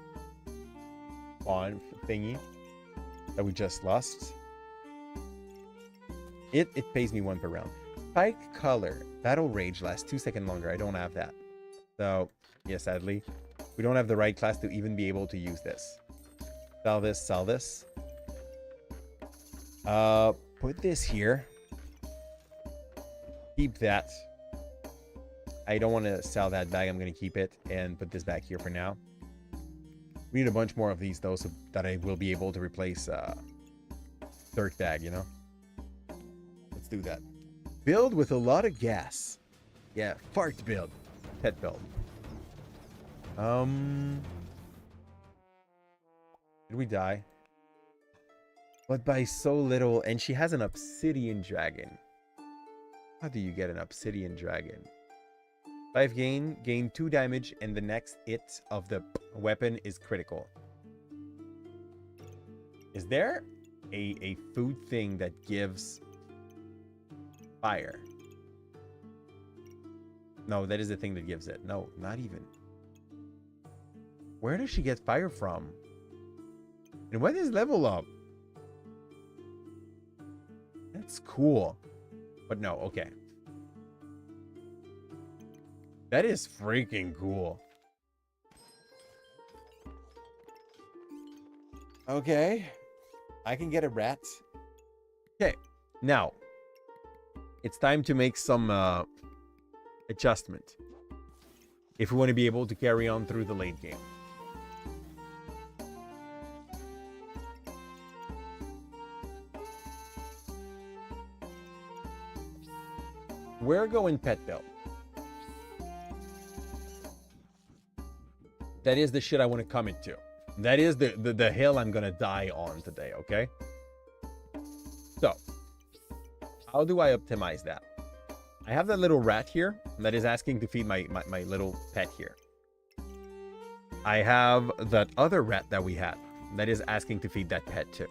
spawn thingy that we just lost. It pays me 1 per round. Spike color. Battle rage lasts 2 seconds longer. I don't have that. So, yeah, sadly. We don't have the right class to even be able to use this. Sell this, sell this. Put this here. Keep that. I don't want to sell that bag. I'm going to keep it and put this back here for now. We need a bunch more of these, though, so that I will be able to replace Dirt Bag, you know? Let's do that. Build with a lot of gas. Yeah, fart build. Pet build. Did we die? But by so little, and she has an obsidian dragon. How do you get an obsidian dragon? 5 gain 2 damage, and the next hit of the weapon is critical. Is there a food thing that gives fire? No, that is the thing that gives it. No, not even. Where does she get fire from? And what is level up? That's cool. But no, okay. That is freaking cool. Okay. I can get a rat. Okay. Now, it's time to make some adjustment. If we want to be able to carry on through the late game. We're going pet build. That is the shit I want to commit to. That is the hill I'm gonna die on today, okay? So, how do I optimize that? I have that little rat here that is asking to feed my little pet here. I have that other rat that we had that is asking to feed that pet too.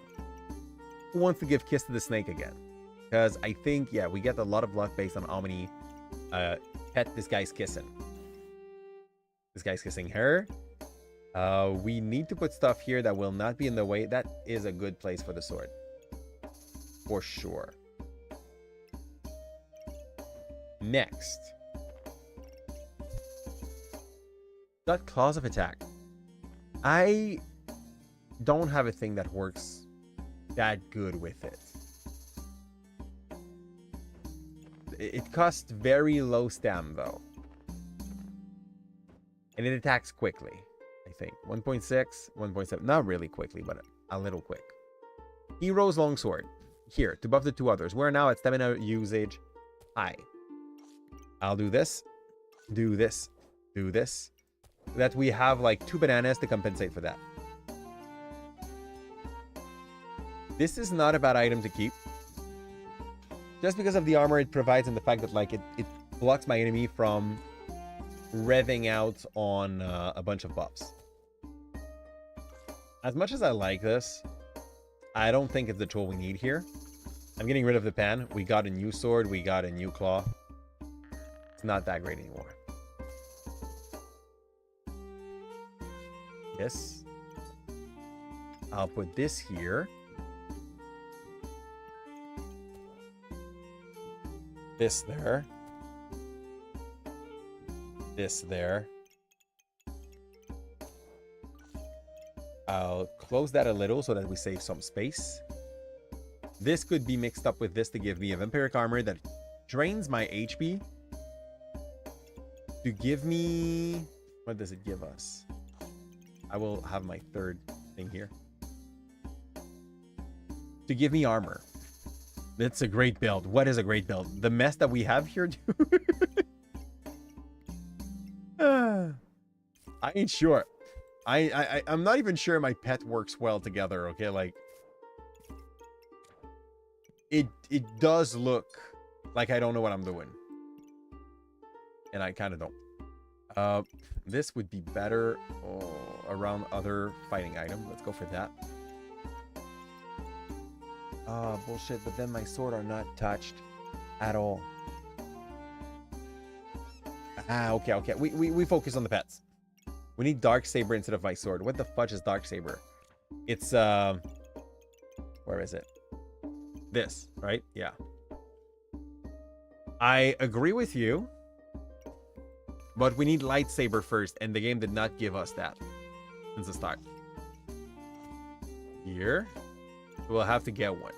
Who wants to give kiss to the snake again? Because I think, yeah, we get a lot of luck based on how many pet this guy's kissing. This guy's kissing her. We need to put stuff here that will not be in the way. That is a good place for the sword. For sure. Next. Got claws of attack. I don't have a thing that works that good with it. It costs very low stam though. And it attacks quickly, I think. 1.6, 1.7. Not really quickly, but a little quick. Hero's Longsword. Here, to buff the 2 others. We're now at stamina usage high. I'll do this. Do this. Do this. That we have like 2 bananas to compensate for that. This is not a bad item to keep. Just because of the armor it provides and the fact that like it blocks my enemy from revving out on a bunch of buffs. As much as I like this, I don't think it's the tool we need here. I'm getting rid of the pen. We got a new sword. We got a new claw. It's not that great anymore. This. I'll put this here. This there. This there. I'll close that a little so that we save some space. This could be mixed up with this to give me a vampiric armor that drains my HP. To give me... What does it give us? I will have my third thing here. To give me armor. It's a great build. What is a great build? The mess that we have here, dude. I ain't sure. I'm not even sure my pet works well together, okay? Like, it does look like I don't know what I'm doing. And I kind of don't. This would be better around other fighting items. Let's go for that. Bullshit, but then my sword are not touched at all. Okay. We focus on the pets. We need Dark Saber instead of my sword. What the fudge is Dark Saber? It's, where is it? This, right? Yeah. I agree with you. But we need Lightsaber first, and the game did not give us that since the start. Here. We'll have to get one.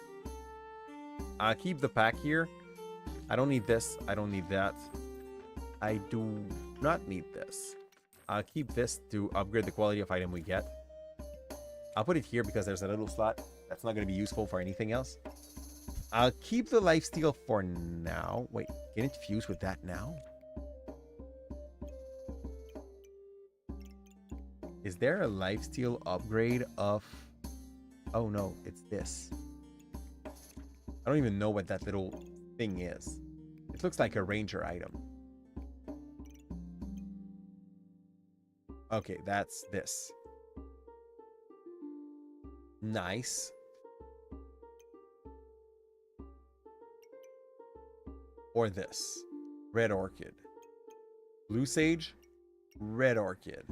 I'll keep the pack here. I don't need this. I don't need that. I do not need this. I'll keep this to upgrade the quality of item we get. I'll put it here because there's a little slot that's not going to be useful for anything else. I'll keep the lifesteal for now. Wait, can it fuse with that now? Is there a lifesteal upgrade of... Oh no, it's this. I don't even know what that little thing is. It looks like a ranger item. Okay, that's this. Nice. Or this. Red orchid. Blue sage. Red orchid.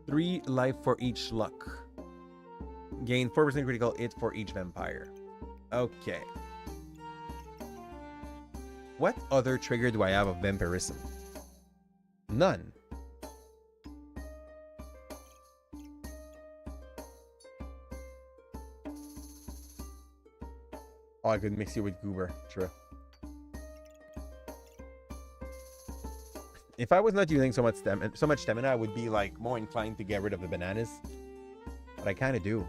3 life for each luck. Gain 4% critical hit for each vampire. Okay. What other trigger do I have of vampirism? None. Oh, I could mix you with Goober. True. If I was not using so much stamina, I would be like more inclined to get rid of the bananas. But I kind of do.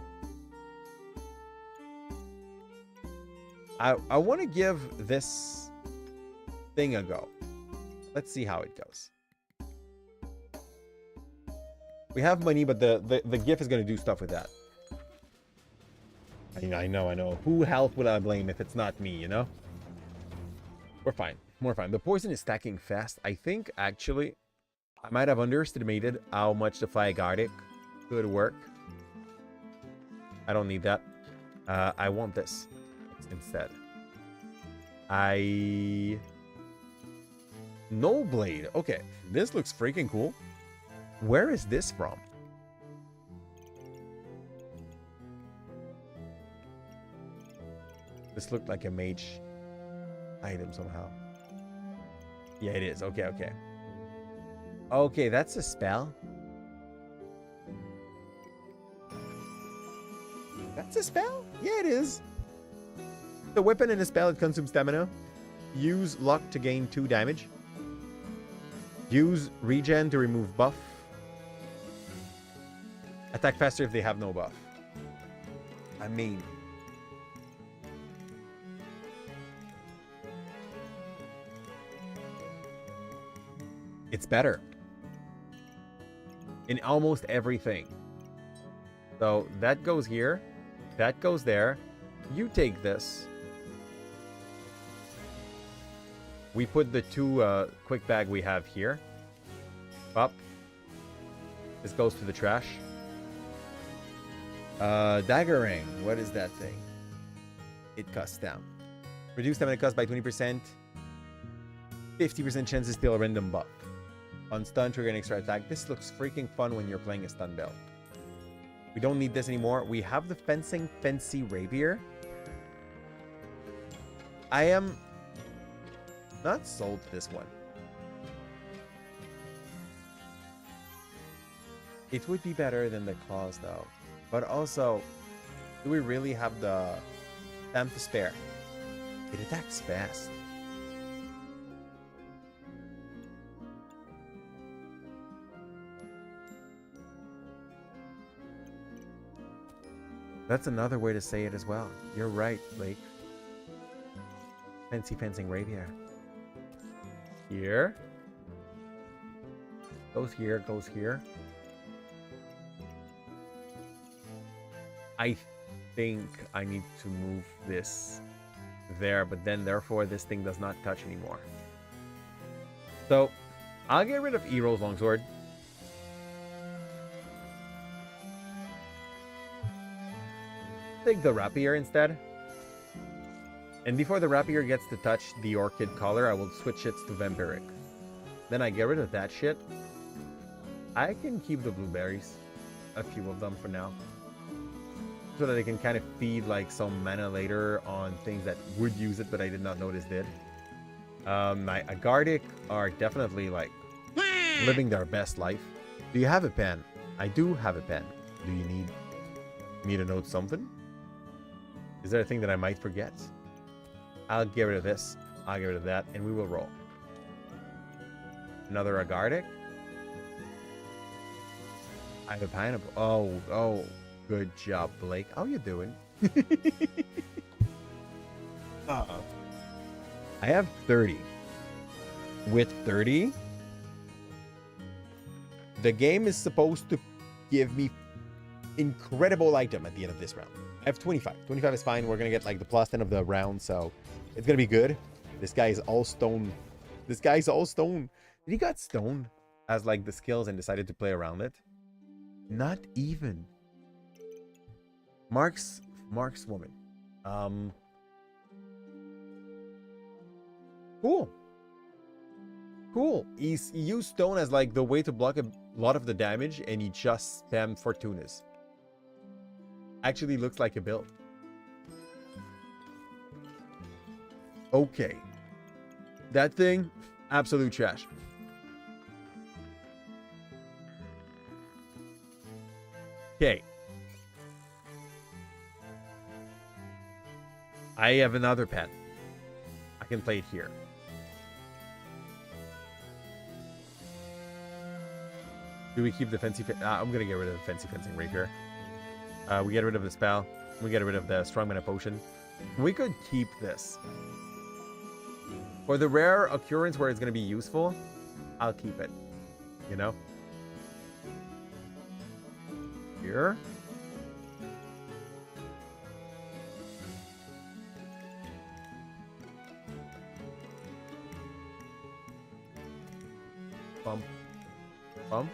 I want to give this thing a go. Let's see how it goes. We have money, but the GIF is going to do stuff with that. I know. Who health will I blame if it's not me, you know? We're fine. We're fine. The poison is stacking fast. I think, actually, I might have underestimated how much the Flygardic could work. I don't need that. I want this instead. No blade. Okay, this looks freaking cool. Where is this from? This looked like a mage item somehow. Yeah, it is. Okay. Okay, that's a spell. That's a spell? Yeah, it is. The weapon and a spell, it consumes stamina. Use luck to gain 2 damage. Use regen to remove buff. Attack faster if they have no buff. I mean... it's better. In almost everything. So that goes here. That goes there. You take this. We put the two quick bag we have here. Up. This goes to the trash. Daggering. What is that thing? It costs down. Reduce stamina cost by 20%. 50% chance to steal a random buff. On stun, trigger an extra attack. This looks freaking fun when you're playing a stun build. We don't need this anymore. We have the fencing fancy rapier. I am not sold to this one. It would be better than the claws though. But also, do we really have the time to spare? It attacks fast. That's another way to say it as well. You're right, Blake. Fancy fencing rapier. Here. Goes here, goes here. I think I need to move this there, but then therefore this thing does not touch anymore. So I'll get rid of Ero's longsword. Take the rapier instead. And before the rapier gets to touch the orchid collar, I will switch it to vampiric. Then I get rid of that shit. I can keep the blueberries, a few of them for now, so that I can kind of feed like some mana later on things that would use it, but I did not notice did. My Agardic are definitely like living their best life. Do you have a pen? I do have a pen. Do you need me to note something? Is there a thing that I might forget? I'll get rid of this. I'll get rid of that, and we will roll. Another Agardic. I have a pineapple. Oh, good job, Blake. How you doing? I have 30. With 30, the game is supposed to give me incredible item at the end of this round. I have 25. 25 is fine. We're going to get like the plus 10 of the round, so it's going to be good. This guy is all stone. This guy's all stone. Did he got stone as like the skills and decided to play around it? Not even. Mark's woman. Cool. He used stone as like the way to block a lot of the damage, and he just spammed Fortunas. Actually looks like a build. Okay. That thing, absolute trash. Okay. I have another pen. I can play it here. Do we keep the fancy? I'm gonna get rid of the fancy fencing rapier. We get rid of the spell. We get rid of the strong mana potion. We could keep this. For the rare occurrence where it's gonna be useful, I'll keep it. You know? Here. Bump. Bump.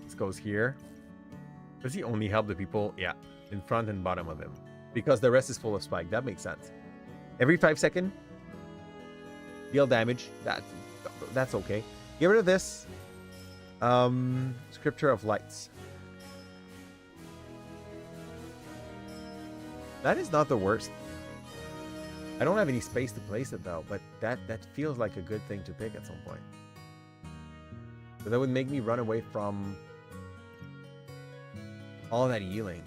This goes here. Does he only help the people? Yeah. In front and bottom of him. Because the rest is full of spike. That makes sense. Every 5 seconds. Deal damage. That's okay. Get rid of this. Scripture of Lights. That is not the worst. I don't have any space to place it though, but that feels like a good thing to pick at some point. So that would make me run away from all that healing.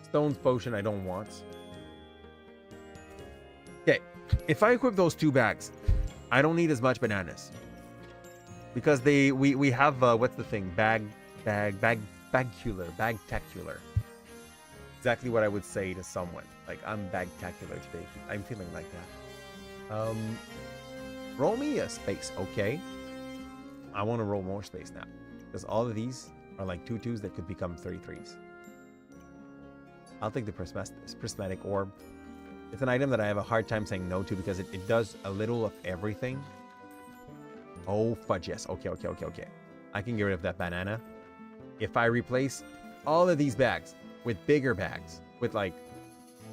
Stone's Potion I don't want. Okay, if I equip those 2 bags, I don't need as much bananas. Because we have what's the thing? Bagtacular. Exactly what I would say to someone. Like, I'm bagtacular today. I'm feeling like that. Roll me a space, okay? I want to roll more space now. Because all of these are like 2/2s that could become 33s. I'll take the prismatic orb. It's an item that I have a hard time saying no to because it does a little of everything. Oh, fudge, yes. Okay. I can get rid of that banana. If I replace all of these bags with bigger bags, with like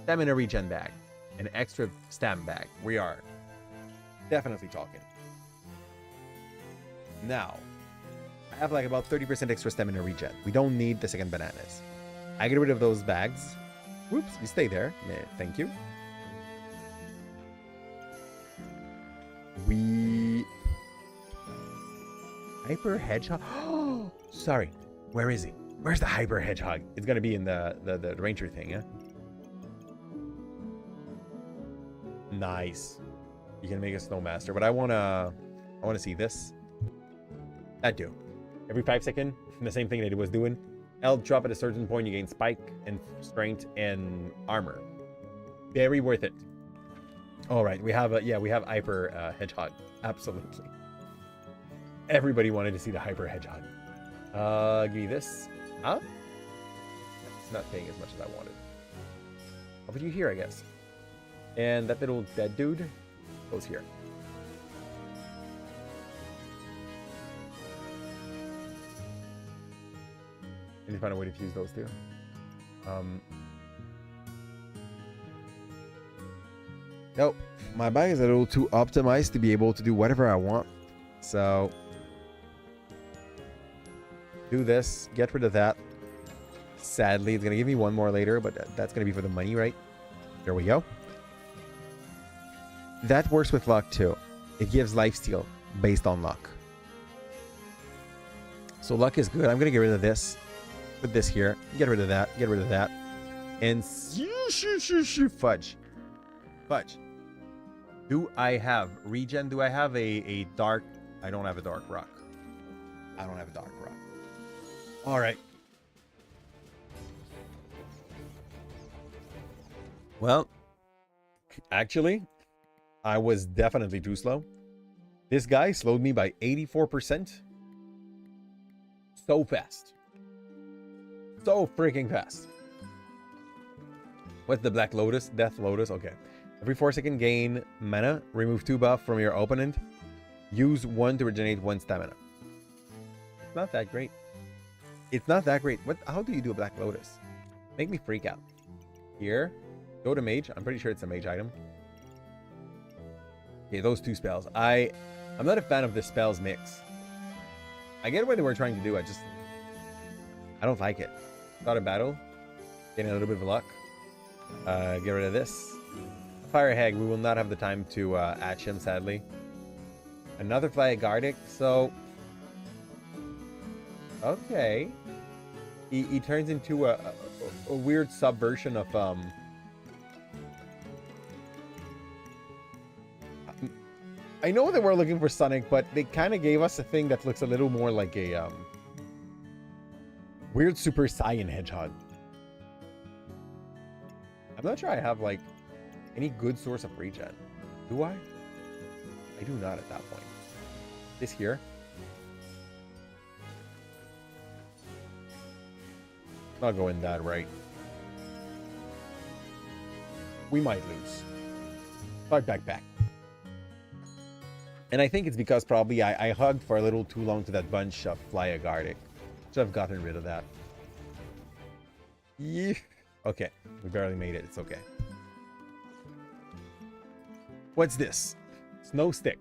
stamina regen bag, an extra stam bag, we are definitely talking. Now, I have like about 30% extra stamina regen. We don't need the second bananas. I get rid of those bags. Whoops, you stay there. Thank you. We... Hyper Hedgehog? Oh, sorry. Where is he? Where's the Hyper Hedgehog? It's gonna be in the Ranger thing, yeah? Nice. You can make a Snowmaster, but I wanna see this. That do. Every 5 seconds, the same thing that it was doing. Health drop at a certain point, you gain spike and strength and armor. Very worth it. All right, we have Hyper Hedgehog. Absolutely. Everybody wanted to see the Hyper Hedgehog. Give me this. Huh? It's not paying as much as I wanted. I'll put you here, I guess. And that little dead dude goes here. I need to find a way to fuse those two. Nope. My bag is a little too optimized to be able to do whatever I want. So do this, get rid of that. Sadly, it's gonna give me one more later, but that's gonna be for the money, right? There we go. That works with luck too. It gives lifesteal based on luck. So luck is good. I'm gonna get rid of this. Put this here. Get rid of that. Get rid of that. And fudge. Fudge. Do I have regen? Do I have a dark? I don't have a dark rock. I don't have a dark rock. All right. Well, actually, I was definitely too slow. This guy slowed me by 84%. So fast. So freaking fast. What's the Black Lotus? Death Lotus. Okay. Every 4-second gain mana. Remove 2 buff from your opponent. Use 1 to regenerate 1 stamina. It's not that great. It's not that great. What? How do you do a Black Lotus? Make me freak out. Here. Go to mage. I'm pretty sure it's a mage item. Okay, those 2 spells. I'm not a fan of the spells mix. I get what they were trying to do. I don't like it. Start a battle. Getting a little bit of luck. Get rid of this. Fire Hag. We will not have the time to hatch him, sadly. Another Fly Gardic. So... Okay. He turns into a weird subversion of... I know that we're looking for Sonic, but they kind of gave us a thing that looks a little more like a weird Super Saiyan Hedgehog. I'm not sure I have like any good source of regen. Do I? I do not at that point. This here. Not going that right. We might lose. Back. And I think it's because probably I hugged for a little too long to that bunch of Fly Gardic. Should have gotten rid of that. Yeah. Okay, we barely made it. It's okay. What's this? Snow Stick.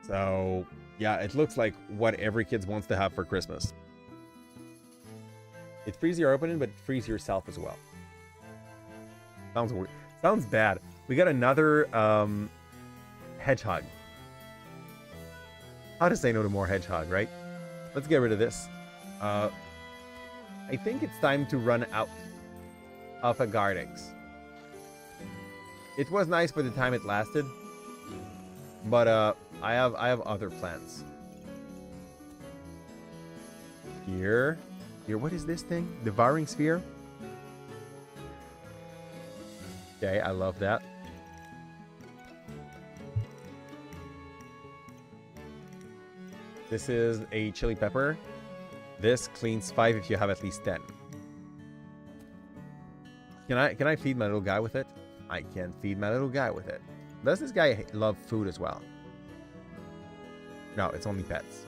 So, yeah, it looks like what every kid wants to have for Christmas. It frees your opponent, but it frees yourself as well. Sounds weird. Sounds bad. We got another hedgehog. How to say no to more hedgehog, right? Let's get rid of this. I think it's time to run out of Gardics. It was nice for the time it lasted, but I have other plans. Here, what is this thing? Devouring Sphere. Okay, I love that. This is a chili pepper. This cleans 5 if you have at least 10. Can I feed my little guy with it? I can feed my little guy with it. Does this guy love food as well? No, it's only pets.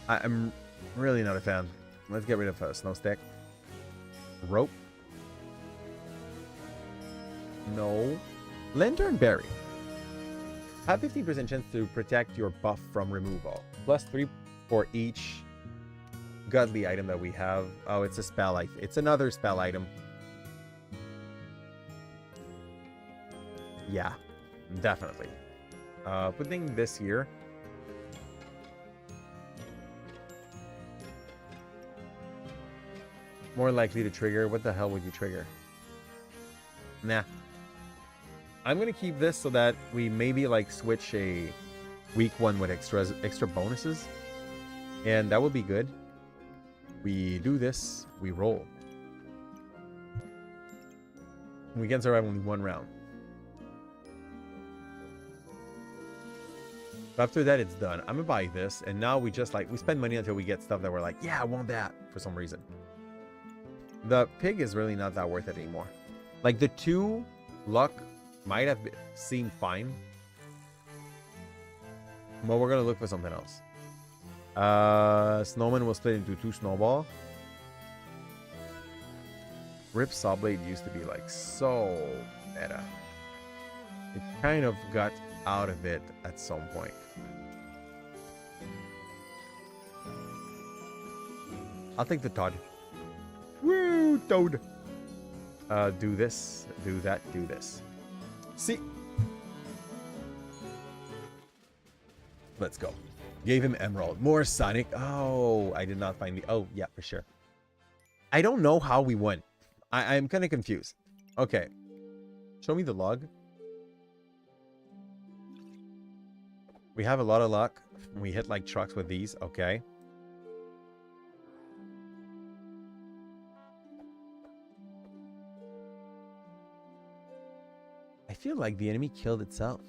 I'm really not a fan. Let's get rid of a snow stick. Rope. No. Lantern berry. Have 15% chance to protect your buff from removal. +3 for each godly item that we have. Oh, it's a spell. It's another spell item. Yeah, definitely. Putting this here. More likely to trigger. What the hell would you trigger? Nah. I'm going to keep this so that we maybe like switch a weak one with extra bonuses. And that would be good. We do this, we roll. We can survive only one round. After that, it's done. I'm gonna buy this, and now we just like, we spend money until we get stuff that we're like, yeah, I want that for some reason. The pig is really not that worth it anymore. Like the 2 luck might have seemed fine, but we're gonna look for something else. Snowman will split into 2 snowball. Rip Sawblade used to be like so meta. It kind of got out of it at some point. I'll take the Todd. Woo, Toad. Do this, do that, do this. See. Let's go. Gave him Emerald. More Sonic. Oh, I did not find the... Oh, yeah, for sure. I don't know how we won. I'm kind of confused. Okay. Show me the log. We have a lot of luck. We hit like trucks with these. Okay. I feel like the enemy killed itself.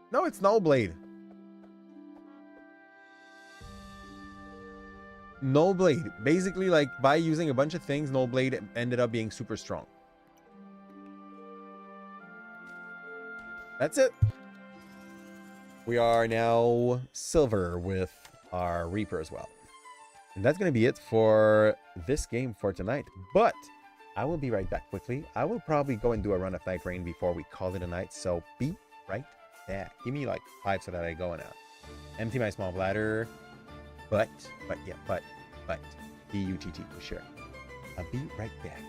No, it's Nullblade. Nullblade. Basically, like, by using a bunch of things, Nullblade ended up being super strong. That's it. We are now silver with our Reaper as well. And that's going to be it for this game for tonight. But I will be right back quickly. I will probably go and do a run of Night Rain before we call it a night. So be right back. Give me like 5 so that I go and empty my small bladder. But, B-U-T-T for sure. I'll be right back.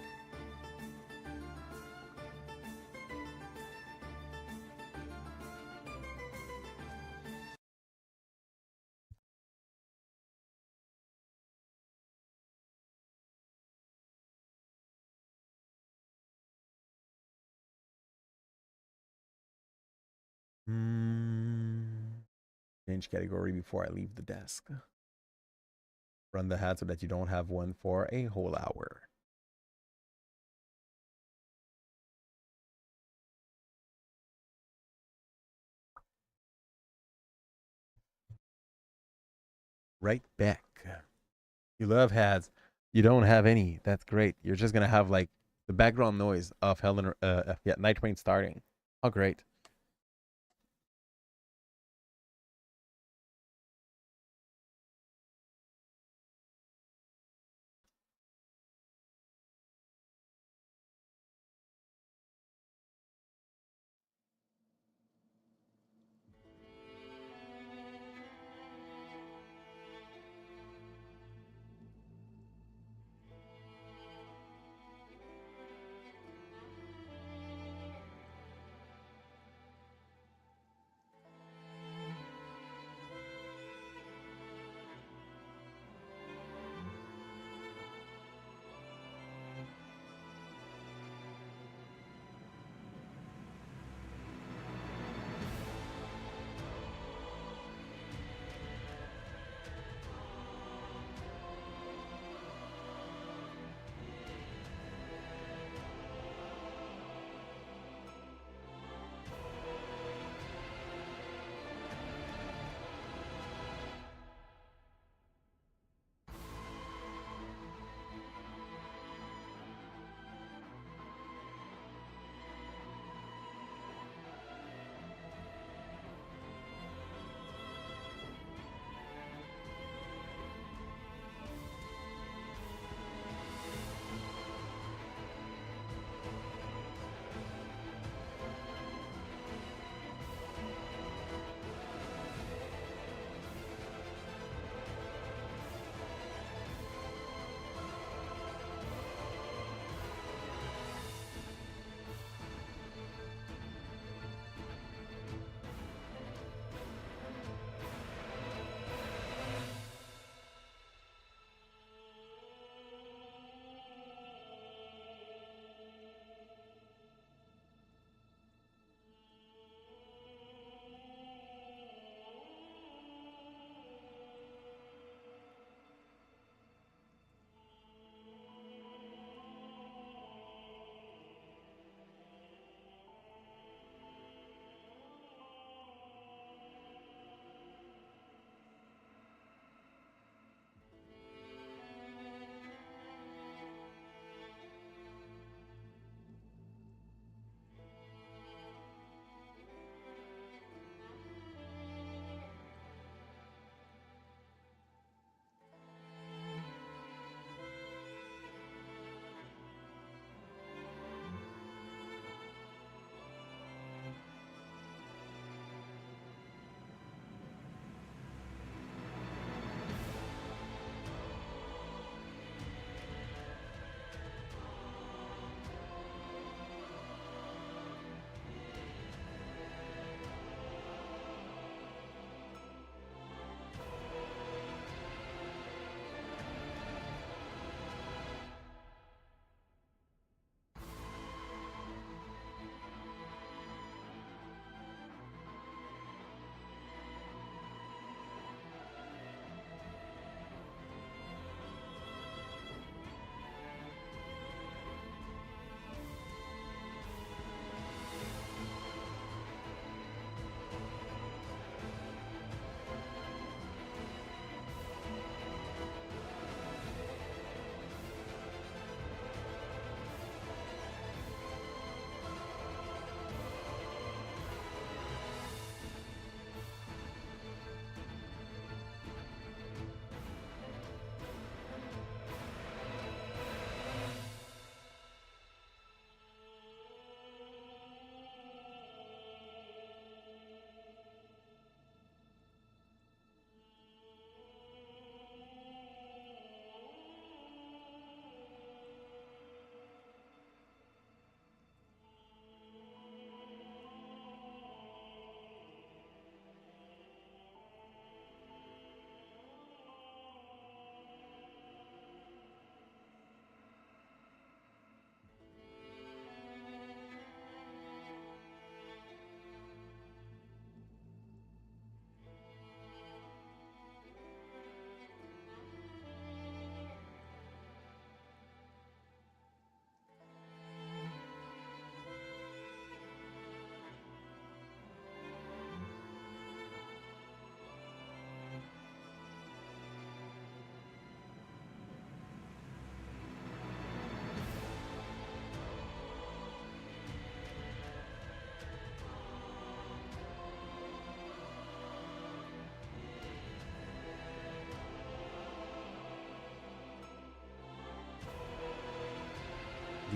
Change category before I leave the desk. Run the hat so that you don't have one for a whole hour. Right back. You love hats. You don't have any. That's great. You're just gonna have like the background noise of Night Rain starting. Oh, great.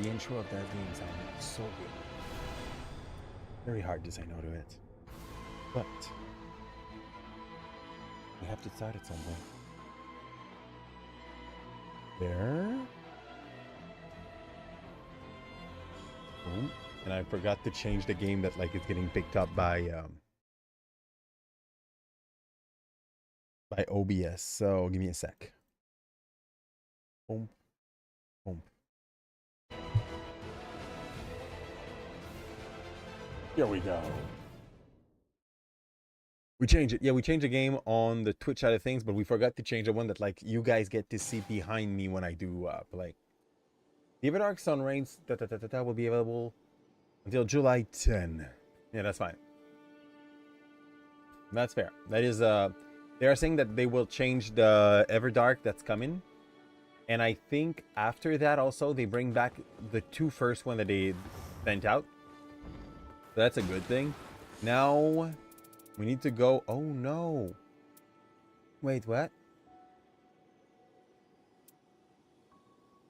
The intro of that game sounded so good. Very hard to say no to it. But we have to start at some point. There. Boom. And I forgot to change the game that like it's getting picked up by OBS. So give me a sec. Boom. Boom. Here we go. We changed it. Yeah, we changed the game on the Twitch side of things, but we forgot to change the one that like you guys get to see behind me when I do play. The Dark Sun Reigns will be available until July 10. Yeah, that's fine. That's fair. That is they are saying that they will change the Everdark that's coming. And I think after that also they bring back the two first one that they sent out. So that's a good thing. Now we need to go. Oh no. Wait, what?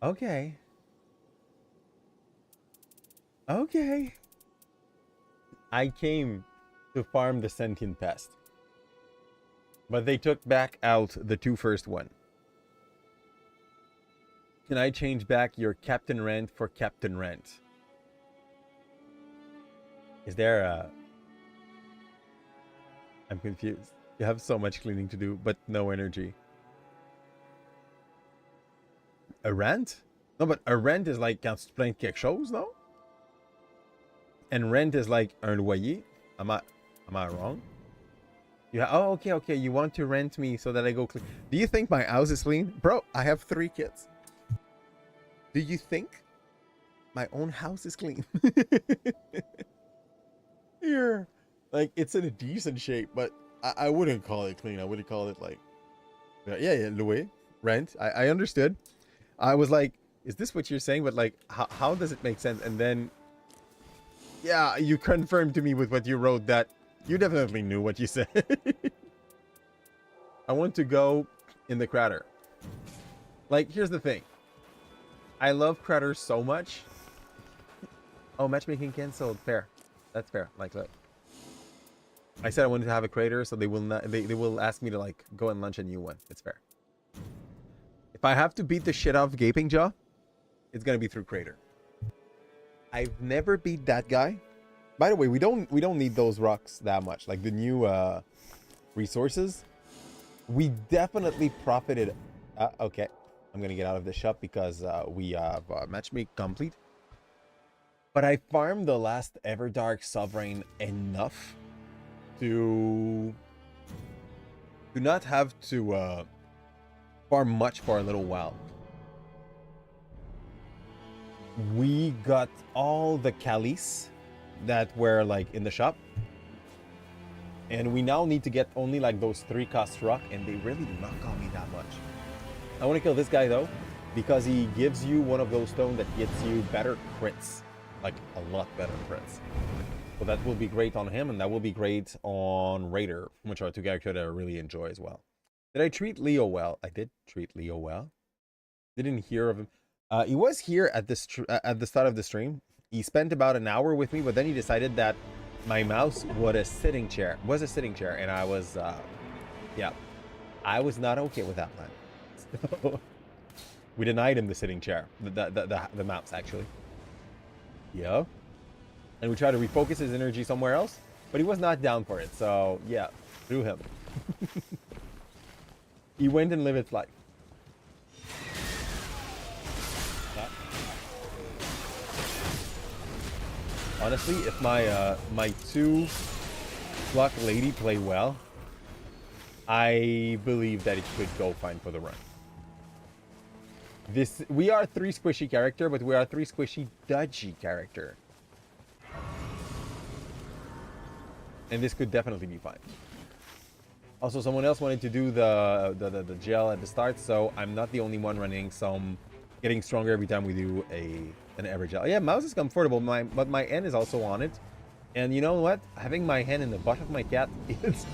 Okay. Okay. I came to farm the sentient pest. But they took back out the two first one. Can I change back your Captain Rent for Captain Rent? Is there a... I'm confused. You have so much cleaning to do, but no energy. A rent? No, but a rent is like quand tu te plains de quelque chose, no? And rent is like un loyer. Am I wrong? Yeah. Oh, okay, okay. You want to rent me so that I go clean. Do you think my house is clean? Bro, I have 3 kids. Do you think my own house is clean? Here. Like, it's in a decent shape, but I wouldn't call it clean. I wouldn't call it like... Yeah, louer, rent. I understood. I was like, is this what you're saying? But like, how does it make sense? And then, yeah, you confirmed to me with what you wrote that you definitely knew what you said. I want to go in the crater. Like, here's the thing. I love craters so much. Oh, matchmaking canceled. Fair. That's fair. Like, look. I said I wanted to have a crater, so they will not. They will ask me to like go and launch a new one. It's fair. If I have to beat the shit out of Gaping Jaw, it's gonna be through crater. I've never beat that guy. By the way, we don't need those rocks that much. Like the new resources, we definitely profited. Okay, I'm gonna get out of the shop because we have matchmake complete. But I farmed the last Everdark Sovereign enough to not have to farm much for a little while. We got all the Calipze that were like in the shop, and we now need to get only like those 3 cost rock, and they really do not cost me that much. I want to kill this guy though, because he gives you one of those stones that gets you better crits, like a lot better crits. So that will be great on him, and that will be great on Raider, which are 2 characters that I really enjoy as well. Did I treat Leo well? I did treat Leo well. Didn't hear of him. He was here at the start of the stream. He spent about an hour with me, but then he decided that my mouse was a sitting chair, and I was, yeah, I was not okay with that, man. So we denied him the sitting chair, the mouse actually. Yeah. And we tried to refocus his energy somewhere else, but he was not down for it. So yeah, threw him. He went and lived his life. Honestly, if my my 2 block lady play well, I believe that it could go fine for the run. We are 3 squishy character, but we are 3 squishy dodgy character. And this could definitely be fine. Also, someone else wanted to do the gel at the start, so I'm not the only one running some, getting stronger every time we do an average gel. Yeah, mouse is comfortable, but my N is also on it. And you know what? Having my hand in the butt of my cat is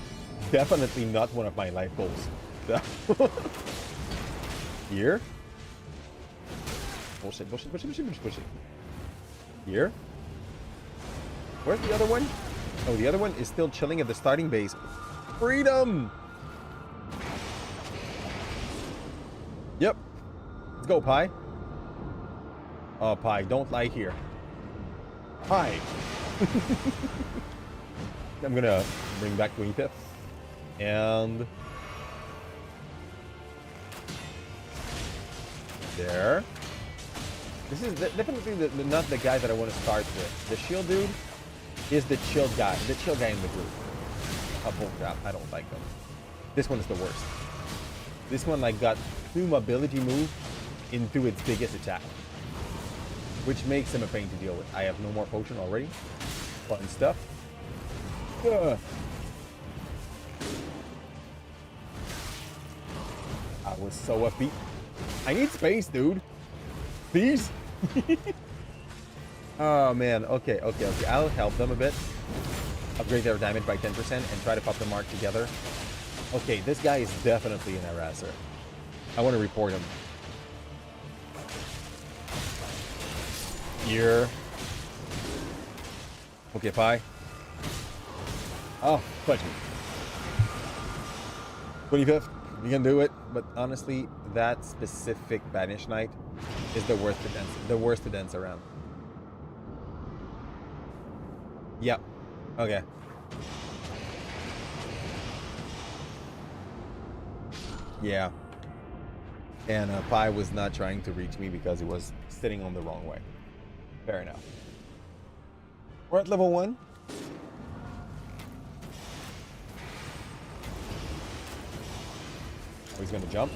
definitely not one of my life goals. So here. Bullshit, bullshit, bullshit, bullshit, bullshit. Here. Where's the other one? Oh, the other one is still chilling at the starting base. Freedom! Yep. Let's go, Pi. Oh, Pi, don't lie here. Pi. I'm gonna bring back 25th. And... there. This is definitely not the guy that I want to start with. The shield dude is the chill guy in the group. Oh, bull crap, I don't like him. This one is the worst. This one like got 2 mobility move into its biggest attack, which makes him a pain to deal with. I have no more potion already. Fun stuff. I was so upbeat. I need space, dude. Please. Oh man. Okay. I'll help them a bit. Upgrade their damage by 10% and try to pop the mark together. Okay, this guy is definitely an harasser. I want to report him. Here. Okay, Pi. Oh, fudge me. 25th. You can do it, but honestly, that specific Banish Knight is the worst to dance around. Yep. Okay. Yeah. And Pi was not trying to reach me because he was sitting on the wrong way. Fair enough. We're at level 1. Oh, he's gonna jump.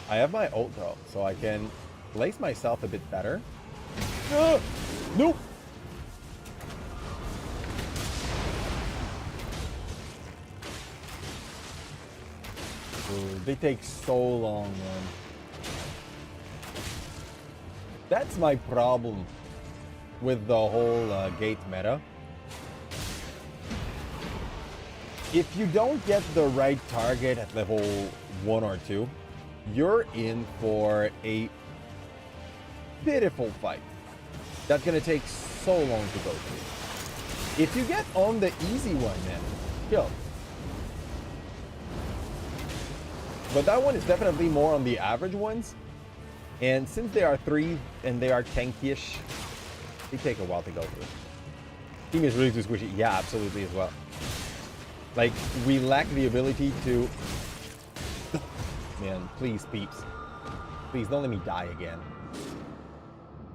I have my ult though, so I can place myself a bit better. Nope. Dude, they take so long, man. That's my problem with the whole gate meta. If you don't get the right target at level 1 or 2, you're in for a pitiful fight. That's gonna take so long to go through. If you get on the easy one, man, kill. But that one is definitely more on the average ones. And since they are 3 and they are tanky-ish, they take a while to go through. Team is really too squishy. Yeah, absolutely as well. Like, we lack the ability to... Man, please, peeps. Please, don't let me die again.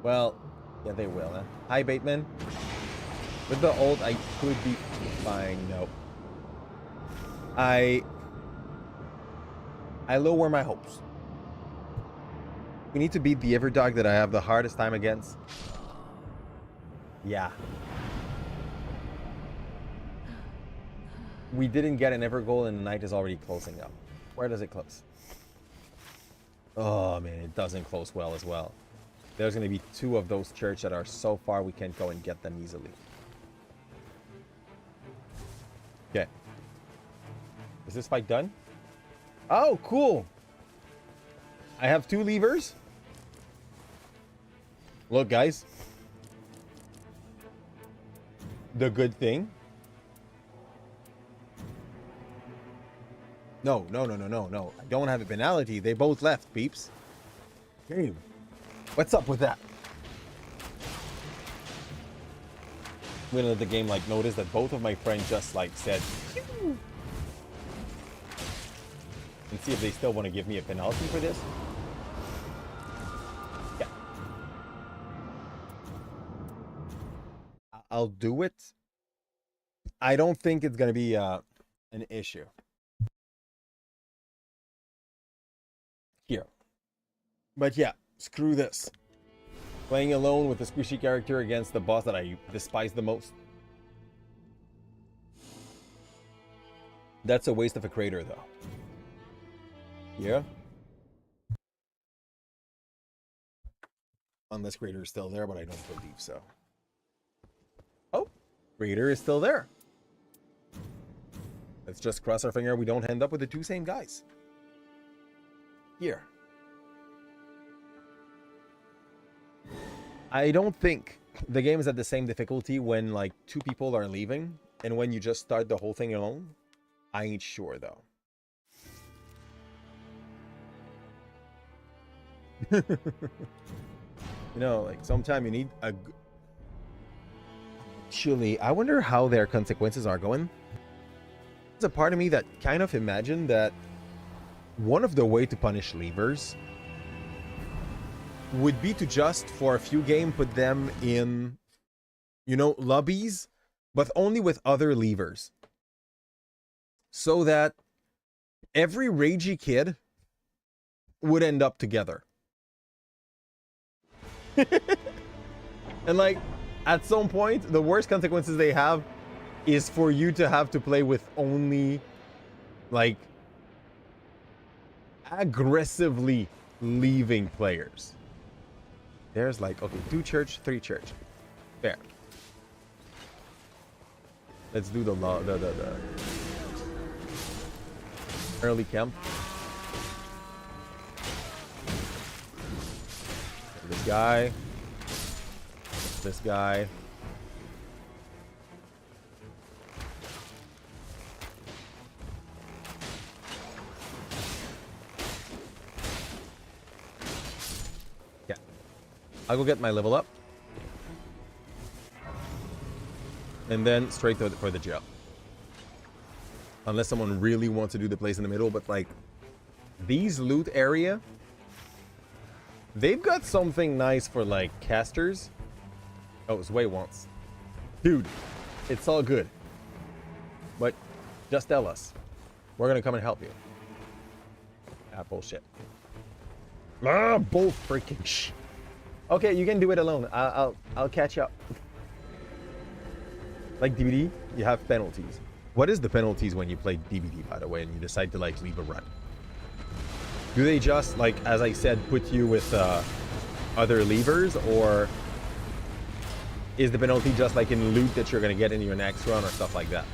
Well, yeah, they will, huh? Hi, Bateman. With the ult, I could be fine. Nope. I lower my hopes. We need to beat the Everdog that I have the hardest time against. Yeah. We didn't get an Evergoal and the night is already closing up. Where does it close? Oh man, it doesn't close well as well. There's going to be 2 of those church that are so far we can't go and get them easily. Okay. Is this fight done? Oh, cool. I have 2 levers. Look, guys. The good thing. No. I don't have a penalty. They both left, peeps. Okay. What's up with that? I'm gonna let the game like notice that both of my friends just like said Phew! And see if they still want to give me a penalty for this. Yeah. I'll do it. I don't think it's gonna be an issue. Here. But yeah, screw this. Playing alone with a squishy character against the boss that I despise the most. That's a waste of a crater, though. Yeah. Unless crater is still there, but I don't believe so. Oh, crater is still there. Let's just cross our finger we don't end up with the 2 same guys. Here. I don't think the game is at the same difficulty when like 2 people are leaving and when you just start the whole thing alone. I ain't sure though. You know, like sometimes you need a... Actually, I wonder how their consequences are going. There's a part of me that kind of imagined that one of the way to punish leavers would be to just, for a few games, put them in, you know, lobbies, but only with other leavers. So that every ragey kid would end up together. And like, at some point, the worst consequences they have is for you to have to play with only, like, aggressively leaving players. There's like, okay, 2 church, 3 church. Fair. Let's do the early camp. This guy. This guy. Yeah. I'll go get my level up. And then straight for the jail. Unless someone really wants to do the place in the middle, but like these loot area, they've got something nice for like casters. Oh, Zway wants. Dude, it's all good. But just tell us. We're gonna come and help you. Ah, bullshit. Ah, bull freaking sh. Okay, you can do it alone. I'll catch up. Like DBD, you have penalties. What is the penalties when you play DBD, by the way, and you decide to like leave a run? Do they just, like, as I said, put you with other levers, or is the penalty just like in loot that you're gonna get in your next run or stuff like that?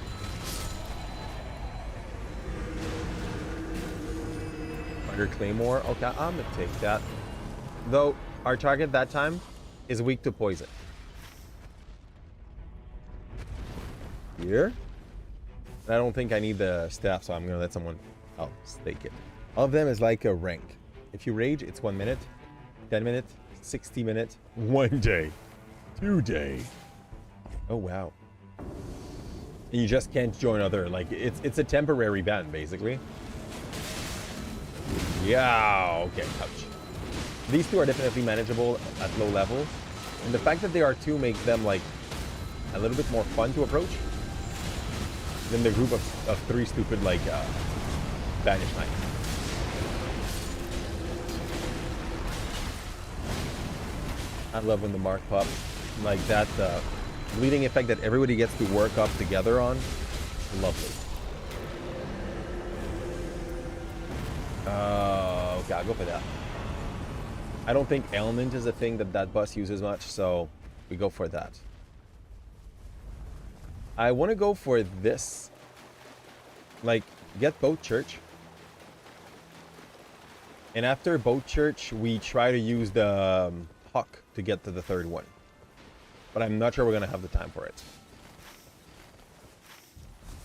Under Claymore, okay, I'm gonna take that. Though our target that time is weak to poison. Here. I don't think I need the staff, so I'm gonna let someone else take it. All of them is like a rank. If you rage, it's 1 minute, 10 minutes, 60 minutes, 1 day, 2 day. Oh wow. And you just can't join other, like it's a temporary ban basically. Yeah, okay, ouch. These 2 are definitely manageable at low level. And the fact that they are 2 makes them like a little bit more fun to approach than the group of 3 stupid like Spanish knights. I love when the mark pops like that. Bleeding effect that everybody gets to work up together on. Lovely. Okay, I'll go for that. I don't think ailment is a thing that bus uses much, so we go for that. I want to go for this. Like, get boat church. And after boat church, we try to use the Huck to get to the 3rd one. But I'm not sure we're going to have the time for it.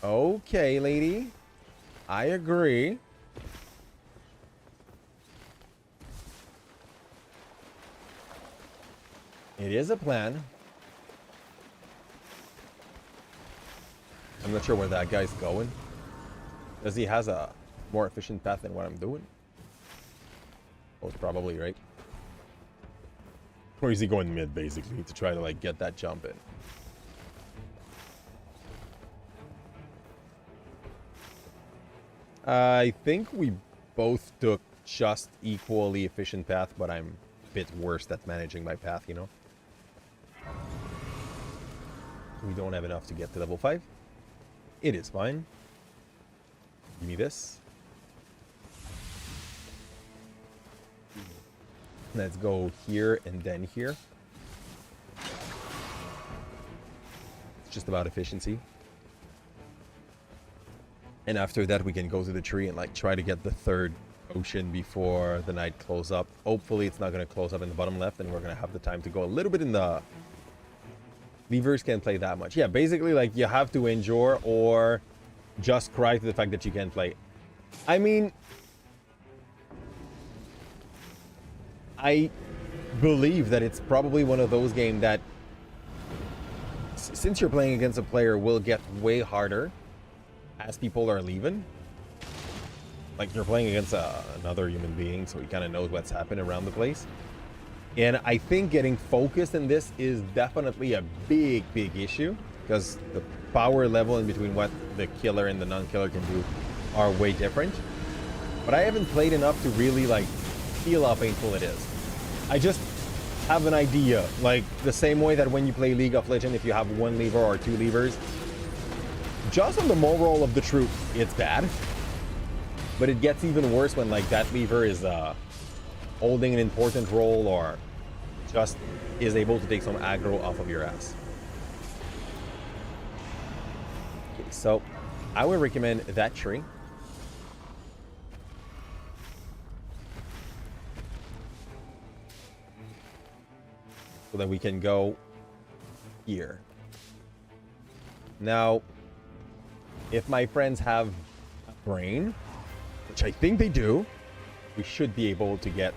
Okay, lady. I agree. It is a plan. I'm not sure where that guy's going. Because he has a more efficient path than what I'm doing. Most probably, right? Or is he going mid, basically, to try to, like, get that jump in? I think we both took just equally efficient path, but I'm a bit worse at managing my path, you know? We don't have enough to get to level 5. It is fine. Give me this. Let's go here and then here. It's just about efficiency. And after that, we can go to the tree and like try to get the 3rd ocean before the night close up. Hopefully it's not going to close up in the bottom left, and we're going to have the time to go a little bit in the... Levers can't play that much. Yeah, basically, like, you have to endure or just cry to the fact that you can't play. I mean, I believe that it's probably one of those games that, since you're playing against a player, will get way harder as people are leaving. Like, you're playing against another human being, so he kind of knows what's happening around the place. And I think getting focused in this is definitely a big, big issue, because the power level in between what the killer and the non-killer can do are way different. But I haven't played enough to really, like, feel how painful it is. I just have an idea, like the same way that when you play League of Legends, if you have one lever or two levers, just on the moral of the truth, it's bad. But it gets even worse when, like, that lever is holding an important role or just is able to take some aggro off of your ass. Okay, so I would recommend that tree. So that we can go here. Now, if my friends have a brain, which I think they do, we should be able to get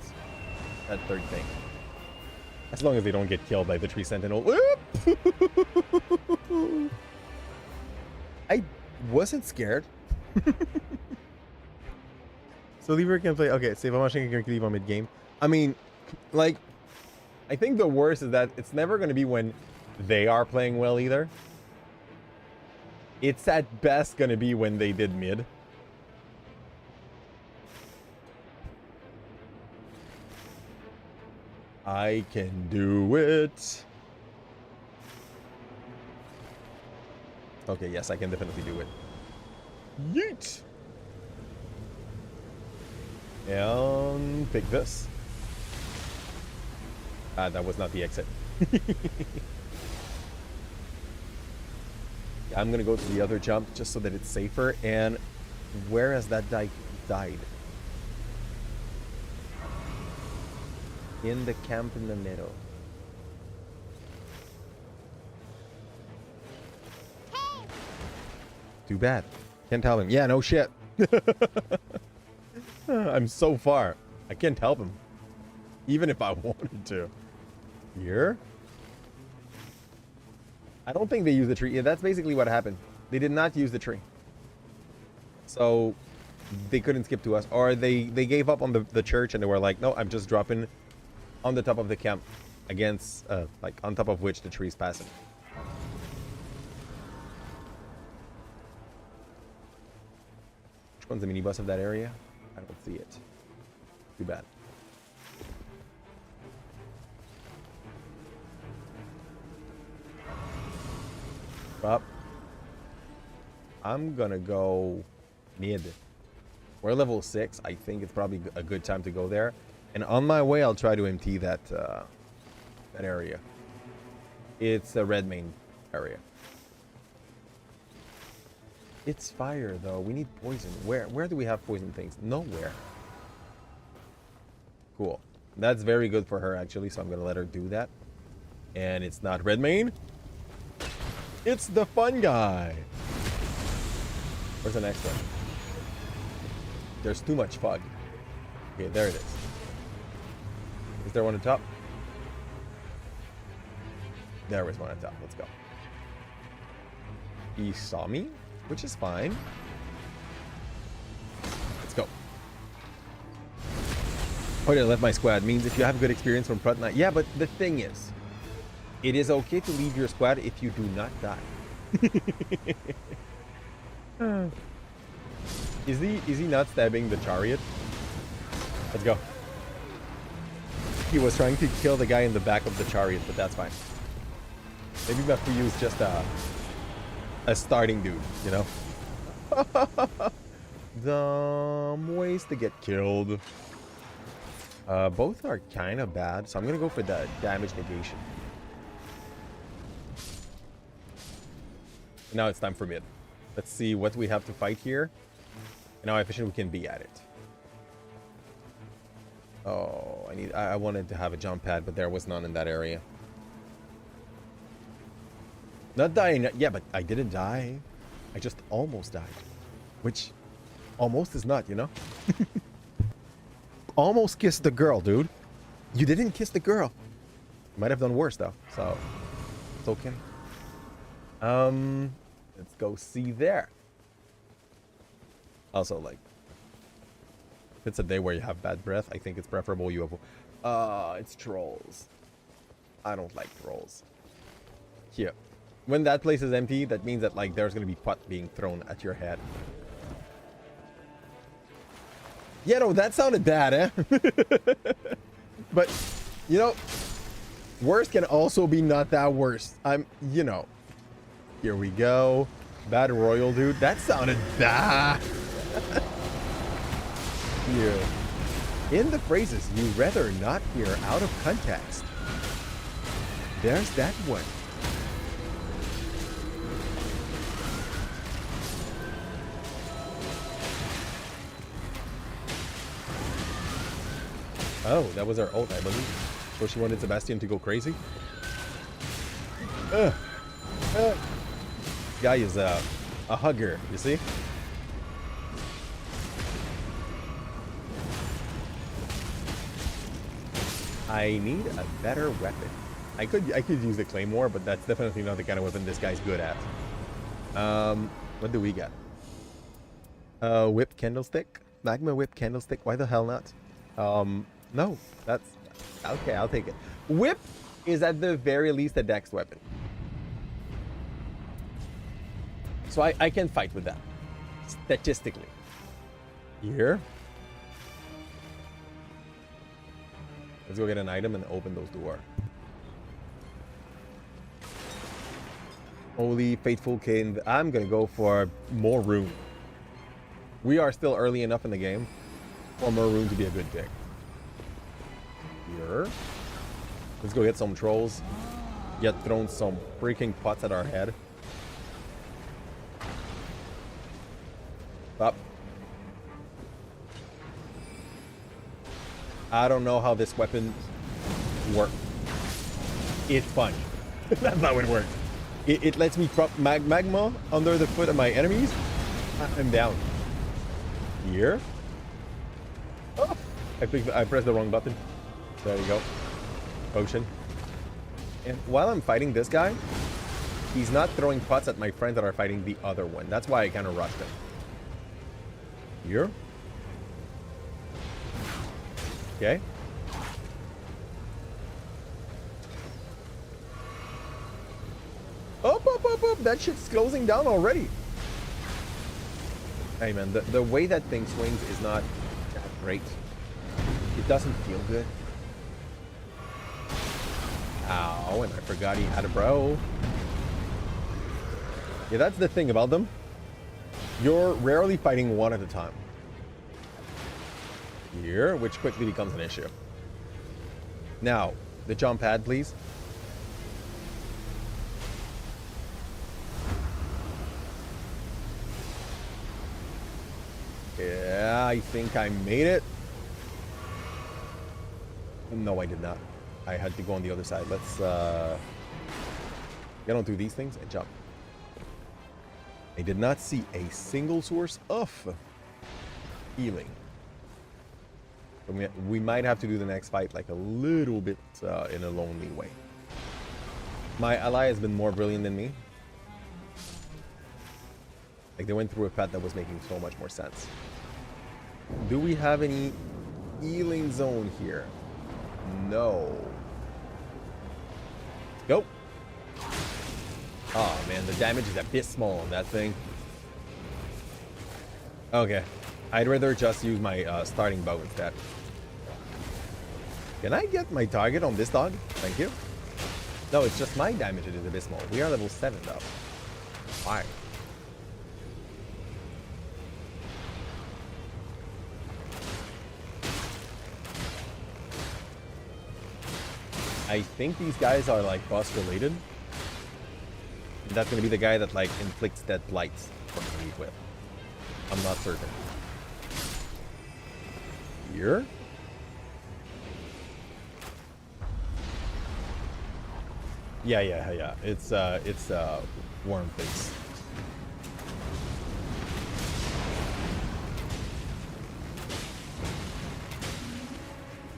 that third thing. As long as they don't get killed by the tree sentinel. I wasn't scared. So Lever can play. Okay, save a machine can leave on mid game. I mean, like, I think the worst is that it's never going to be when they are playing well either. It's at best going to be when they did mid. I can do it. Okay, yes, I can definitely do it. Yeet! And pick this. That was not the exit. I'm gonna go to the other jump just so that it's safer. And where has that guy died? In the camp in the middle. Hey! Too bad. Can't help him. Yeah, no shit. I'm so far. I can't help him. Even if I wanted to. Here? I don't think they used the tree. Yeah, that's basically what happened. They did not use the tree. So they couldn't skip to us. Or they gave up on the church and they were like, no, I'm just dropping on the top of the camp against, like, on top of which the tree's passing. Which one's the minibus of that area? I don't see it. Too bad. Up. I'm gonna go mid. We're level 6. I think it's probably a good time to go there. And on my way, I'll try to empty that that area. It's a red main area. It's fire though. We need poison. Where do we have poison things? Nowhere. Cool. That's very good for her actually, so I'm gonna let her do that. And it's not red main. It's the fun guy. Where's the next one? There's too much fog. Okay, there it is. Is there one on top? There was one on top. Let's go. He saw me, which is fine. Let's go. Oh, I left my squad. Means if you have a good experience from front night. Yeah, but the thing is, it is okay to leave your squad if you do not die. Is he not stabbing the chariot? Let's go. He was trying to kill the guy in the back of the chariot, but that's fine. Maybe we have to use just a starting dude, you know? Dumb ways to get killed. Both are kind of bad, so I'm gonna go for the damage negation. Now it's time for mid. Let's see what we have to fight here and how efficient we can be at it. Oh, I wanted to have a jump pad, but there was none in that area. Not dying. Yeah, but I didn't die. I just almost died. Which almost is not, you know? Almost kissed the girl, dude. You didn't kiss the girl. You might have done worse, though. So, it's okay. Let's go see there. Also, like, if it's a day where you have bad breath, I think it's preferable you avoid. It's trolls. I don't like trolls. Here. When that place is empty, that means that, like, there's gonna be pot being thrown at your head. Yeah, no, that sounded bad, eh? But, you know, worse can also be not that worse. You know. Here we go. Bad royal, dude. That sounded bad. Here. In the phrases you rather not hear out of context. There's that one. Oh, that was our ult, I believe. So she wanted Sebastian to go crazy. This guy is a hugger, you see? I need a better weapon. I could use the claymore, but that's definitely not the kind of weapon this guy's good at. What do we got? Whip candlestick? Magma whip candlestick? Why the hell not? No, that's okay. I'll take it. Whip is at the very least a dex weapon, so I can fight with that statistically. Here, let's go get an item and open those doors. Holy faithful king! I'm gonna go for more rune. We are still early enough in the game for more rune to be a good pick. Here. Let's go get some trolls. Get thrown some freaking pots at our head. Up. I don't know how this weapon works. It's fun. That's not how it works. It lets me drop magma under the foot of my enemies. I'm down. Here. Oh, I pressed the wrong button. There you go. Potion. And while I'm fighting this guy, he's not throwing pots at my friends that are fighting the other one. That's why I kind of rushed him. Here. Okay. Up. That shit's closing down already. Hey, man, the way that thing swings is not that great. It doesn't feel good. Ow, and I forgot he had a bro. Yeah, that's the thing about them. You're rarely fighting one at a time. Here, which quickly becomes an issue. Now, the jump pad, please. Yeah, I think I made it. No, I did not. I had to go on the other side. Let's get on through these things and jump. I did not see a single source of healing. We might have to do the next fight like a little bit in a lonely way. My ally has been more brilliant than me. Like, they went through a path that was making so much more sense. Do we have any healing zone here? No. Go. Oh man, the damage is a bit small on that thing. Okay. I'd rather just use my starting bow instead. Can I get my target on this dog? Thank you. No, it's just my damage that is a bit small. We are level 7 though. Why? I think these guys are like boss related. That's gonna be the guy that like inflicts dead blights for me with. I'm not certain. Here. Yeah. It's warm face.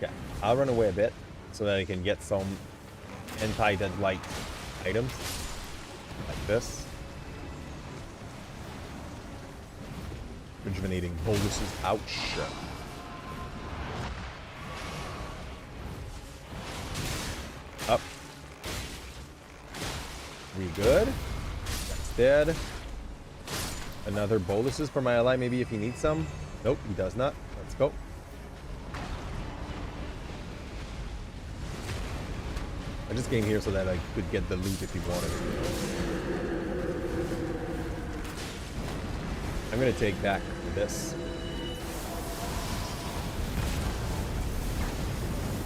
Yeah, I'll run away a bit so that I can get some anti-dead light items like this. Rejuvenating boluses. Ouch. Up. We good? That's dead. Another boluses for my ally, maybe if he needs some. Nope, he does not. Let's go. I just came here so that I could get the loot if he wanted. I'm gonna take back this.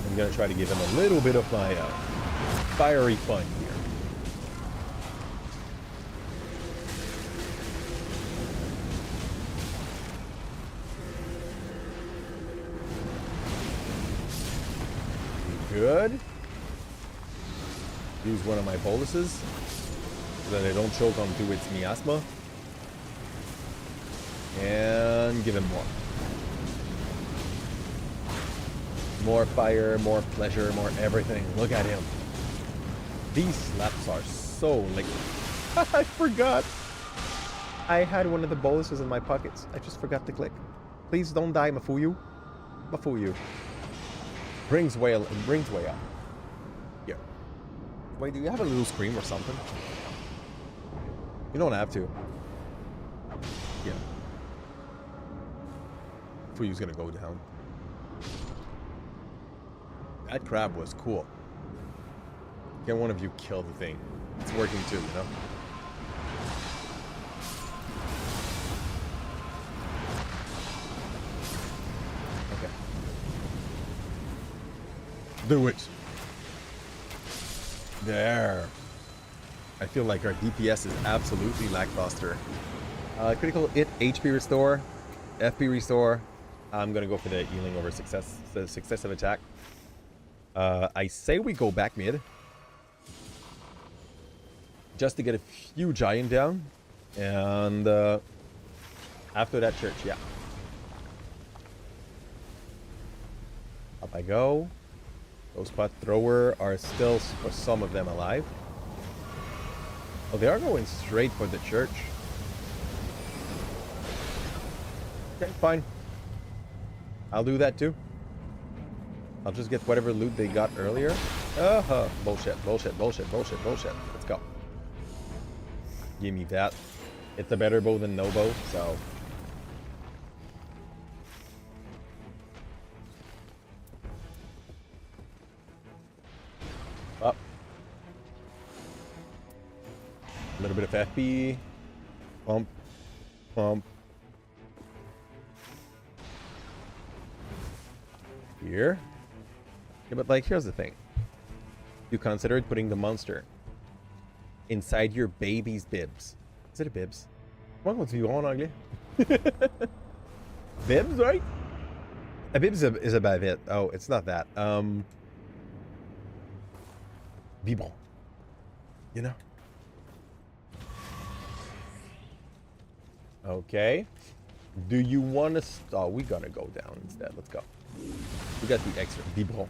I'm gonna try to give him a little bit of my fiery fun here. Good. Use one of my boluses so that I don't choke onto its miasma. And give him more. More fire, more pleasure, more everything. Look at him. These slaps are so liquid. I forgot. I had one of the boluses in my pockets. I just forgot to click. Please don't die, Mafuyu. Mafuyu. Brings way up. Here. Wait, do you have a little scream or something? You don't have to. Yeah. Fuyu's gonna go down. That crab was cool. Can one of you kill the thing? It's working too, you know? Okay. Do it. There. I feel like our DPS is absolutely lackluster. Critical hit, HP restore, FP restore. I'm gonna go for the healing over success, the successive attack. I say we go back mid. Just to get a few giant down. And after that church, yeah. Up I go. Those pot thrower are still, for some of them, alive. Oh, they are going straight for the church. Okay, fine. I'll do that too. I'll just get whatever loot they got earlier. Bullshit. Let's go. Give me that. It's a better bow than no bow, so. Up. A little bit of FP. Pump. Here. Yeah, but like, here's the thing. You considered putting the monster inside your baby's bibs. Is it a bibs? What was you on ugly? Bibs, right? A bibs is a bavette. Oh, it's not that. Biberon. You know? Okay. Do you want to... Oh, we gotta go down instead. Let's go. We got the extra biberon.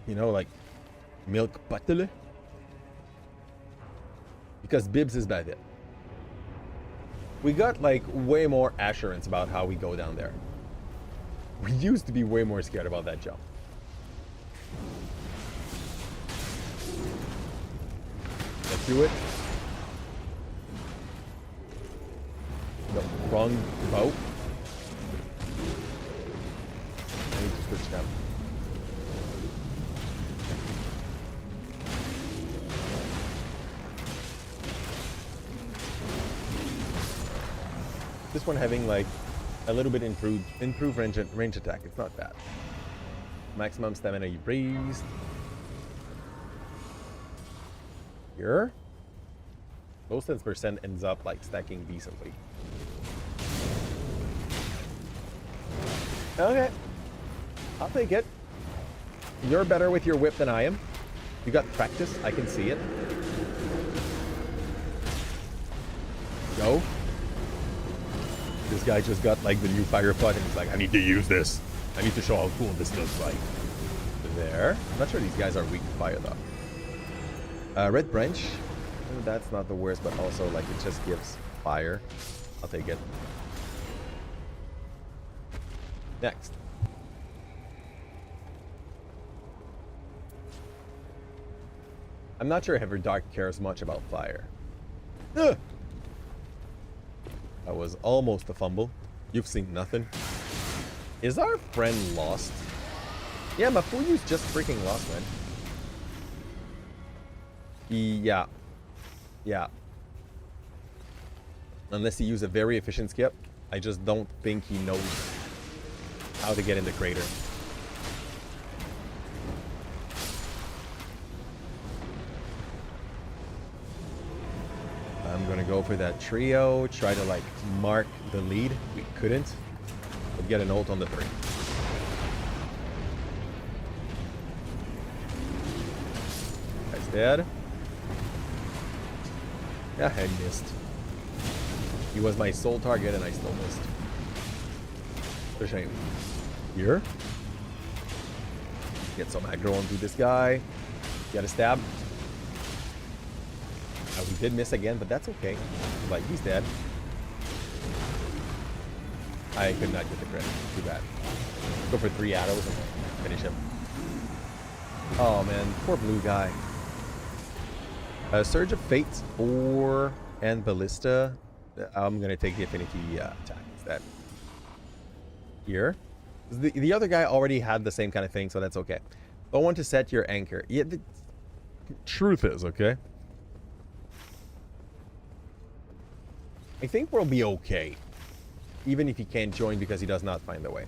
You know, like milk butler. Because bibs is bad. We got like way more assurance about how we go down there. We used to be way more scared about that jump. Let's do it. The wrong boat. I need to switch down. This one having like a little bit improved range attack. It's not bad. Maximum stamina you breathed. Here. Most 10% ends up like stacking decently. Okay. I'll take it. You're better with your whip than I am. You got practice. I can see it. Go. This guy just got like the new fire pot and he's like, I need to use this. I need to show how cool this looks like. There. I'm not sure these guys are weak to fire though. Red branch. That's not the worst, but also like it just gives fire. I'll take it. Next. I'm not sure Heavy Dark cares much about fire. Ugh. That was almost a fumble. You've seen nothing. Is our friend lost? Yeah, Mafuyu's just freaking lost, man. Yeah. Yeah. Unless he used a very efficient skip, I just don't think he knows how to get in the crater. I'm gonna go for that trio, try to like mark the lead. We couldn't, but get an ult on the 3. Guy's dead. Yeah, I missed. He was my sole target and I still missed. It's a shame. Here. Get some aggro onto this guy. Get a stab. We did miss again, but that's okay. Like, he's dead. I could not get the crit. Too bad. Go for 3 arrows and finish him. Oh, man. Poor blue guy. Surge of Fate and Ballista. I'm going to take the Affinity attack instead. Here. The other guy already had the same kind of thing, so that's okay. Don't want to set your anchor. Yeah, the truth is, okay? I think we'll be okay. Even if he can't join because he does not find the way.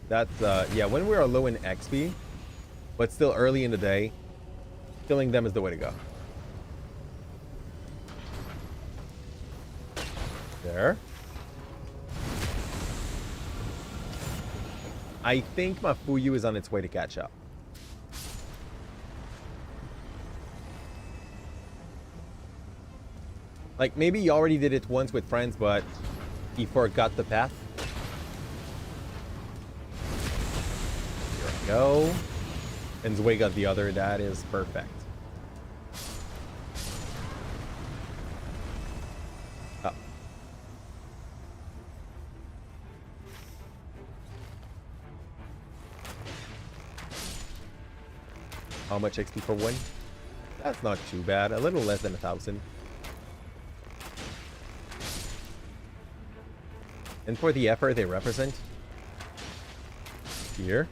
That's, yeah, when we are low in XP, but still early in the day, killing them is the way to go. There. I think Mafuyu is on its way to catch up. Like, maybe he already did it once with friends, but he forgot the path. Here we go. And Zwei got the other. That is perfect. Up. How much XP for one? That's not too bad. A little less than 1,000. And for the effort they represent, here.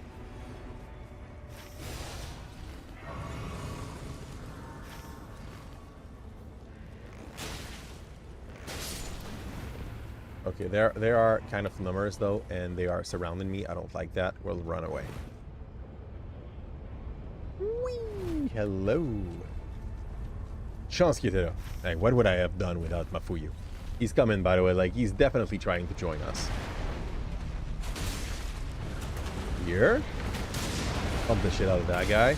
Okay, there are kind of numbers though, and they are surrounding me. I don't like that. We'll run away. Whee! Hello. Chance qu'il était là. Hey, what would I have done without Mafuyu? He's coming, by the way. Like, he's definitely trying to join us. Here. Pump the shit out of that guy.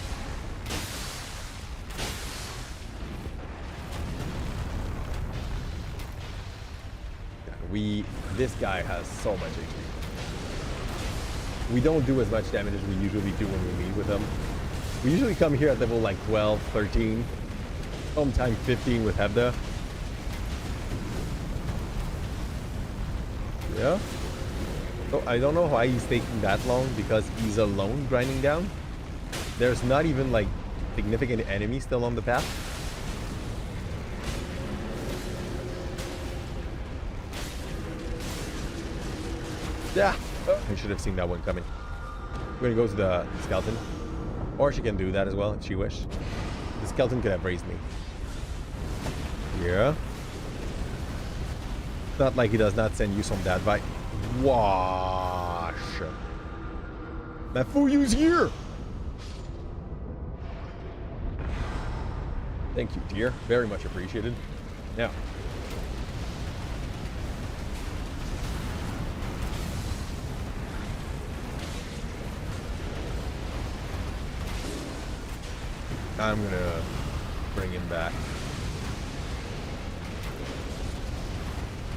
This guy has so much HP. We don't do as much damage as we usually do when we meet with him. We usually come here at level like 12, 13. Sometimes 15 with Hebda. Yeah. So I don't know why he's taking that long, because he's alone grinding down. There's not even like significant enemies still on the path. Yeah. Oh, I should have seen that one coming. We're gonna go to the skeleton. Or she can do that as well if she wishes. The skeleton could have raised me. Yeah. It's not like he does not send you some dad vibe. Wash. Mafuyu's here. Thank you, dear. Very much appreciated. Now. I'm gonna bring him back.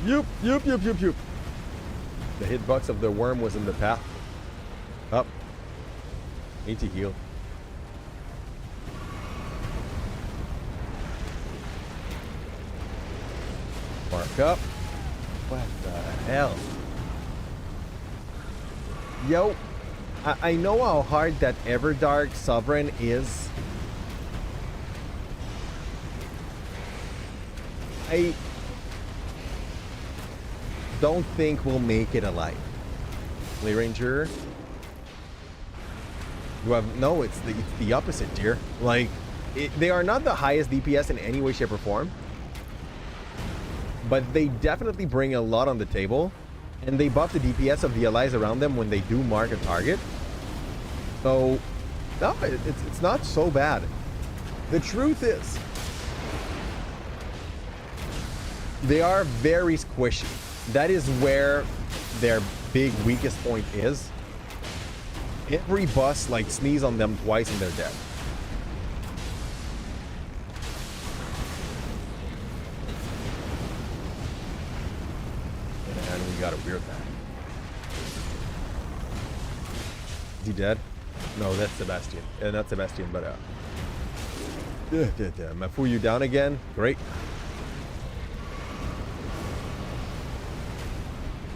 Yoop, yoop, yoop, yoop, yoop. The hitbox of the worm was in the path. Up. Need to heal. Mark up. What the hell? Yo, I know how hard that Everdark Sovereign is. I don't think we'll make it alive. Lee Ranger. You have no. It's the opposite, dear. Like, they are not the highest DPS in any way, shape, or form, but they definitely bring a lot on the table, and they buff the DPS of the allies around them when they do mark a target. So, no, it's not so bad. The truth is, they are very squishy. That is where their big weakest point is. Every boss like sneeze on them twice and they're dead. And we got a weird that. Is he dead? No, that's Sebastian. Not Sebastian, but Mafu, you down again? Great.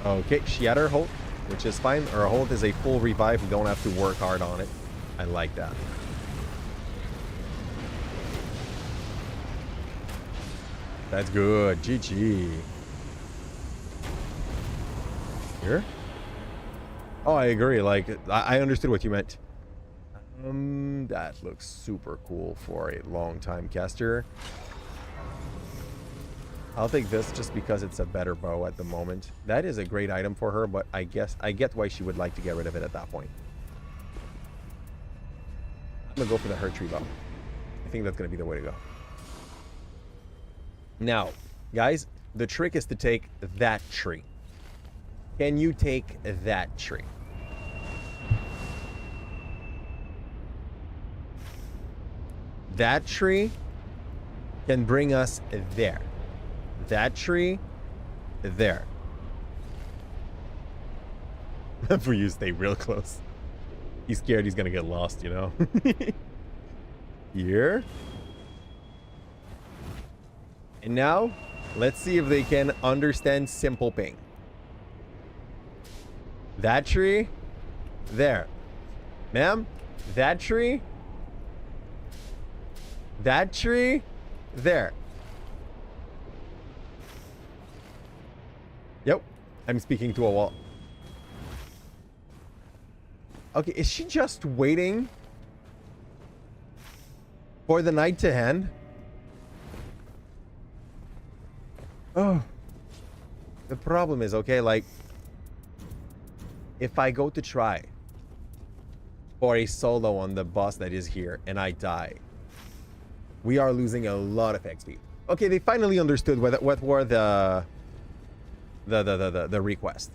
Okay, Shatter Holt, which is fine. Our Holt is a full revive. We don't have to work hard on it. I like that. That's good. GG. Here? Oh, I agree. Like, I understood what you meant. That looks super cool for a long-time caster. I'll take this just because it's a better bow at the moment. That is a great item for her, but I guess I get why she would like to get rid of it at that point. I'm gonna go for the her tree bow. I think that's gonna be the way to go. Now, guys, the trick is to take that tree. Can you take that tree? That tree can bring us there. That tree, there. For you, stay real close. He's scared he's gonna get lost, you know? Here. And now, let's see if they can understand simple ping. That tree, there. Ma'am, that tree, there. Yep, I'm speaking to a wall. Okay, is she just waiting for the night to end? Oh. The problem is, okay, like, if I go to try for a solo on the boss that is here and I die, we are losing a lot of XP. Okay, they finally understood what were the request.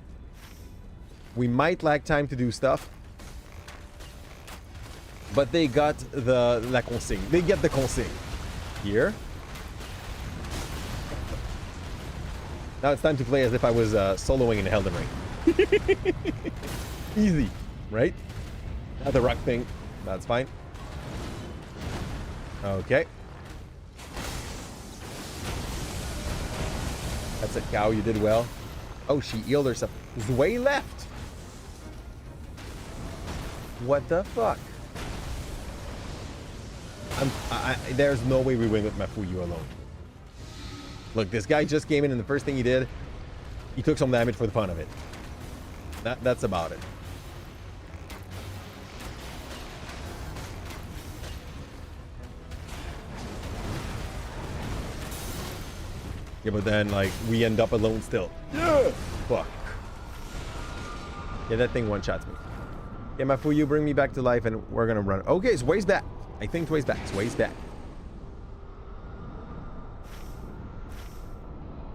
We might lack time to do stuff, but they got la consigne. They get the consigne. Here. Now it's time to play as if I was soloing in Elden Ring. Easy, right? Not the rock thing. That's fine. Okay. That's a cow. You did well. Oh, she healed herself. Zwei left. What the fuck? There's no way we win with Mafuyu alone. Look, this guy just came in and the first thing he did, he took some damage for the fun of it. That's about it. Yeah, but then, like, we end up alone still. Yeah! Fuck. Yeah, that thing one-shots me. Yeah, Mafuyu, bring me back to life and we're gonna run. Okay, Zwei's back. I think Zwei's back. Zwei's back.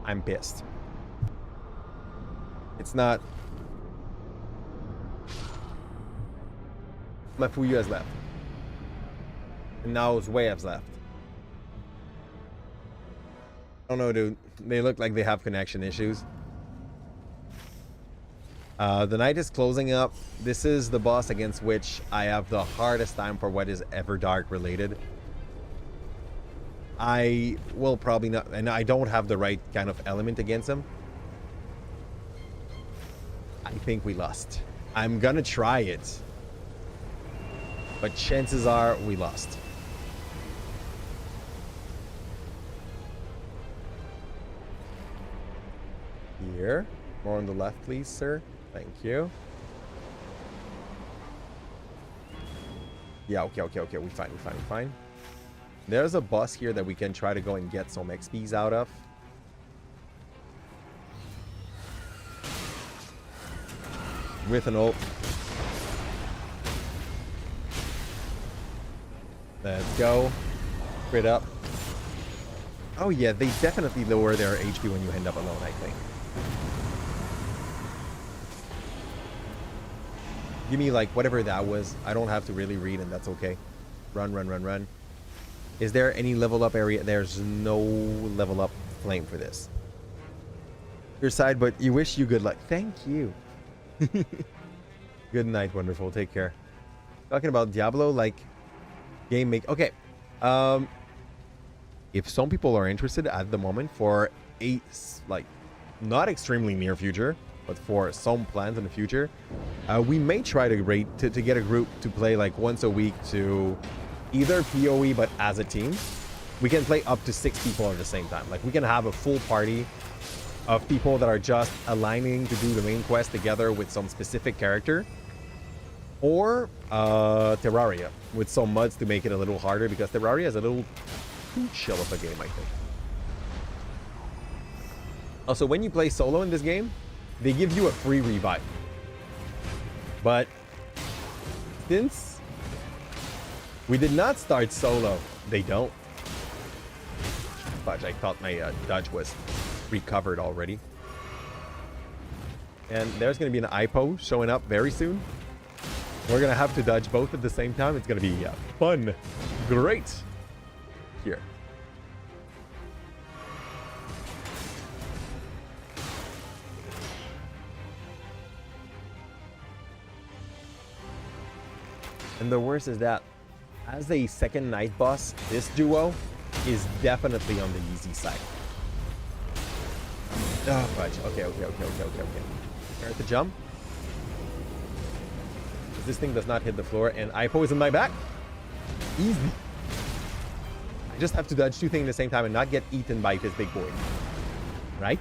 I'm pissed. It's not... Mafuyu has left. And now Zwev's left. I don't know, dude. They look like they have connection issues. The night is closing up. This is the boss against which I have the hardest time for what is Everdark related. I will probably not, and I don't have the right kind of element against him. I think we lost. I'm gonna try it, but chances are we lost. Here, more on the left, please, sir. Thank you. Yeah, okay. We fine. There's a boss here that we can try to go and get some XPs out of. With an ult. Let's go. Crit up. Oh yeah, they definitely lower their HP when you end up alone, I think. Give me like whatever that was. I don't have to really read, and that's okay. Run. Is there any level up area? There's no level up flame for this. Your side, but you wish you good luck. Thank you. Good night, wonderful. Take care. Talking about Diablo, like game make. Okay. If some people are interested at the moment for a like not extremely near future, but for some plans in the future, we may try to get a group to play like once a week to either PoE, but as a team. We can play up to 6 people at the same time. Like we can have a full party of people that are just aligning to do the main quest together with some specific character. Or Terraria with some mods to make it a little harder, because Terraria is a little too chill of a game, I think. Also, when you play solo in this game, they give you a free revive. But since we did not start solo, they don't. Fudge, I thought my dodge was recovered already. And there's going to be an IPO showing up very soon. We're going to have to dodge both at the same time. It's going to be fun. Great. Here. And the worst is that as a second night boss, this duo is definitely on the easy side. Oh, fudge. Okay. Start to jump. This thing does not hit the floor, and IPO is in my back. Easy. I just have to dodge 2 things at the same time and not get eaten by this big boy. Right?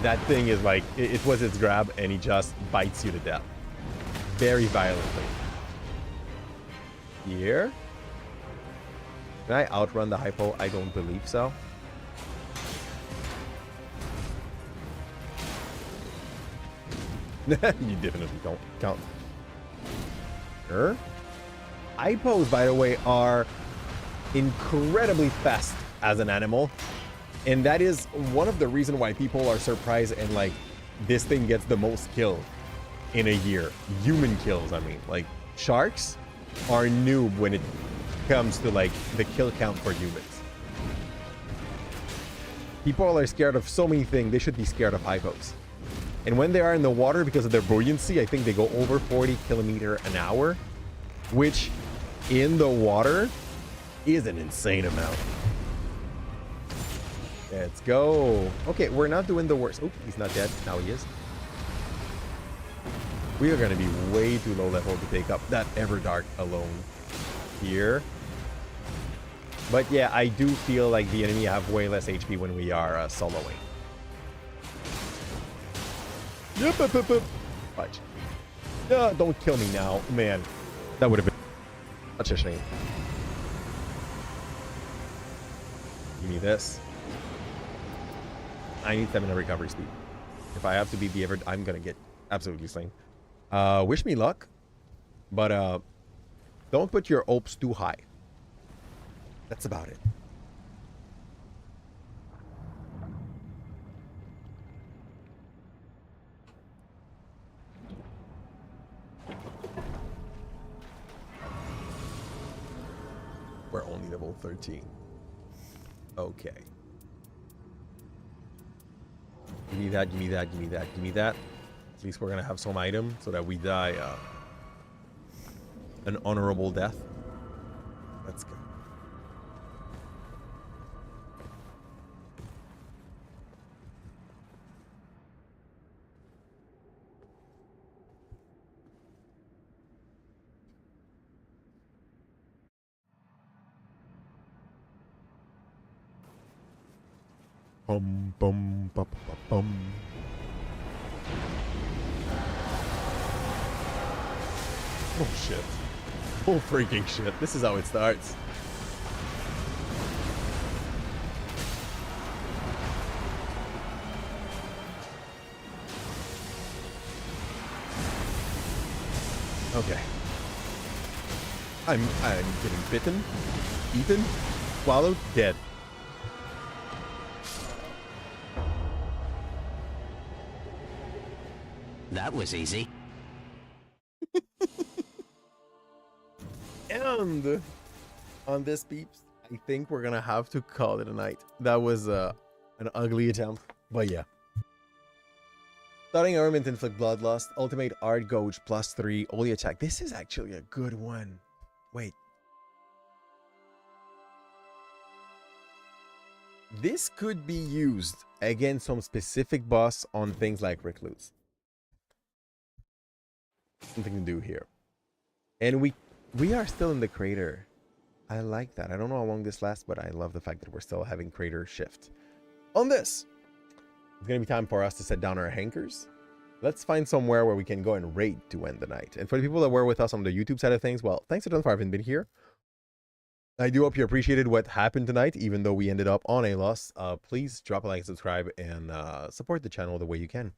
That thing is like, it was its grab, and he just bites you to death. Very violently. Here. Can I outrun the hypo? I don't believe so. You definitely don't count. Sure. Hypos, by the way, are incredibly fast as an animal. And that is one of the reasons why people are surprised and like this thing gets the most kills in a year. Human kills, I mean. Like sharks are noob when it comes to like the kill count for humans. People are scared of so many things. They should be scared of hypos. And when they are in the water, because of their buoyancy, I think they go over 40 kilometers an hour, which in the water is an insane amount. Let's go. Okay, we're not doing the worst. Oh, he's not dead. Now he is. We are going to be way too low level to take up that Everdark alone here. But yeah, I do feel like the enemy have way less HP when we are soloing. Yep. Fudge. Don't kill me now. Man, that would have been such a shame. Give me this. I need 7 recovery speed. If I have to beat the Ever, I'm gonna get absolutely slain. Wish me luck, but don't put your hopes too high. That's about it. We're only level 13. Okay. Give me that, give me that, give me that, give me that. At least we're gonna have some item so that we die an honorable death. Let's go. Bum bum bum bum bum. Oh shit. Oh freaking shit. This is how it starts. Okay. I'm getting bitten, eaten, swallowed, dead. That was easy. And on this, peeps, I think we're gonna have to call it a night. That was an ugly attempt, but yeah. Starting armament, inflict bloodlust, ultimate art gauge +3, only attack. This is actually a good one. Wait. This could be used against some specific boss on things like Recluse. Something to do here. And we are still in the crater. I like that. I don't know how long this lasts, but I love the fact that we're still having crater shift. On this, it's going to be time for us to set down our hankers. Let's find somewhere where we can go and raid to end the night. And for the people that were with us on the YouTube side of things, well, thanks a ton for having been here. I do hope you appreciated what happened tonight, even though we ended up on a loss. Please drop a like, subscribe, and support the channel the way you can.